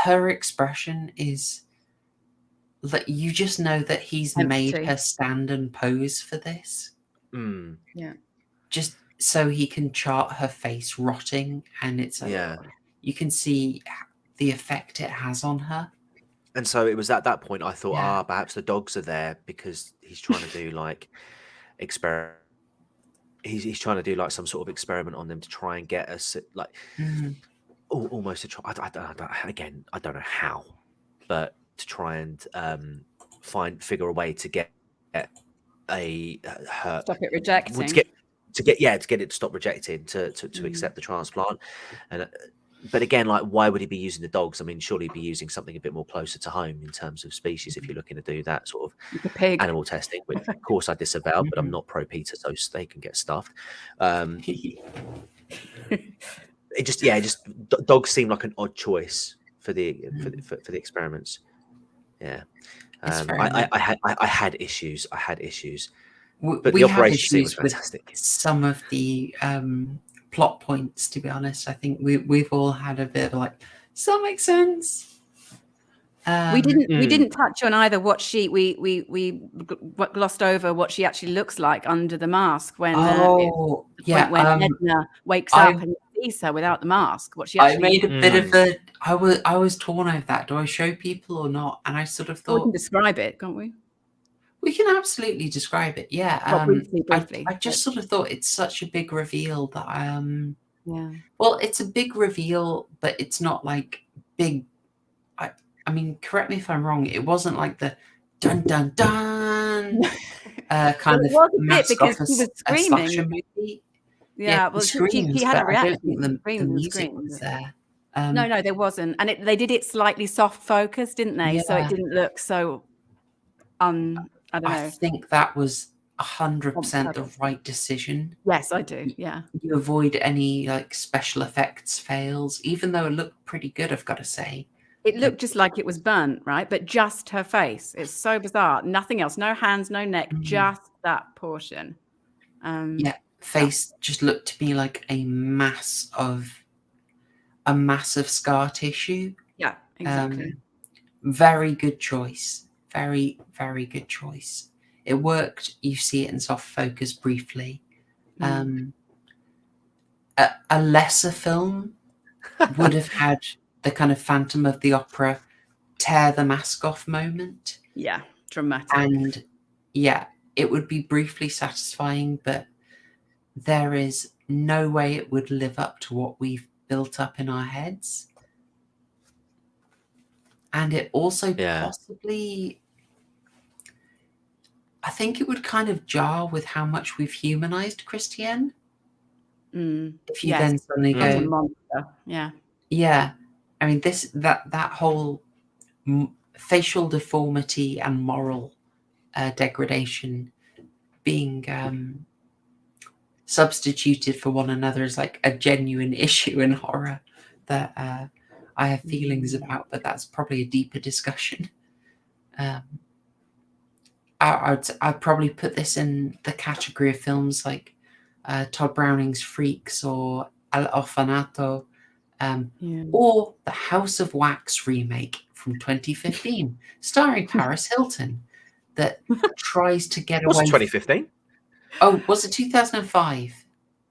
her expression is that you just know that he's made her stand and pose for this. Yeah. Just so he can chart her face rotting, and it's you can see the effect it has on her. And so it was at that point I thought, perhaps the dogs are there because he's trying to do like experiment. He's trying to do like some sort of experiment on them to try and get us like almost to try. I don't know how, but to try and figure a way to get her stop it rejecting. To get it to stop rejecting, to accept the transplant. And but again, like, why would he be using the dogs? I mean, surely he'd be using something a bit more closer to home in terms of species if you're looking to do that sort of animal testing, which of course I disavow, but I'm not pro Peter, so they can get stuffed. Dogs seem like an odd choice for the experiments. Yeah. I had issues. But the operation scene was fantastic. Some of the plot points, to be honest, I think we've all had a bit of like, does that make sense? We didn't touch on either what we glossed over what she actually looks like under the mask when when Edna wakes up and sees her without the mask. What she actually made a bit of a I was torn over that. Do I show people or not? And I sort of thought, we can describe it, can't we? We can absolutely describe it. Yeah. Briefly. I just sort of thought it's such a big reveal that well, it's a big reveal, but it's not like big. I mean, correct me if I'm wrong. It wasn't like the dun dun dun kind of mask off a slasher movie. Yeah, well, she had a reaction. The music was there. No, there wasn't, and they did it slightly soft focused, didn't they? Yeah. So it didn't look so. I don't know. I think that was. 100% the right decision. Yes, I do. Yeah. You avoid any like special effects fails, even though it looked pretty good, I've got to say. It looked just like it was burnt, right? But just her face. It's so bizarre. Nothing else. No hands, no neck, just that portion. Face just looked to me like a massive scar tissue. Yeah, exactly. Very good choice. Very, very good choice. It worked. You see it in soft focus briefly. A lesser film would have had the kind of Phantom of the Opera tear the mask off moment. Yeah, dramatic. And yeah, it would be briefly satisfying, but there is no way it would live up to what we've built up in our heads. And it also possibly, I think it would kind of jar with how much we've humanized Christiane. If you then suddenly go, monster. Yeah. I mean, that whole facial deformity and moral degradation being substituted for one another is like a genuine issue in horror that I have feelings about, but that's probably a deeper discussion. I'd probably put this in the category of films like Todd Browning's Freaks or El Orfanato, or the House of Wax remake from 2015, starring Paris Hilton, that tries to get away. Was it 2015? Oh, was it 2005?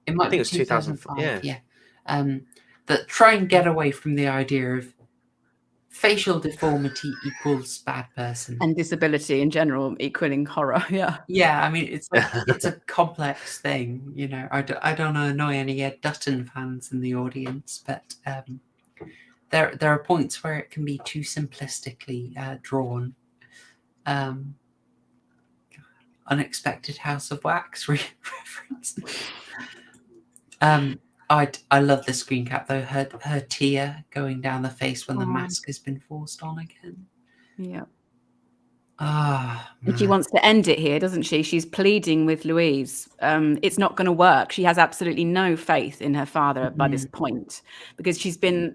It might I think it was 2005. Yeah. That try and get away from the idea of facial deformity equals bad person, and disability in general equaling horror. Yeah. I mean, it's a complex thing, you know. I don't want to annoy any Ed Dutton fans in the audience, but there are points where it can be too simplistically drawn. Unexpected House of Wax reference. I love the screen cap though. Her tear going down the face when the mask has been forced on again. Yeah. And she wants to end it here, doesn't she? She's pleading with Louise. It's not going to work. She has absolutely no faith in her father by this point, because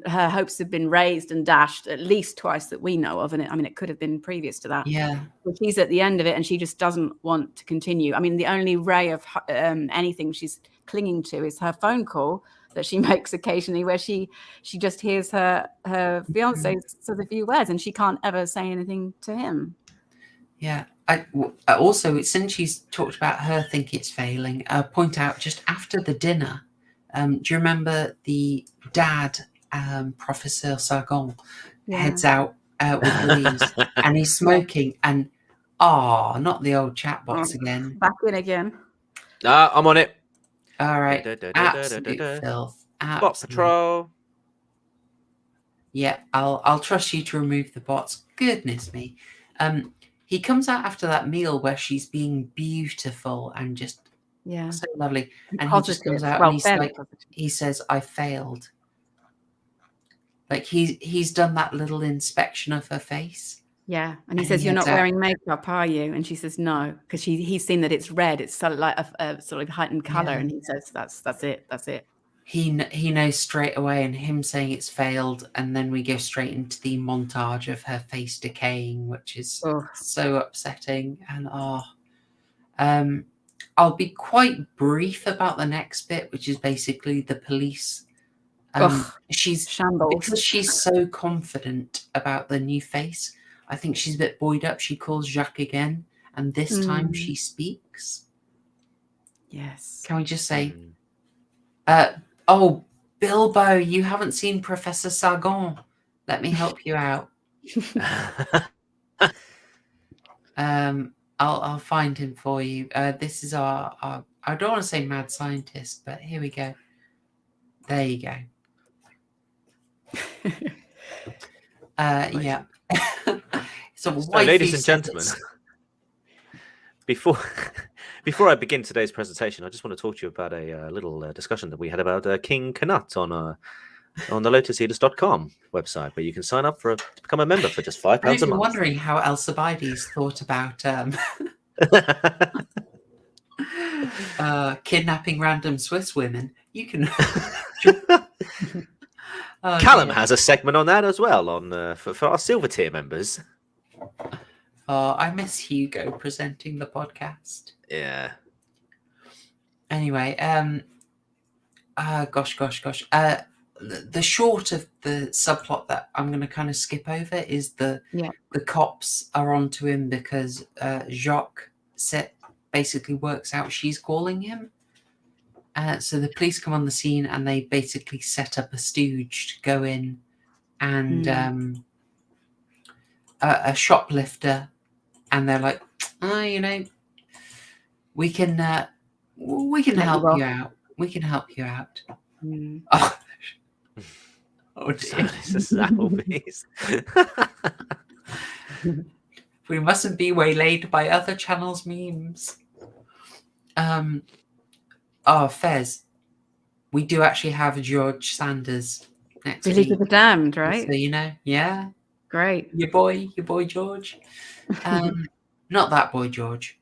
her hopes have been raised and dashed at least twice that we know of. And it could have been previous to that. Yeah. But she's at the end of it and she just doesn't want to continue. I mean, the only ray of anything she's clinging to is her phone call that she makes occasionally, where she just hears her fiance say a few words and she can't ever say anything to him. Yeah. I also, since she's talked about her think it's failing, point out just after the dinner, do you remember the dad, Professor Sargon, heads out with Louise and he's smoking and not the old chatbots again. Back in again. I'm on it. All right. Absolute filth. Bot patrol. Yeah, I'll trust you to remove the bots. Goodness me. He comes out after that meal where she's being beautiful and just so lovely. And he just comes out and he's like, he says, "I failed." Like he's done that little inspection of her face. Yeah, and he says, "You're not wearing makeup, are you?" And she says, "No," because he's seen that it's red. It's sort of like a sort of heightened color, and he says, "That's it." He knows straight away, and him saying it's failed, and then we go straight into the montage of her face decaying, which is so upsetting. And I'll be quite brief about the next bit, which is basically the police. She's shambles because she's so confident about the new face. I think she's a bit buoyed up. She calls Jacques again, and this time she speaks. Yes. Can we just say, Bilbo, you haven't seen Professor Sargon. Let me help you out. I'll find him for you. This is our I don't want to say mad scientist, but here we go. There you go. Yeah. So, ladies and gentlemen, before I begin today's presentation, I just want to talk to you about a little discussion that we had about King Canut on the lotuseaters.com website, where you can sign up to become a member for just £5 a month. I'm wondering how Alcibiades thought about kidnapping random Swiss women. You can. Callum has a segment on that as well on for our silver tier members. I miss Hugo presenting the podcast. Yeah. Anyway, gosh. The short of the subplot that I'm going to kind of skip over is the cops are onto him because Jacques basically works out she's calling him. So the police come on the scene and they basically set up a stooge to go in, and a shoplifter, and they're like, we can help you out. We can help you out. Oh dear. We mustn't be waylaid by other channels' memes. Fez, we do actually have George Sanders next week. Release of the Damned, right? So yeah. Great. Your boy George. Not that boy George.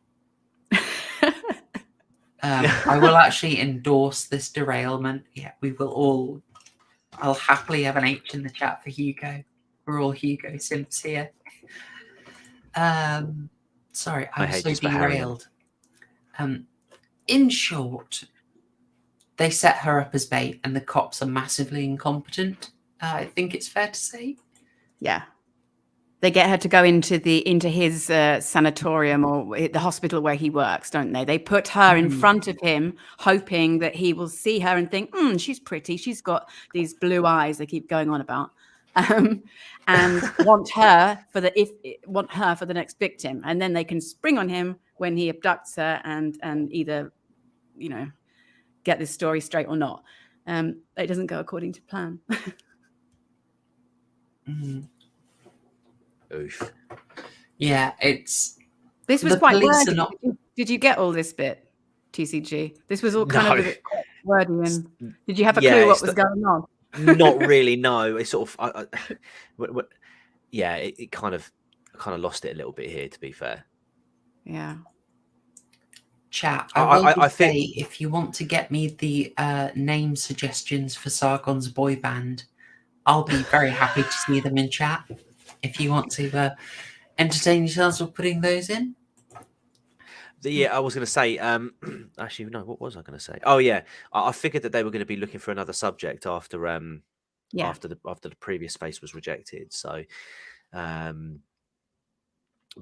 I will actually endorse this derailment. Yeah, we will all. I'll happily have an H in the chat for Hugo. We're all Hugo simps here. Sorry, I'm so derailed. In short, they set her up as bait, and the cops are massively incompetent. I think it's fair to say. Yeah. They get her to go into his sanatorium or the hospital where he works, don't they? They put her in front of him, hoping that he will see her and think, she's pretty. She's got these blue eyes they keep going on about, and want her for the next victim. And then they can spring on him when he abducts her and either, get this story straight or not. It doesn't go according to plan. Oof. Yeah, this was quite wordy. Did you get all this bit, TCG? This was all kind of a bit wordy. And did you have a clue what was going on? Not really. No, it's sort of. It kind of lost it a little bit here. To be fair. Yeah. Chat. I think if you want to get me the name suggestions for Sargon's boy band, I'll be very happy to see them in chat. If you want to entertain yourselves with putting those in. I was going to say, actually, no, what was I going to say? Oh, yeah. I figured that they were going to be looking for another subject after the previous face was rejected. So, but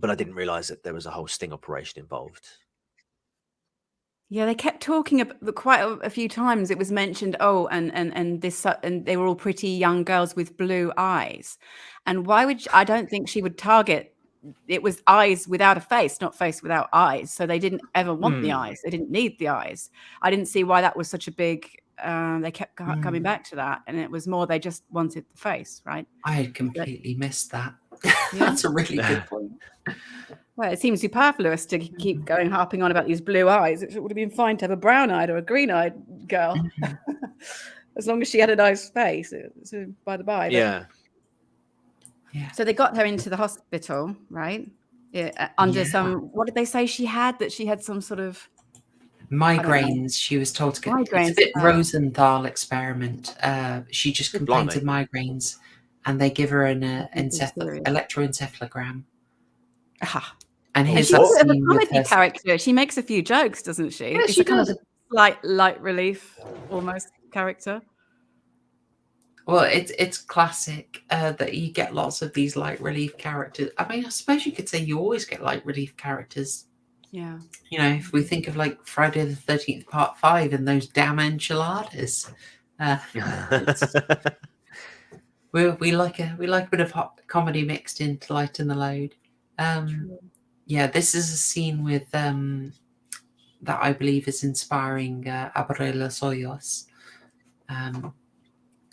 I didn't realize that there was a whole sting operation involved. Yeah, they kept talking about quite a few times. It was mentioned, and they were all pretty young girls with blue eyes. And I don't think she would target. It was eyes without a face, not face without eyes. So they didn't ever want the eyes. They didn't need the eyes. I didn't see why that was such a big. They kept coming back to that, and it was more they just wanted the face, right? I had completely missed that. That's a really good point. Well, it seems superfluous to keep harping on about these blue eyes. It would have been fine to have a brown-eyed or a green-eyed girl, as long as she had a nice face. So by the by, yeah. So they got her into the hospital, right? Yeah, under some. What did they say she had? That she had some sort of migraines. She was told to get. Migraines. It's a bit Rosenthal experiment. She just complains of migraines, and they give her an electroencephalogram. And here's she's a comedy character. She makes a few jokes, doesn't she? Yeah, it's she a kind does. of light relief almost character. Well, it's classic that you get lots of these light relief characters. I mean, I suppose you could say you always get light relief characters. Yeah. If we think of like Friday the 13th Part 5 and those damn enchiladas. We like a bit of hot comedy mixed in to lighten the load. This is a scene with that I believe is inspiring Abre los Ojos,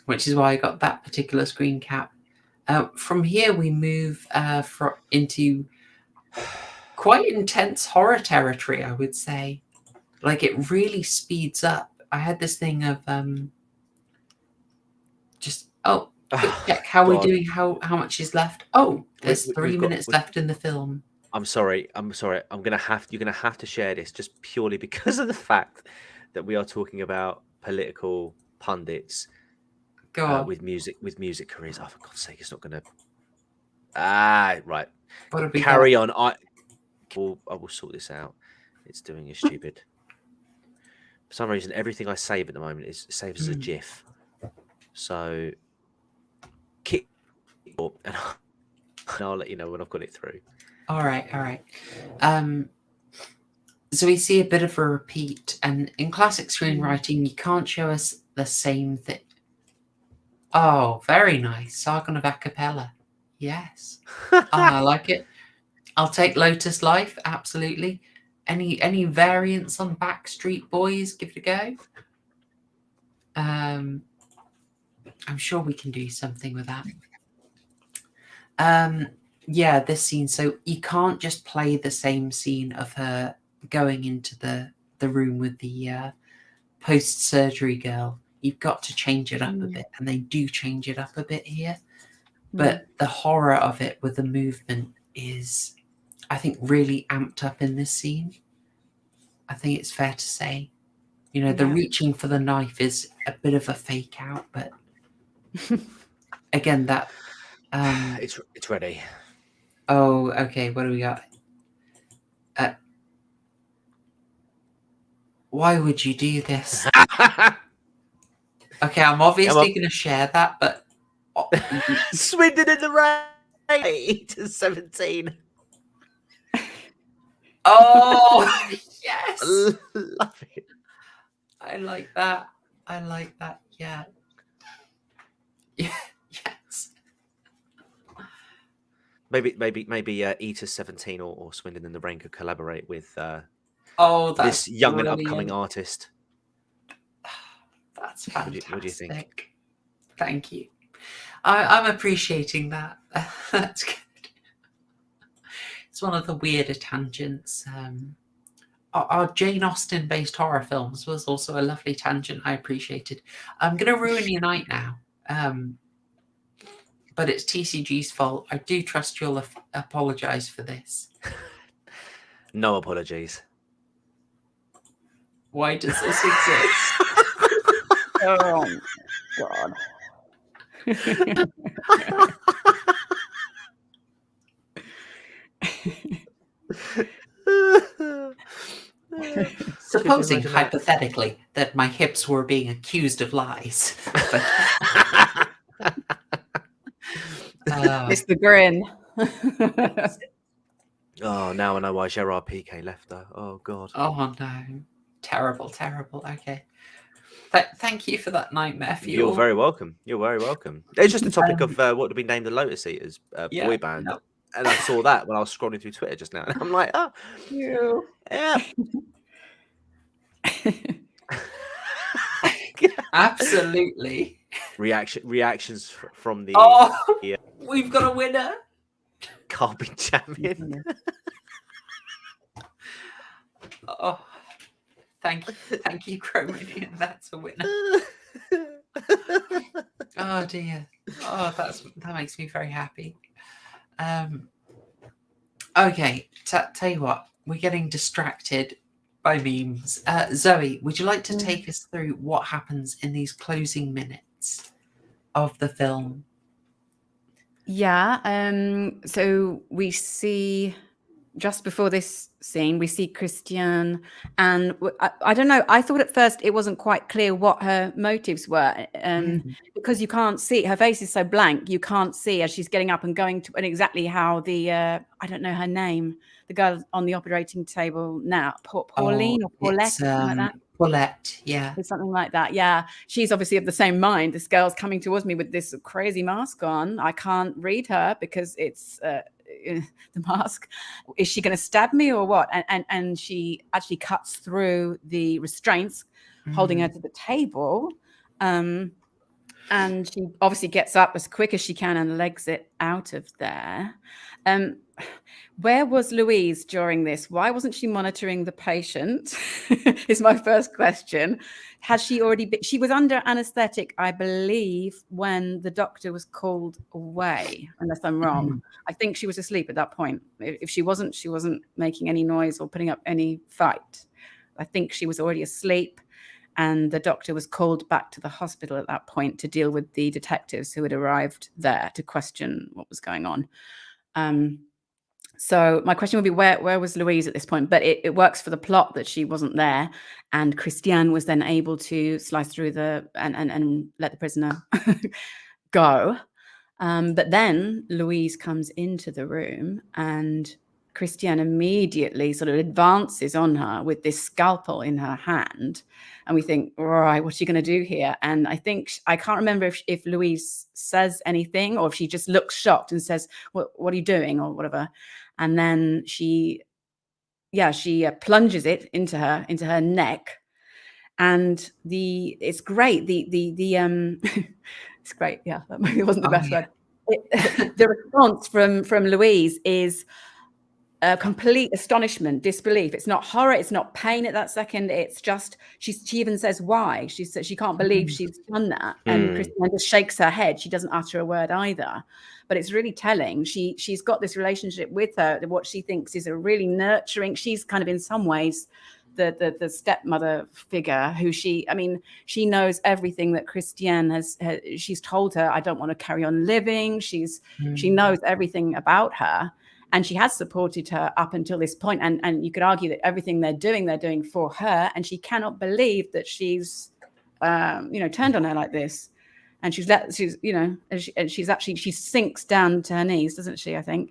which is why I got that particular screen cap. From here, we move into quite intense horror territory, I would say. Like, it really speeds up. I had this thing of quick check how we're doing, how much is left. Oh, there's 3 minutes left in the film. I'm sorry. You're gonna have to share this just purely because of the fact that we are talking about political pundits Go on. with music careers. Oh, for God's sake, it's not gonna. Right. What have we Carry got? on. I will sort this out. It's doing you stupid. For some reason, everything I save at the moment is saved as a GIF. So, kick and I'll let you know when I've got it through. All right. So we see a bit of a repeat, and in classic screenwriting, you can't show us the same thing. Oh, very nice. Sargon of Acapella. Yes. I like it. I'll take Lotus Life, absolutely. Any variants on Backstreet Boys? Give it a go. I'm sure we can do something with that. Yeah, this scene. So you can't just play the same scene of her going into the room with the post-surgery girl. You've got to change it up a bit, and they do change it up a bit here. But the horror of it with the movement is, I think, really amped up in this scene. I think it's fair to say. You know, the reaching for the knife is a bit of a fake out, but again, that it's ready. Oh, okay. What do we got? Why would you do this? Okay, I'm obviously going to share that, but Swindon in the rain to 17. Oh, yes. Love it. I like that. Yeah. Yes. Maybe Pt.7 or Swindon in the Rain could collaborate with that's this young brilliant. and upcoming artist. That's fantastic. What do you think? Thank you. I'm appreciating that. That's good. It's one of the weirder tangents. Our Jane Austen-based horror films was also a lovely tangent I appreciated. I'm going to ruin your night now. But it's TCG's fault. I do trust you'll apologise for this. No apologies. Why does this exist? Oh, God. Supposing, hypothetically, that my hips were being accused of lies. It's the grin. Oh, now I know why Gerard Piqué left, though. Oh, God. Oh, no. Terrible. Okay. Thank you for that nightmare fuel. You're very welcome. It's just a topic of what would be named the Lotus Eaters boy band. No. And I saw that when I was scrolling through Twitter just now. And I'm like, oh. Yeah. Absolutely. Reactions from the... We've got a winner. Can't be jamming. Oh, thank you, Chromanian. That's a winner. Oh dear. Oh, that makes me very happy. Okay, tell you what, we're getting distracted by memes. Zoe, would you like to take us through what happens in these closing minutes of the film? Yeah. So we see, just before this scene, we see Christiane, and I don't know. I thought at first it wasn't quite clear what her motives were, because you can't see. Her face is so blank. You can't see as she's getting up and going to, and exactly how the I don't know her name, the girl on the operating table now, Pauline or Paulette, something like that. Paulette, yeah. Something like that, yeah. She's obviously of the same mind. This girl's coming towards me with this crazy mask on. I can't read her because it's the mask. Is she going to stab me or what? And she actually cuts through the restraints, holding her to the table. And she obviously gets up as quick as she can and legs it out of there. Where was Louise during this? Why wasn't she monitoring the patient? Is my first question. Has she already been? She was under anesthetic, I believe, when the doctor was called away, unless I'm wrong. I think she was asleep at that point. If she wasn't making any noise or putting up any fight. I think she was already asleep. And the doctor was called back to the hospital at that point to deal with the detectives who had arrived there to question what was going on. So my question would be, where was Louise at this point? But it works for the plot that she wasn't there. And Christiane was then able to slice through and let the prisoner go. But then Louise comes into the room and Christiane immediately sort of advances on her with this scalpel in her hand. And we think, right, what's she going to do here? And I can't remember if Louise says anything or if she just looks shocked and says, what are you doing or whatever. And then she plunges it into her neck. And it's great. It's great. Yeah, that maybe wasn't the best word. The response from Louise is complete astonishment, disbelief. It's not horror, it's not pain at that second. It's just she even says why. She says she can't believe she's done that, and Christiane just shakes her head. She doesn't utter a word either. But it's really telling. She's got this relationship with her, what she thinks is a really nurturing. She's kind of in some ways the stepmother figure who she knows everything that Christiane has. She's told her, I don't want to carry on living. She knows everything about her. And she has supported her up until this point. And you could argue that everything they're doing for her. And she cannot believe that she's, turned on her like this. And she sinks down to her knees, doesn't she? I think.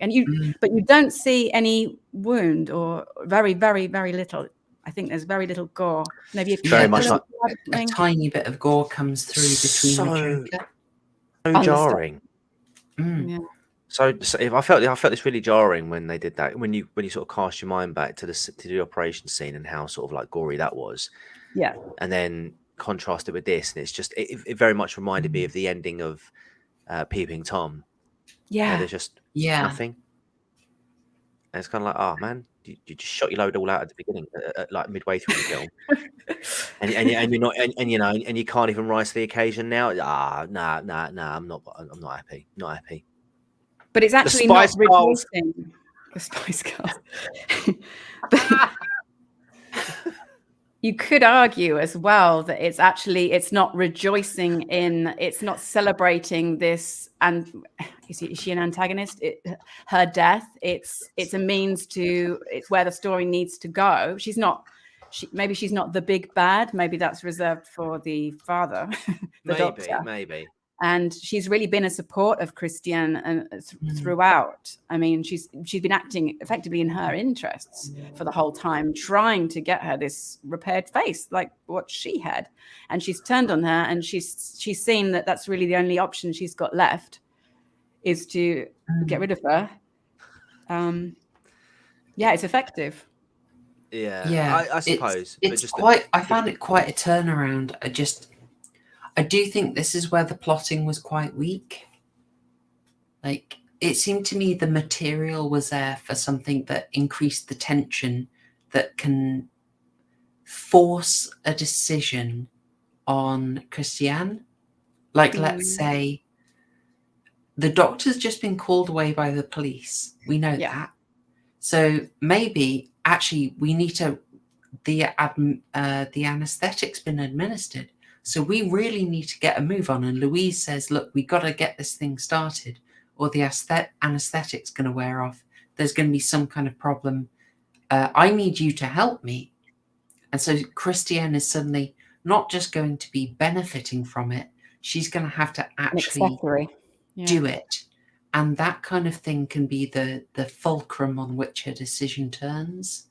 But you don't see any wound or very, very, very little. I think there's very little gore. Maybe very much like a tiny bit of gore comes through between the joker. So jarring. Yeah. So if I felt this really jarring when they did that. When you sort of cast your mind back to the operation scene and how sort of like gory that was. Yeah. And then contrast it with this, and it's just it very much reminded me of the ending of Peeping Tom. Yeah. There's just nothing. And it's kind of like, oh man, you just shot your load all out at the beginning, like midway through the film, and you're not, and you can't even rise to the occasion now. Nah, I'm not happy. Not happy. But it's actually not rejoicing. The Spice Girls. You could argue as well that it's not rejoicing it's not celebrating this. And is she an antagonist? Her death. It's a means it's where the story needs to go. Maybe she's not the big bad. Maybe that's reserved for the father, the doctor. Maybe. And she's really been a support of Christiane throughout. I mean, she's been acting effectively in her interests for the whole time, trying to get her this repaired face like what she had. And she's turned on her, and she's seen that that's really the only option she's got left is to get rid of her. It's effective. Yeah. I suppose. I found it quite a turnaround. I do think this is where the plotting was quite weak. Like, it seemed to me the material was there for something that increased the tension, that can force a decision on Christiane. Like, let's say the doctor's just been called away by the police. We know that. So maybe actually we need the anesthetic's been administered. So we really need to get a move on. And Louise says, look, we got to get this thing started or the anesthetic's going to wear off. There's going to be some kind of problem. I need you to help me. And so Christiane is suddenly not just going to be benefiting from it. She's going to have to actually do it. And that kind of thing can be the fulcrum on which her decision turns.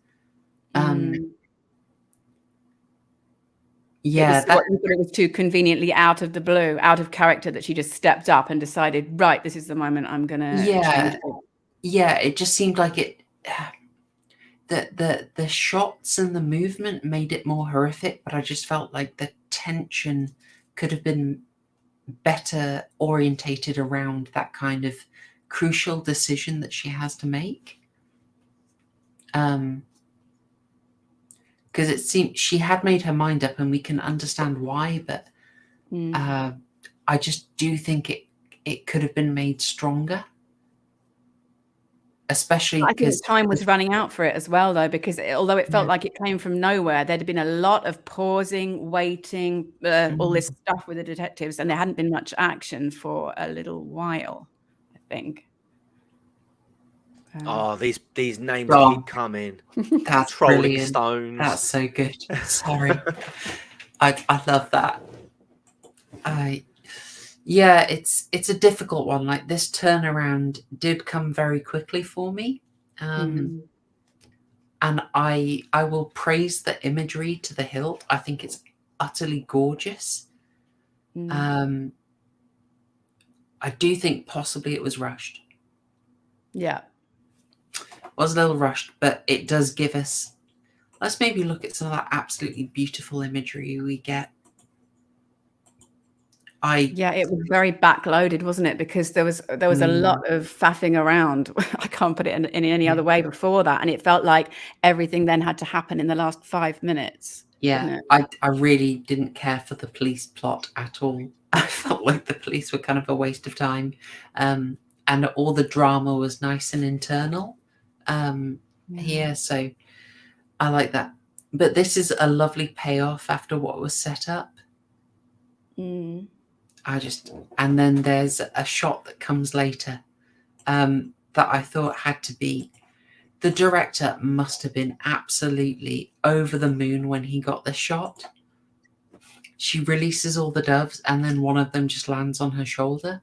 It was too conveniently out of the blue, out of character, that she just stepped up and decided, right, this is the moment I'm gonna change it. It just seemed like it the shots and the movement made it more horrific, but I just felt like the tension could have been better orientated around that kind of crucial decision that she has to make. Because it seemed she had made her mind up, and we can understand why, but I just do think it could have been made stronger. Especially I think because time was running out for it as well, though, because although it felt like it came from nowhere, there'd been a lot of pausing, waiting, all this stuff with the detectives, and there hadn't been much action for a little while, I think. These names keep coming. That's Rolling brilliant. Stones. That's so good. Sorry. I love that. Yeah, it's a difficult one. Like, this turnaround did come very quickly for me. And I will praise the imagery to the hilt. I think it's utterly gorgeous. I do think possibly it was rushed. Yeah. It was a little rushed, but it does give us... Let's maybe look at some of that absolutely beautiful imagery we get. Yeah, it was very backloaded, wasn't it? Because there was a lot of faffing around. I can't put it in any other way before that, and it felt like everything then had to happen in the last 5 minutes. Yeah, I really didn't care for the police plot at all. I felt like the police were kind of a waste of time, and all the drama was nice and internal here. So I like that. But this is a lovely payoff after what was set up. And then there's a shot that comes later that I thought had to be... The director must have been absolutely over the moon when he got this shot. She releases all the doves, and then one of them just lands on her shoulder.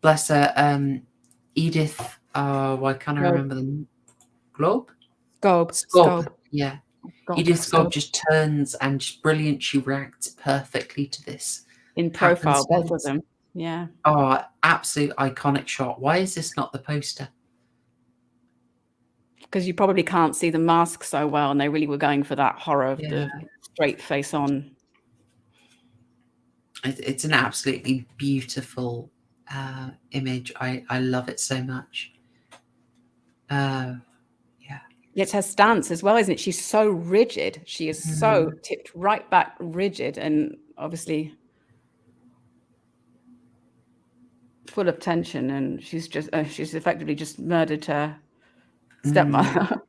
Bless her, Edith, why can't I remember them? Scob. Yeah. Edith Scob just turns, and just brilliant. She reacts perfectly to this. In profile, both of them. Yeah. Oh, absolute iconic shot. Why is this not the poster? Because you probably can't see the mask so well, and they really were going for that horror of the straight face on. It's an absolutely beautiful image. I love it so much. It's her stance as well, isn't it? She's so rigid. She is so tipped right back, rigid, and obviously full of tension. And she's effectively just murdered her stepmother,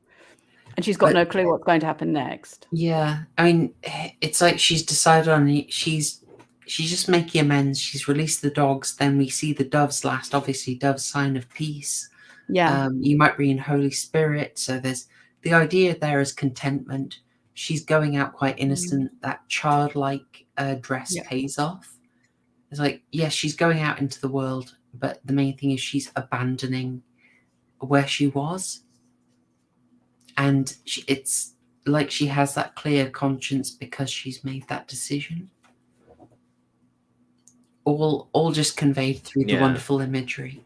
and she's got no clue what's going to happen next. Yeah, I mean, it's like she's decided on it. She's just making amends. She's released the dogs. Then we see the doves last. Obviously, doves, sign of peace. Yeah. You might be in Holy Spirit. So there's the idea there is contentment. She's going out quite innocent. That childlike dress pays off. It's like, yes, she's going out into the world, but the main thing is she's abandoning where she was. And it's like she has that clear conscience because she's made that decision. All just conveyed through the wonderful imagery.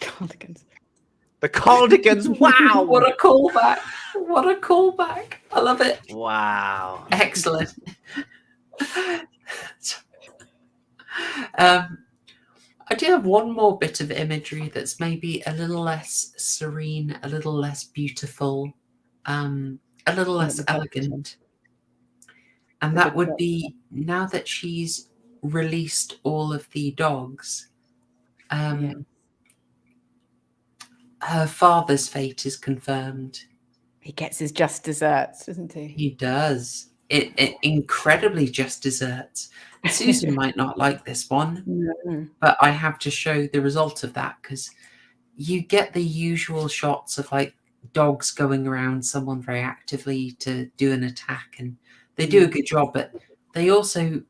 Cardigans. The cardigans. Wow. What a callback. What a callback. I love it. Wow. Excellent. I do have one more bit of imagery that's maybe a little less serene, a little less beautiful, a little less elegant. And that would be, now that she's released all of the dogs, her father's fate is confirmed. He gets his just desserts, doesn't he? He does. It incredibly just desserts. Susan might not like this one, but I have to show the result of that, because you get the usual shots of like dogs going around someone very actively to do an attack, and they do a good job, but they also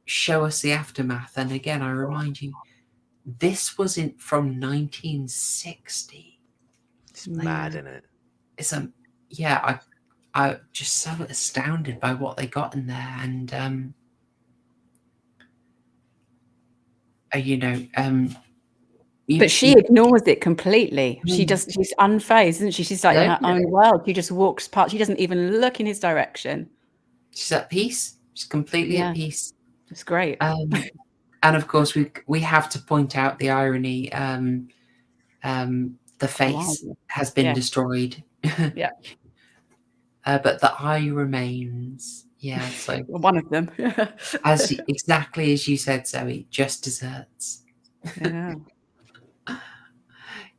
show us the aftermath. And again, I remind you, this was from 1960. It's mad, isn't it? It's I just so astounded by what they got in there, and But she ignores it completely. She's unfazed, isn't she? She's like in her own world. She just walks past. She doesn't even look in his direction. She's at peace. She's completely at peace. It's great. And of course, we have to point out the irony. The face has been destroyed. Yeah. But the eye remains. Yeah. So one of them. exactly as you said, Zoe, just desserts. Yeah.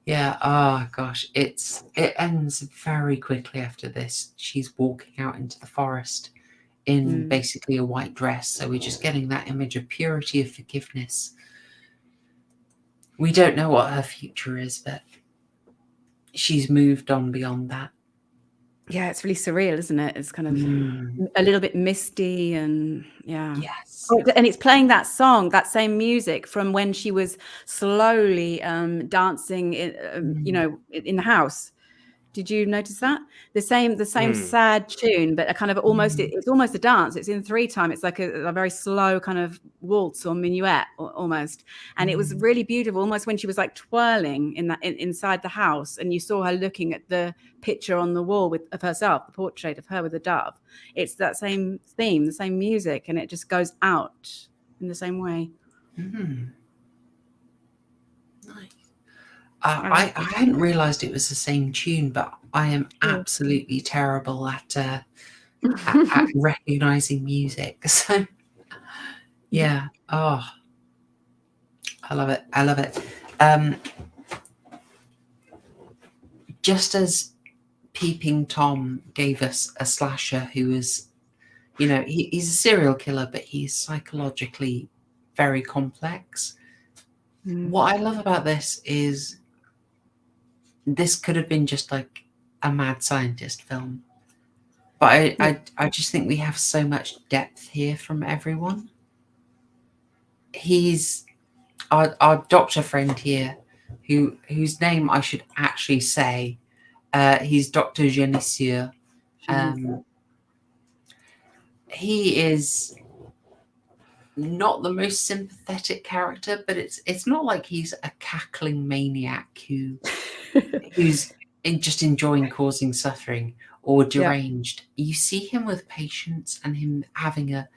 Yeah. Oh gosh, it ends very quickly after this. She's walking out into the forest in basically a white dress. So we're just getting that image of purity, of forgiveness. We don't know what her future is, but she's moved on beyond that. Yeah, it's really surreal, isn't it? It's kind of a little bit misty and Yes. Oh, and it's playing that song, that same music from when she was slowly dancing, in the house. Did you notice that? The same sad tune, but a kind of almost it's almost a dance. It's in 3/time. It's like a very slow kind of waltz or minuet almost, and it was really beautiful. Almost when she was like twirling inside the house, and you saw her looking at the picture on the wall of herself, the portrait of her with the dove. It's that same theme, the same music, and it just goes out in the same way. Nice. I hadn't realised it was the same tune, but I am absolutely terrible at recognising music. So, yeah. Oh, I love it. I love it. Just as Peeping Tom gave us a slasher who is, he's a serial killer, but he's psychologically very complex. What I love about this is this could have been just like a mad scientist film, but I just think we have so much depth here from everyone. He's our doctor friend here, whose name I should actually say. He's Dr. Genessieux. He is not the most sympathetic character, but it's not like he's a cackling maniac who's just enjoying causing suffering or deranged. You see him with patience and him having a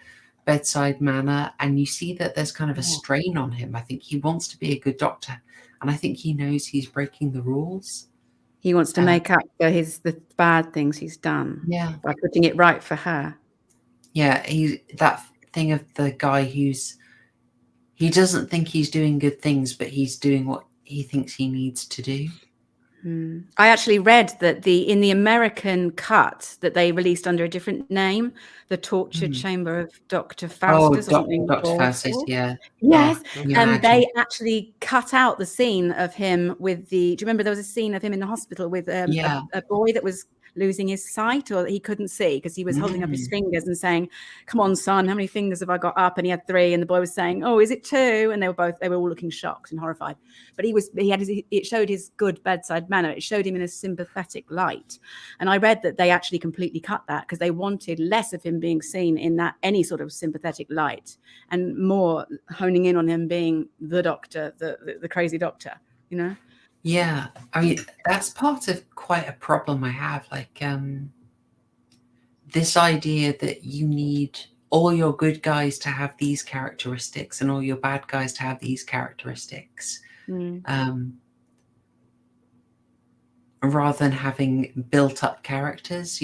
bedside manner, and you see that there's kind of a strain on him. I think he wants to be a good doctor, and I think he knows he's breaking the rules. He wants to make up for the bad things he's done. Yeah, by putting it right for her. Yeah, that thing of the guy he doesn't think he's doing good things, but he's doing what he thinks he needs to do. I actually read that in the American cut that they released under a different name, the torture chamber of Dr. Faustus. Dr. Faustus, yeah. Yes, and they actually cut out the scene of him with do you remember there was a scene of him in the hospital with a boy that was losing his sight, or he couldn't see because he was holding up his fingers and saying, "Come on, son, how many fingers have I got up?" And he had 3, and the boy was saying, "Oh, is it 2?" And they were all looking shocked and horrified. But it showed his good bedside manner. It showed him in a sympathetic light. And I read that they actually completely cut that because they wanted less of him being seen in that any sort of sympathetic light, and more honing in on him being the doctor, the crazy doctor, Yeah, I mean, that's part of quite a problem I have. Like, this idea that you need all your good guys to have these characteristics and all your bad guys to have these characteristics, rather than having built-up characters,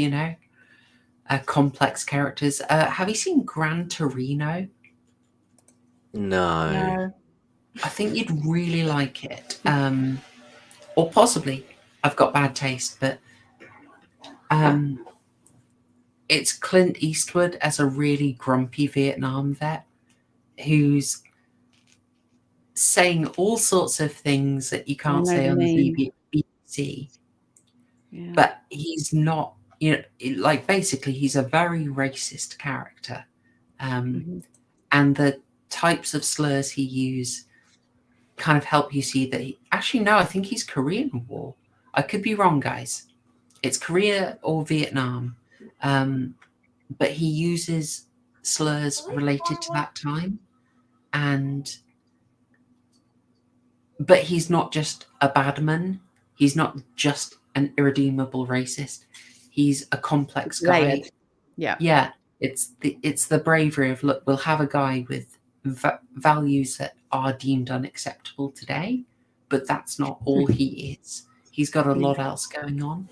complex characters. Have you seen Gran Torino? No. I think you'd really like it. Or possibly I've got bad taste, but it's Clint Eastwood as a really grumpy Vietnam vet who's saying all sorts of things that you can't say on the BBC. Yeah. But he's not, basically he's a very racist character. And the types of slurs he uses kind of help you see that I think he's Korean War. I could be wrong, guys. It's Korea or Vietnam. But he uses slurs related to that time. And but he's not just a bad man. He's not just an irredeemable racist. He's a complex guy. Layered. Yeah. It's the bravery of, look, we'll have a guy with values that are deemed unacceptable today, but that's not all he is. He's got a lot else going on.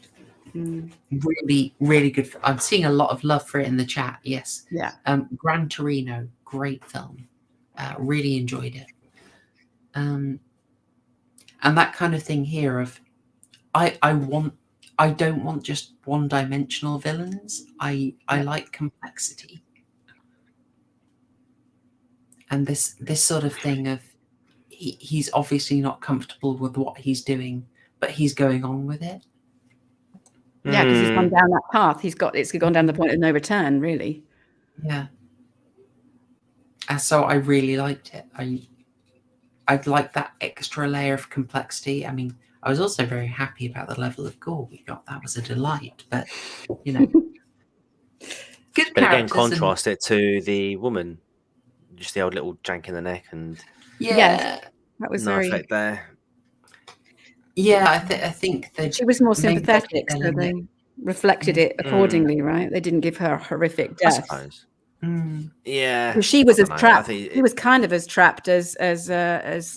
Really, really good. I'm seeing a lot of love for it in the chat. Yes. Yeah. Gran Torino, great film. Really enjoyed it. And that kind of thing here of, I don't want just one-dimensional villains. I like complexity. And this sort of thing of, he's obviously not comfortable with what he's doing, but he's going on with it. Yeah, because he's gone down that path. It's gone down the point of no return, really. Yeah. And so I really liked it. I'd like that extra layer of complexity. I mean, I was also very happy about the level of gore we got. That was a delight. But, you know, good. But again, contrast it to the woman, just the old little jank in the neck, and that was no very effect there. Yeah, I think that she was more sympathetic, so they reflected it accordingly, right? They didn't give her a horrific death. I suppose. Yeah, she was as trapped. He was kind of as trapped as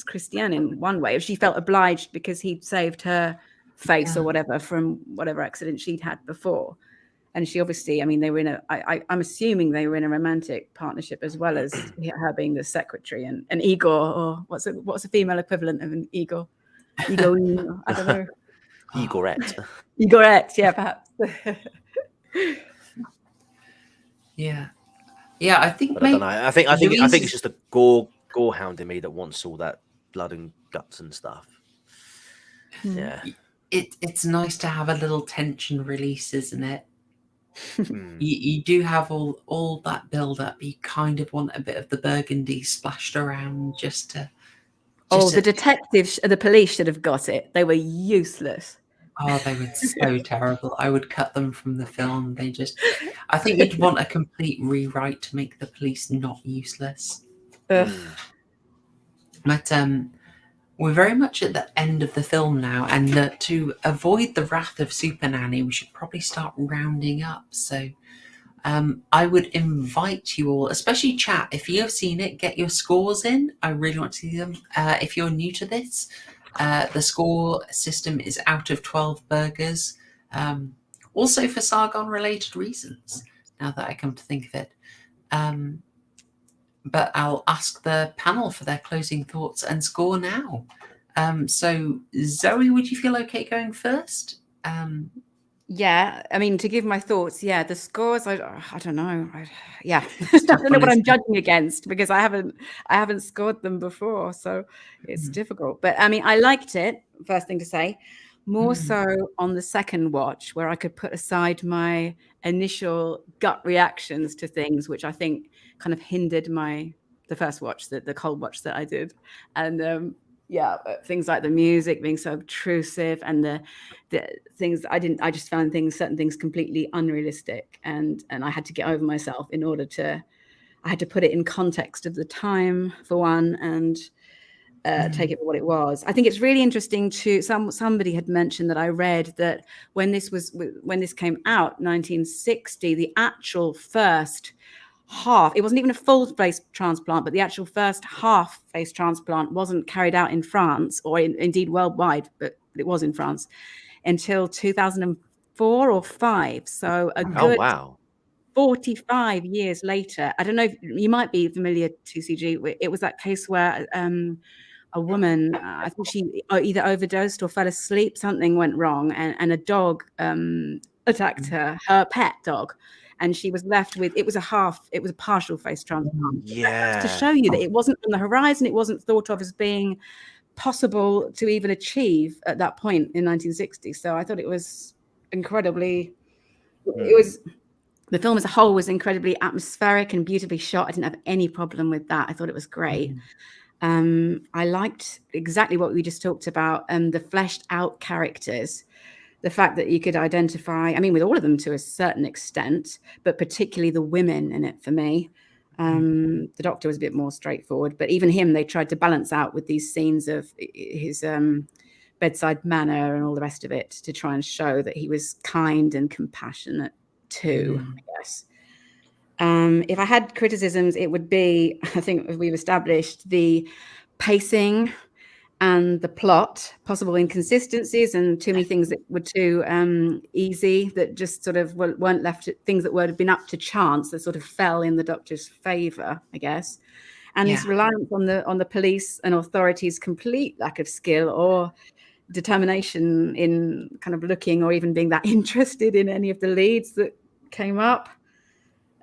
Christiane in one way. She felt obliged because he'd saved her face or whatever from whatever accident she'd had before, and she obviously, I mean, they were in a. I'm assuming they were in a romantic partnership as well as her being the secretary and Igor, or what's the female equivalent of an Igor? Igor, I don't know. Igorette, yeah, perhaps. Yeah, I think. But I don't know. I think it's just a gore hound in me that wants all that blood and guts and stuff. Yeah, it's nice to have a little tension release, isn't it? You do have all that build up. You kind of want a bit of the burgundy splashed around just to. The detectives, the police should have got it. They were useless. Oh, they were so terrible. I would cut them from the film. I think you'd want a complete rewrite to make the police not useless. But we're very much at the end of the film now, and to avoid the wrath of Super Nanny, we should probably start rounding up. So I would invite you all, especially chat, if you have seen it, get your scores in. I really want to see them. If you're new to this, the score system is out of 12 burgers. Also for Sargon-related reasons, now that I come to think of it. But I'll ask the panel for their closing thoughts and score now. So, Zoe, would you feel okay going first? Yeah, I mean, to give my thoughts, the scores, I don't know. I don't know what I'm judging against because I haven't scored them before, so it's difficult. But I mean, I liked it, first thing to say, more so on the second watch, where I could put aside my initial gut reactions to things, which I think kind of hindered the first watch, the cold watch that I did. And things like the music being so obtrusive and the things I just found certain things completely unrealistic, and I had to get over myself in order to, I had to put it in context of the time for one, and take it for what it was. I think it's really interesting somebody had mentioned that I read that when this came out, 1960, the actual first half, it wasn't even a full face transplant, but the actual first half face transplant wasn't carried out in France or indeed worldwide, but it was in France until 2004 or 5. So a good 45 years later. I don't know if you might be familiar, TCG. It was that case where a woman, I think she either overdosed or fell asleep, something went wrong, and a dog attacked her pet dog. And she was left with, it was a partial face transplant. Yeah. To show you that it wasn't on the horizon, it wasn't thought of as being possible to even achieve at that point in 1960. So I thought it was incredibly, the film as a whole was incredibly atmospheric and beautifully shot. I didn't have any problem with that. I thought it was great. I liked exactly what we just talked about, the fleshed out characters. The fact that you could identify, I mean, with all of them to a certain extent, but particularly the women in it for me. The doctor was a bit more straightforward, but even him, they tried to balance out with these scenes of his bedside manner and all the rest of it to try and show that he was kind and compassionate too, I guess. If I had criticisms, it would be, I think we've established, the pacing and the plot, possible inconsistencies and too many things that were too easy, that just sort of weren't left, things that would have been up to chance, that sort of fell in the doctor's favor, I guess. And this reliance on the police and authorities' complete lack of skill or determination in kind of looking or even being that interested in any of the leads that came up.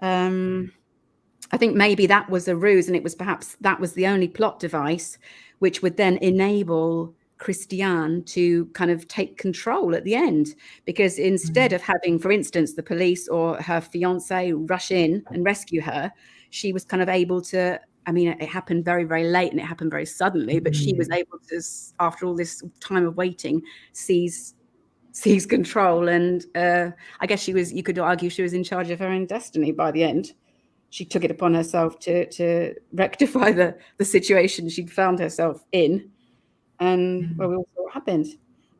I think maybe that was a ruse, and it was perhaps that was the only plot device which would then enable Christiane to kind of take control at the end, because instead of having, for instance, the police or her fiance rush in and rescue her, she was kind of able to, I mean, it happened very, very late and it happened very suddenly, but she was able to, after all this time of waiting, seize control. And I guess you could argue she was in charge of her own destiny by the end. She took it upon herself to rectify the situation she'd found herself in. And well, we all saw what happened.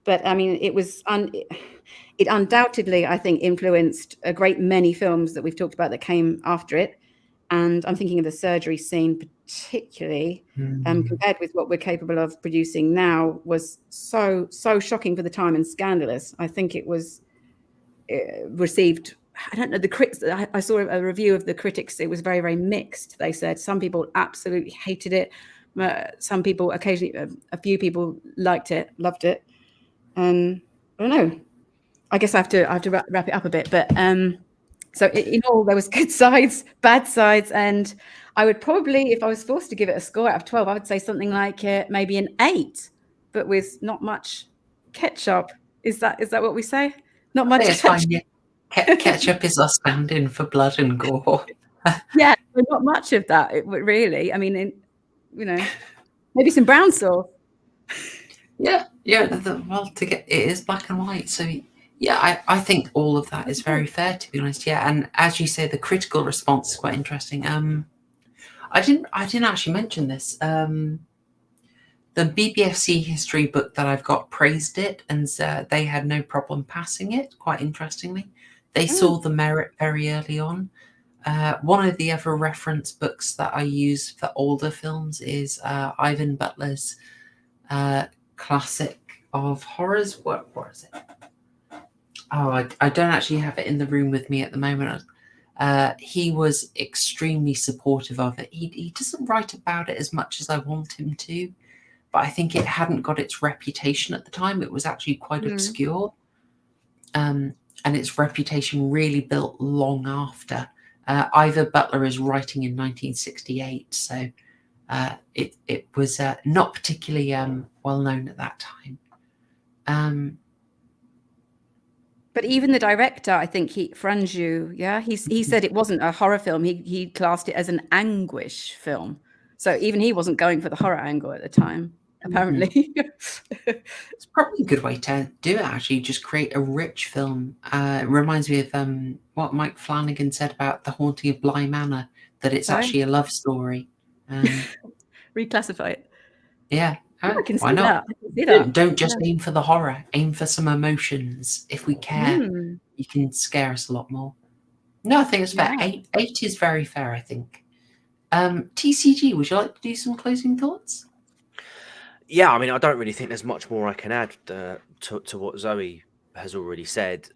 But I mean, it undoubtedly, I think, influenced a great many films that we've talked about that came after it. And I'm thinking of the surgery scene particularly, compared with what we're capable of producing now, was so shocking for the time and scandalous. I think it was received, I don't know, the critics, I saw a review of the critics, it was very, very mixed. They said some people absolutely hated it. Some people, occasionally, a few people liked it, loved it. I don't know. I guess I have to wrap it up a bit. But so in all, there was good sides, bad sides, and I would probably, if I was forced to give it a score out of 12, I would say something like maybe an 8, but with not much ketchup. Is that what we say? Not much ketchup. Fine, yeah. Ketchup is our stand-in for blood and gore. Yeah, not much of that. Really, I mean, maybe some brown sauce. Yeah. Well, it is black and white, so yeah, I think all of that is very fair, to be honest. Yeah, and as you say, the critical response is quite interesting. I didn't actually mention this. The BBFC History book that I've got praised it, and they had no problem passing it. Quite interestingly, they saw the merit very early on. One of the other reference books that I use for older films is Ivan Butler's classic of horrors. What is it? Oh, I don't actually have it in the room with me at the moment. He was extremely supportive of it. He doesn't write about it as much as I want him to, but I think it hadn't got its reputation at the time. It was actually quite obscure. And its reputation really built long after. Ivor Butler is writing in 1968, so it was not particularly well known at that time. But even the director, I think Franju, he said it wasn't a horror film. He classed it as an anguish film. So even he wasn't going for the horror angle at the time, apparently. It's probably a good way to do it, actually, just create a rich film. It reminds me of what Mike Flanagan said about The Haunting of Bly Manor, that it's actually a love story. Reclassify it. Yeah. I can Why see not? that. Don't just aim for the horror. Aim for some emotions. If we care, you can scare us a lot more. No, I think it's fair. 8 is very fair, I think. TCG, would you like to do some closing thoughts? Yeah, I mean, I don't really think there's much more I can add to what Zoe has already said.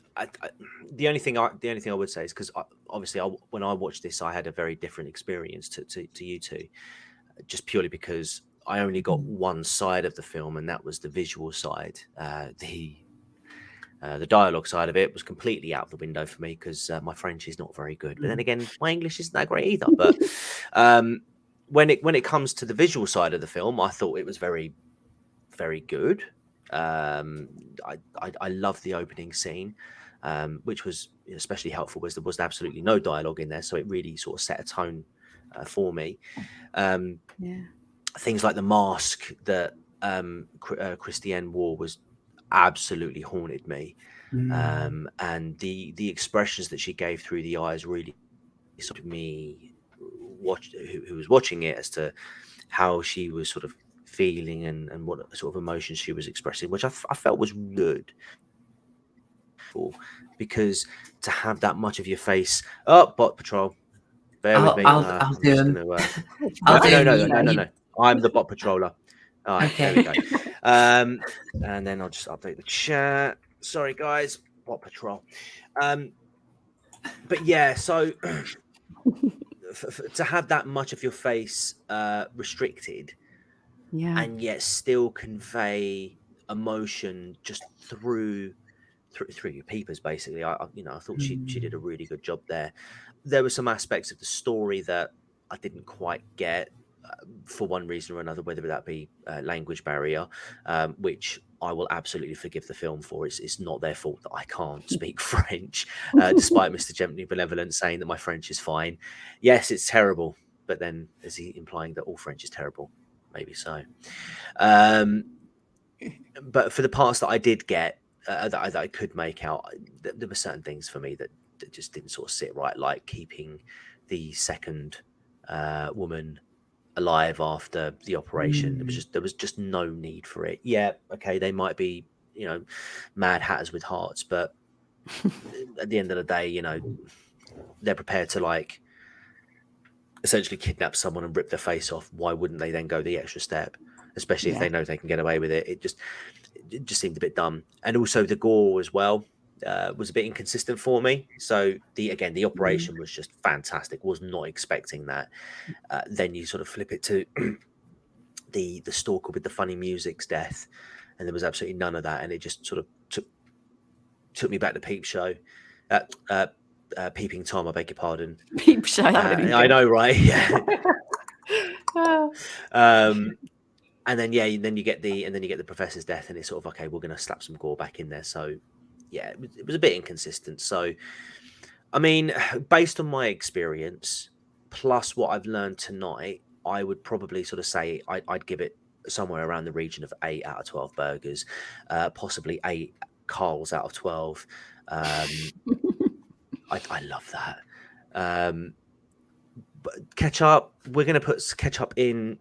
The only thing I would say is, because obviously when I watched this, I had a very different experience to you two, just purely because I only got one side of the film, and that was the visual side. The dialogue side of it was completely out the window for me, because my French is not very good. But then again, my English isn't that great either. But when it comes to the visual side of the film, I thought it was very, very good. I love the opening scene, which was especially helpful, was there was absolutely no dialogue in there, so it really sort of set a tone for me. Things like the mask that Christiane wore was absolutely haunted me, and the expressions that she gave through the eyes really sort of me who was watching it as to how she was sort of feeling and what sort of emotions she was expressing, which I felt was good. Because to have that much of your face, bot patrol, bear with me. I'll do them. No. I'm the bot patroller. All right, Okay. there we go. And then I'll just update the chat. Sorry, guys, bot patrol. But yeah, so to have that much of your face restricted, and yet still convey emotion just through your peepers, basically. I thought she did a really good job there. There were some aspects of the story that I didn't quite get for one reason or another, whether that be language barrier, which I will absolutely forgive the film for. It's not their fault that I can't speak French, despite Mr. Gently Benevolent saying that my French is fine. Yes, it's terrible, but then is he implying that all French is terrible? Maybe so. But for the parts that I did get, that I could make out, there were certain things for me that just didn't sort of sit right, like keeping the second woman alive after the operation. There was just no need for it. Yeah, okay, they might be, mad hatters with hearts, but at the end of the day, they're prepared to like essentially kidnap someone and rip their face off. Why wouldn't they then go the extra step, especially if they know they can get away with it? It just seemed a bit dumb. And also the gore as well was a bit inconsistent for me. So the operation was just fantastic. Was not expecting that. Then you sort of flip it to the stalker with the funny music's death, and there was absolutely none of that, and it just sort of took me back to Peep Show. Peeping Tom, I beg your pardon. Peep Show. I know, right? Yeah. And then you get the professor's death, and it's sort of okay. We're going to slap some gore back in there. So yeah, it was a bit inconsistent. So I mean, based on my experience plus what I've learned tonight, I would probably sort of say I'd give it somewhere around the region of 8 out of 12 burgers, possibly 8 Carls out of 12. I love that. But ketchup, we're going to put ketchup in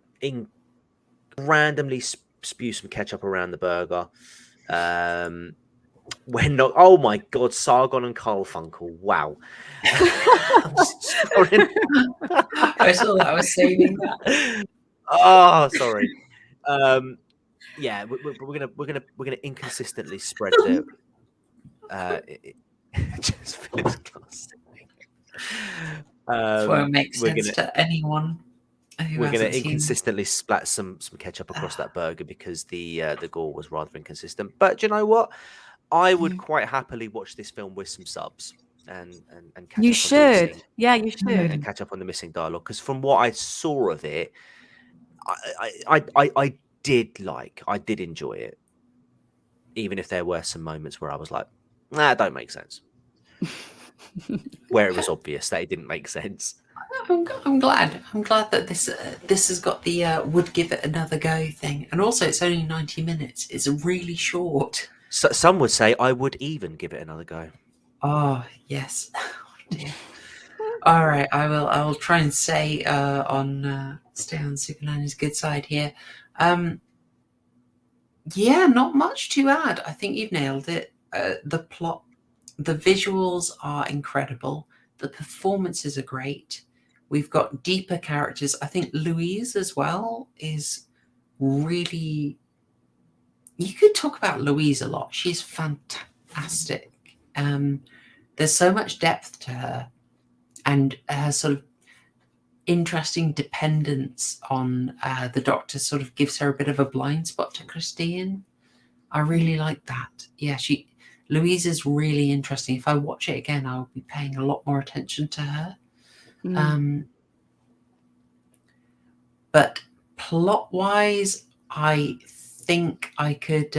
randomly spew some ketchup around the burger. We're not. Oh my God, Sargon and Carlfunkel. Wow. Sorry. I saw that. I was saving that. Oh, sorry. Yeah, we're gonna inconsistently spread the. Just Philip's glass. That's why it makes sense to anyone. We're going to inconsistently splat some ketchup across that burger because the gore was rather inconsistent. But do you know what? I would quite happily watch this film with some subs and catch you up should. Yeah, you should. And catch up on the missing dialogue, because from what I saw of it, I did enjoy it, even if there were some moments where I was like, nah, it don't make sense. Where it was obvious that it didn't make sense. I'm glad that this has got the would give it another go thing, and also it's only 90 minutes. It's really short. So some would say I would even give it another go. Oh yes. Oh, dear. All right, I will try and stay on Superna's good side here. Yeah, not much to add. I think you've nailed it. The plot, the visuals are incredible. The performances are great. We've got deeper characters. I think Louise as well is really... You could talk about Louise a lot. She's fantastic. There's so much depth to her, and her sort of interesting dependence on the Doctor sort of gives her a bit of a blind spot to Christine. I really like that. Yeah, Louise is really interesting. If I watch it again, I'll be paying a lot more attention to her. But plot-wise, I think I could...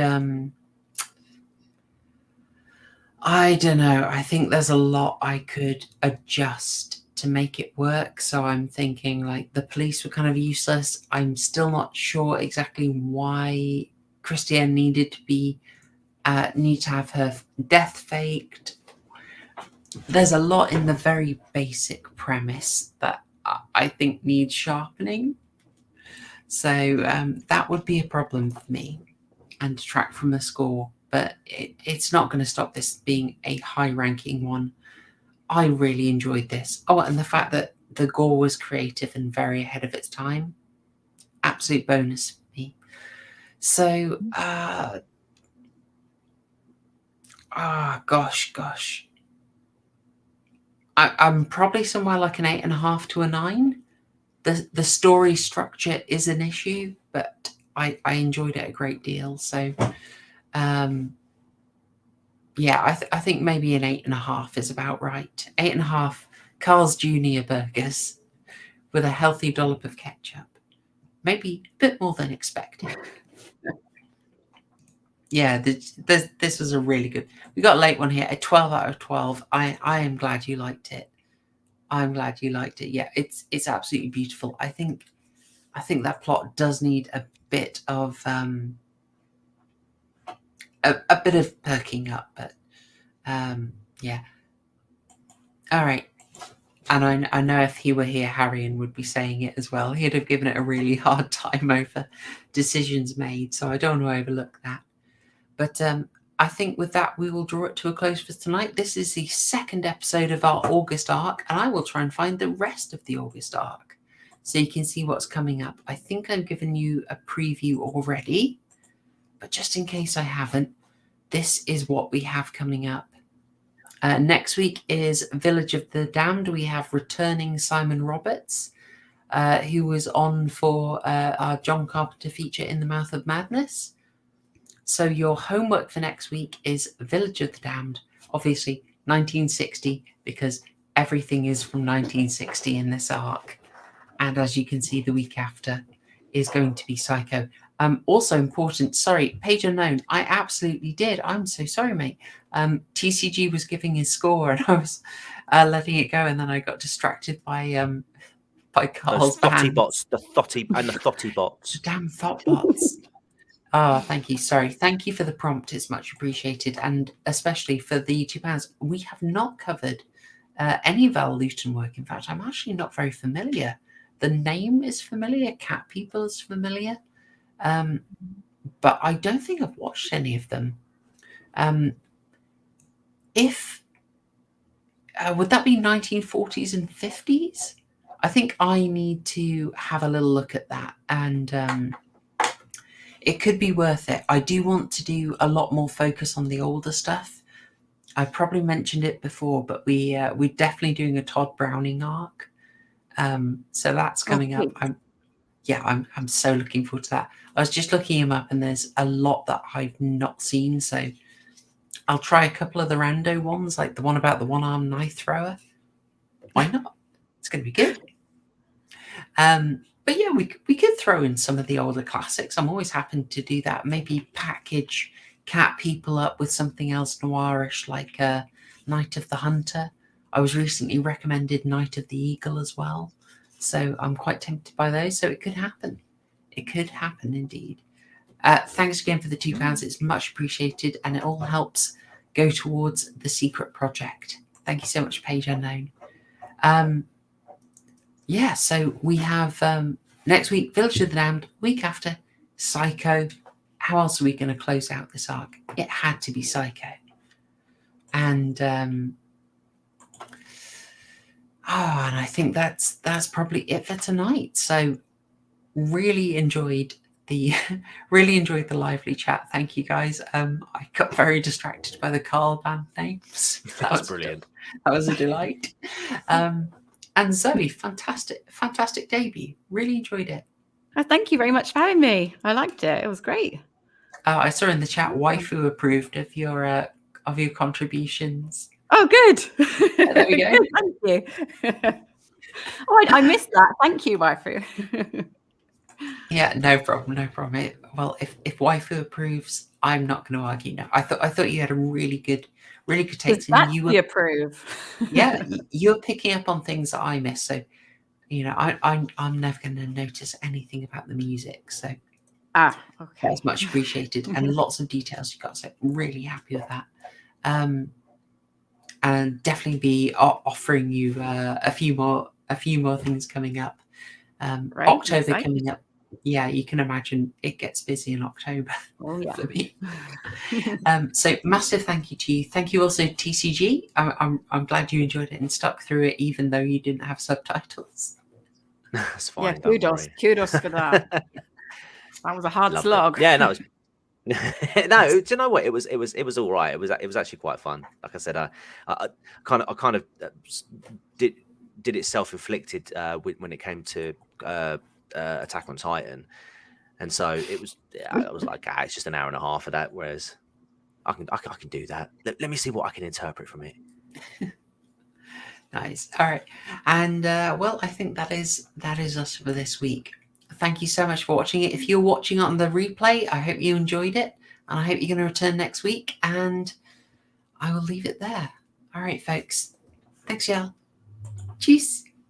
I don't know. I think there's a lot I could adjust to make it work. So I'm thinking like the police were kind of useless. I'm still not sure exactly why Christiane needed to have her death faked. There's a lot in the very basic premise that I think needs sharpening. So that would be a problem for me and detract from the score. But it's not going to stop this being a high-ranking one. I really enjoyed this. Oh, and the fact that the gore was creative and very ahead of its time. Absolute bonus for me. So, gosh. I'm probably somewhere like an 8.5 to a 9. The story structure is an issue, but I enjoyed it a great deal. So, yeah, I think maybe an 8.5 is about right. 8.5 Carl's Jr. burgers with a healthy dollop of ketchup. Maybe a bit more than expected. Yeah, this was a really good. We got a late one here, a 12 out of 12. I am glad you liked it. I'm glad you liked it. Yeah, it's absolutely beautiful. I think that plot does need a bit of a bit of perking up, but yeah. All right. And I know if he were here, Haryan would be saying it as well. He'd have given it a really hard time over decisions made, so I don't want to overlook that. But I think with that, we will draw it to a close for tonight. This is the second episode of our August arc, and I will try and find the rest of the August arc so you can see what's coming up. I think I've given you a preview already, but just in case I haven't, this is what we have coming up. Next week is Village of the Damned. We have returning Simon Roberts, who was on for our John Carpenter feature In the Mouth of Madness. So your homework for next week is Village of the Damned, obviously 1960, because everything is from 1960 in this arc. And as you can see, the week after is going to be Psycho. Also important, sorry, Page Unknown, I absolutely did. I'm so sorry, mate. TCG was giving his score and I was letting it go, and then I got distracted by Carl's thotty bots, the thotty bots. Damn thought bots. Oh, thank you. Sorry. Thank you for the prompt. It's much appreciated. And especially for the £2. We have not covered any of Val Luton work. In fact, I'm actually not very familiar. The name is familiar. Cat People is familiar. But I don't think I've watched any of them. Would that be 1940s and 50s? I think I need to have a little look at that, and it could be worth it. I do want to do a lot more focus on the older stuff. I probably mentioned it before, but we're definitely doing a Todd Browning arc. So that's coming up. I'm so looking forward to that. I was just looking him up, and there's a lot that I've not seen. So I'll try a couple of the rando ones, like the one about the one-armed knife thrower. Why not? It's going to be good. But yeah, we could throw in some of the older classics. I'm always happy to do that. Maybe package Cat People up with something else noirish, like Night of the Hunter. I was recently recommended Night of the Eagle as well. So I'm quite tempted by those. So it could happen. It could happen indeed. Thanks again for the £2. It's much appreciated, and it all helps go towards the secret project. Thank you so much, Page Unknown. Yeah, so we have next week, Village of the Damned. Week after, Psycho. How else are we going to close out this arc? It had to be Psycho. And and I think that's probably it for tonight. So really enjoyed the lively chat. Thank you guys. I got very distracted by the Carl band names. That was brilliant. That was a delight. And Zoe, fantastic debut. Really enjoyed it. Oh, thank you very much for having me. I liked it. It was great. I saw in the chat, Waifu approved of your contributions. Oh, good. There we go. Thank you. Oh, I missed that. Thank you, Waifu. Yeah, no problem. Well, if Waifu approves, I'm not going to argue. No, I thought you had a really good taste. And you approve. Yeah, you're picking up on things that I miss. So, I'm never going to notice anything about the music. So, okay, that's much appreciated, and lots of details you got. So, really happy with that. And definitely be offering you a few more a few more things coming up. Right, October exciting. coming up. Yeah, you can imagine it gets busy in October. Oh yeah. For me. So massive thank you to you. Thank you also TCG. I'm glad you enjoyed it and stuck through it, even though you didn't have subtitles. That's fine. Yeah, don't worry. kudos for that. That was a hard Loved slog. it. Yeah, no, no. Do you know what? It was all right. It was actually quite fun. Like I said, I kind of did it self-inflicted when it came to Attack on Titan, and so it was. I was like, it's just an hour and a half of that. Whereas I can do that. Let me see what I can interpret from it. Nice. All right, and well, I think that is us for this week. Thank you so much for watching it. If you're watching it on the replay, I hope you enjoyed it, and I hope you're going to return next week. And I will leave it there. All right, folks. Thanks, y'all. Cheers.